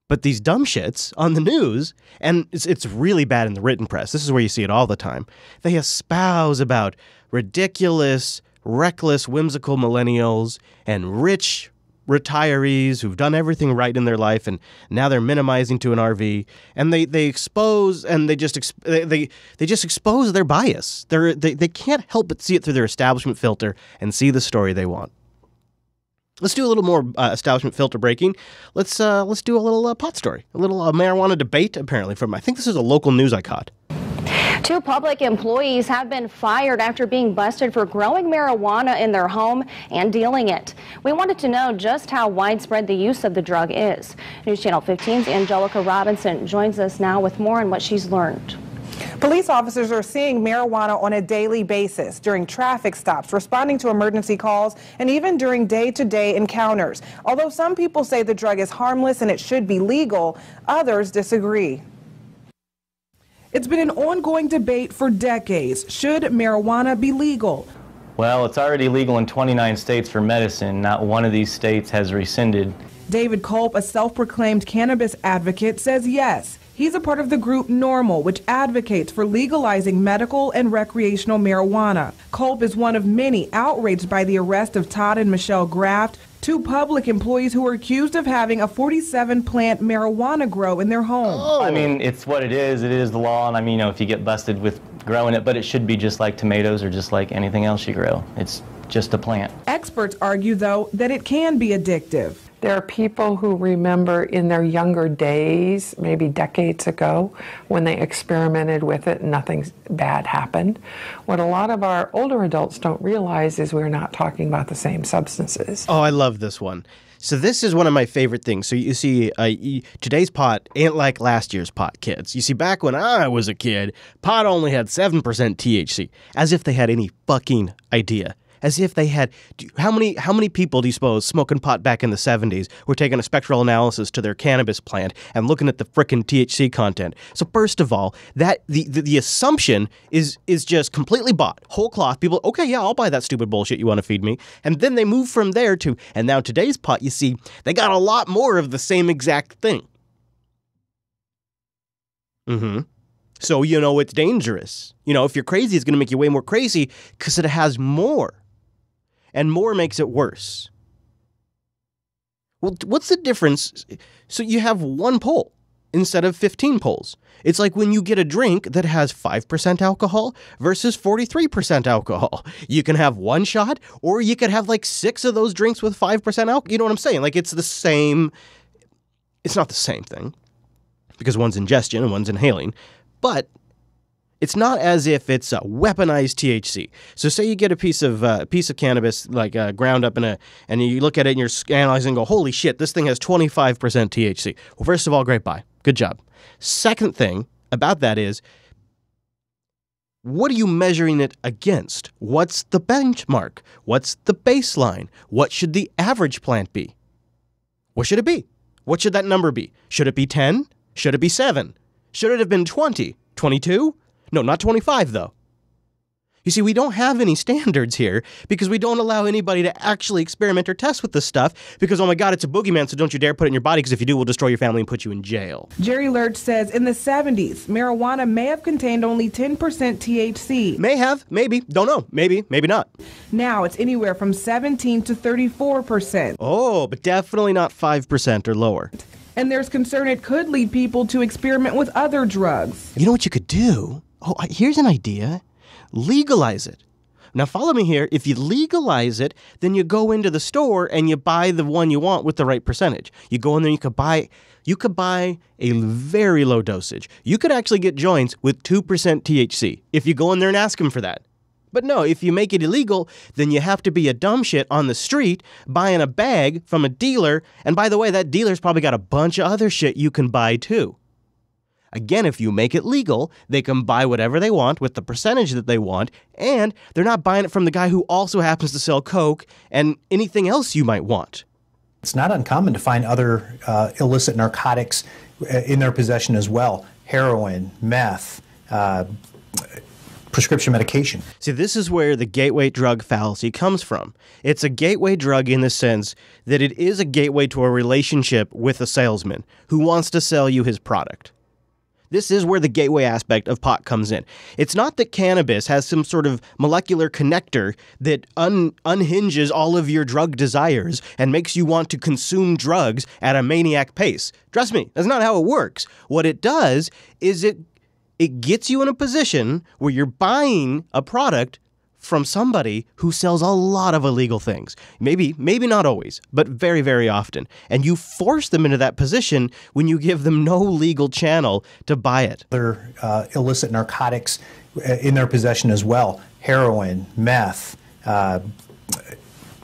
S1: But these dumb shits on the news, and it's really bad in the written press. This is where you see it all the time. They espouse about ridiculous, reckless, whimsical millennials and rich retirees who've done everything right in their life, and now they're minimizing to an RV, and they expose, and they just expose their bias. They can't help but see it through their establishment filter and see the story they want. Let's do a little more establishment filter breaking. Let's do a little pot story, a little marijuana debate. Apparently, I think this is a local news I caught.
S8: 2 public employees have been fired after being busted for growing marijuana in their home and dealing it. We wanted to know just how widespread the use of the drug is. News Channel 15's Angelica Robinson joins us now with more on what she's learned.
S9: Police officers are seeing marijuana on a daily basis during traffic stops, responding to emergency calls, and even during day-to-day encounters. Although some people say the drug is harmless and it should be legal, others disagree. It's been an ongoing debate for decades. Should marijuana be legal?
S10: Well, it's already legal in 29 states for medicine. Not one of these states has rescinded.
S9: David Culp, a self-proclaimed cannabis advocate, says yes. He's a part of the group NORML, which advocates for legalizing medical and recreational marijuana. Culp is one of many outraged by the arrest of Todd and Michelle Graft, 2 public employees who were accused of having a 47-plant marijuana grow in their home.
S10: I mean, it's what it is. It is the law, and I mean, if you get busted with growing it, but it should be just like tomatoes or just like anything else you grow. It's just a plant.
S9: Experts argue, though, that it can be addictive.
S11: There are people who remember in their younger days, maybe decades ago, when they experimented with it and nothing bad happened. What a lot of our older adults don't realize is we're not talking about the same substances.
S1: Oh, I love this one. So this is one of my favorite things. So you see, today's pot ain't like last year's pot, kids. You see, back when I was a kid, pot only had 7% THC, as if they had any fucking idea. As if they had, how many people do you suppose smoking pot back in the 70s were taking a spectral analysis to their cannabis plant and looking at the frickin' THC content? So first of all, that the assumption is just completely bought. Whole cloth. People, okay, yeah, I'll buy that stupid bullshit you want to feed me. And then they move from there to, and now today's pot, you see, they got a lot more of the same exact thing. So, it's dangerous. If you're crazy, it's going to make you way more crazy because it has more. And more makes it worse. Well, what's the difference? So you have one pull instead of 15 pulls. It's like when you get a drink that has 5% alcohol versus 43% alcohol. You can have one shot, or you could have like 6 of those drinks with 5% alcohol. You know what I'm saying? Like, it's the same. It's not the same thing because one's ingestion and one's inhaling. But it's not as if it's a weaponized THC. So say you get a piece of cannabis, like ground up and you look at it and you're analyzing and go, holy shit, this thing has 25% THC. Well, first of all, great buy. Good job. Second thing about that is, what are you measuring it against? What's the benchmark? What's the baseline? What should the average plant be? What should it be? What should that number be? Should it be 10? Should it be 7? Should it have been 20? 22? No, not 25, though. You see, we don't have any standards here because we don't allow anybody to actually experiment or test with this stuff because, oh my God, it's a boogeyman, so don't you dare put it in your body because if you do, we'll destroy your family and put you in jail.
S9: Jerry Lurch says in the 70s, marijuana may have contained only 10% THC.
S1: May have, maybe, don't know, maybe not.
S9: Now it's anywhere from 17 to 34%.
S1: Oh, but definitely not 5% or lower.
S9: And there's concern it could lead people to experiment with other drugs.
S1: You know what you could do? Oh, here's an idea. Legalize it. Now follow me here. If you legalize it, then you go into the store and you buy the one you want with the right percentage. You go in there and you could buy a very low dosage. You could actually get joints with 2% THC if you go in there and ask them for that. But no, if you make it illegal, then you have to be a dumb shit on the street buying a bag from a dealer. And by the way, that dealer's probably got a bunch of other shit you can buy too. Again, if you make it legal, they can buy whatever they want with the percentage that they want, and they're not buying it from the guy who also happens to sell coke and anything else you might want.
S4: It's not uncommon to find other illicit narcotics in their possession as well. Heroin, meth, prescription medication.
S1: See, this is where the gateway drug fallacy comes from. It's a gateway drug in the sense that it is a gateway to a relationship with a salesman who wants to sell you his product. This is where the gateway aspect of pot comes in. It's not that cannabis has some sort of molecular connector that unhinges all of your drug desires and makes you want to consume drugs at a maniac pace. Trust me, that's not how it works. What it does is it gets you in a position where you're buying a product from somebody who sells a lot of illegal things. Maybe not always, but very, very often. And you force them into that position when you give them no legal channel to buy it.
S4: Other illicit narcotics in their possession as well. Heroin, meth,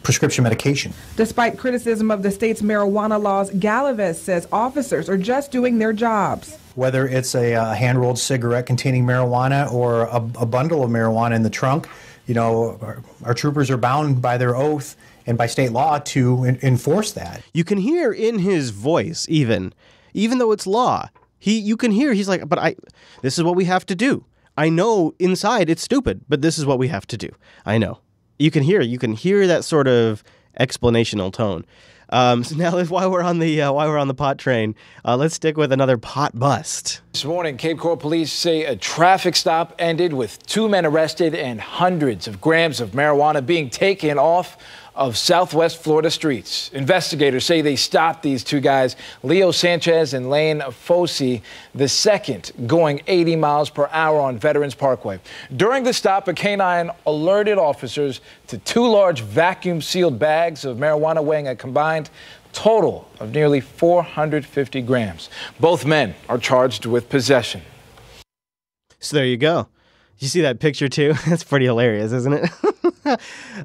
S4: prescription medication.
S9: Despite criticism of the state's marijuana laws, Galavis says officers are just doing their jobs.
S4: Whether it's a hand-rolled cigarette containing marijuana or a bundle of marijuana in the trunk, our troopers are bound by their oath and by state law to enforce that.
S1: You can hear in his voice, even though it's law, you can hear he's like, but this is what we have to do. I know inside it's stupid, but this is what we have to do. I know. You can hear that sort of explanational tone. So now, while we're on the pot train, let's stick with another pot bust.
S13: This morning, Cape Coral police say a traffic stop ended with 2 men arrested and hundreds of grams of marijuana being taken off of Southwest Florida streets. Investigators say they stopped these 2 guys, Leo Sanchez and Lane Fossey, the second going 80 miles per hour on Veterans Parkway. During the stop, a canine alerted officers to 2 large vacuum-sealed bags of marijuana weighing a combined total of nearly 450 grams. Both men are charged with possession.
S1: So there you go. You see that picture too? That's pretty hilarious, isn't it?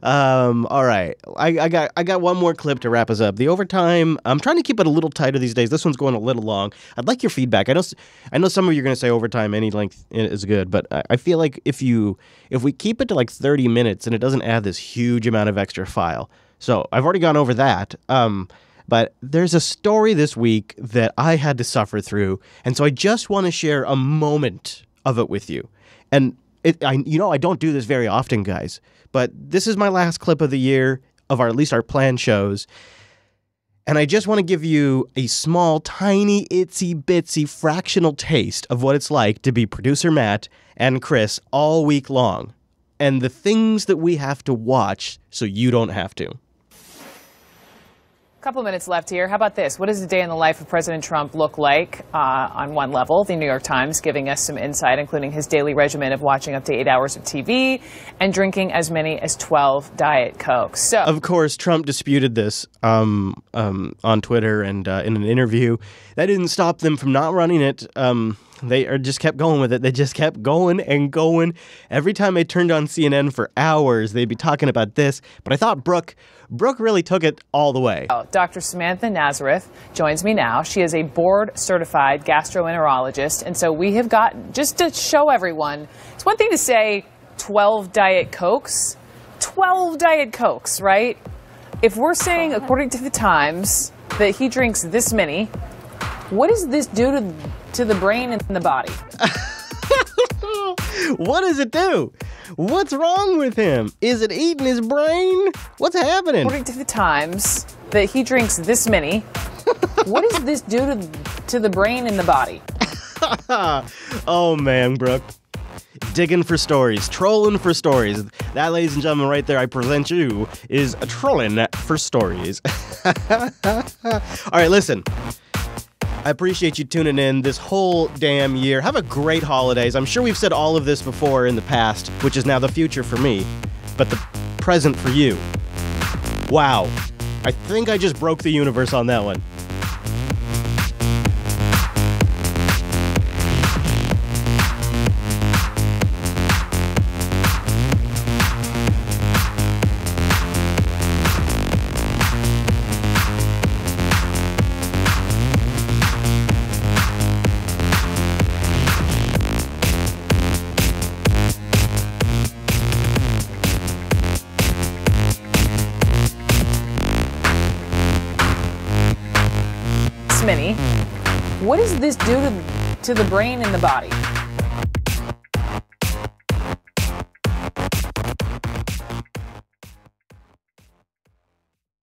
S1: All right. I got one more clip to wrap us up. The overtime, I'm trying to keep it a little tighter these days. This one's going a little long. I'd like your feedback. I know some of you are going to say overtime any length is good, but I feel like if we keep it to like 30 minutes and it doesn't add this huge amount of extra file. So I've already gone over that. But there's a story this week that I had to suffer through, and so I just want to share a moment of it with you. And I don't do this very often, guys, but this is my last clip of the year of at least our planned shows. And I just want to give you a small, tiny, itsy bitsy fractional taste of what it's like to be producer Matt and Chris all week long, and the things that we have to watch so you don't have to.
S14: Couple minutes left here. How about this? What does a day in the life of President Trump look like? On one level, the New York Times giving us some insight, including his daily regimen of watching up to 8 hours of TV and drinking as many as 12 Diet Cokes. So,
S1: of course, Trump disputed this on Twitter and in an interview. That didn't stop them from not running it. They just kept going with it. They just kept going and going. Every time I turned on CNN for hours, they'd be talking about this. But I thought Brooke really took it all the way.
S14: Dr. Samantha Nazareth joins me now. She is a board-certified gastroenterologist. And so we have got, just to show everyone, it's one thing to say 12 Diet Cokes. 12 Diet Cokes, right? If we're saying, according to the Times, that he drinks this many, what does this do to the brain and the body?
S1: What does it do? What's wrong with him? Is it eating his brain? What's happening?
S14: According to the Times, that he drinks this many. What does this do to the brain and the body?
S1: Oh, man, Brooke. Digging for stories, trolling for stories. That, ladies and gentlemen, right there, I present you, is a trolling for stories. All right, listen. I appreciate you tuning in this whole damn year. Have a great holidays. I'm sure we've said all of this before in the past, which is now the future for me, but the present for you. Wow. I think I just broke the universe on that one.
S14: Many. What does this do to the brain and the body?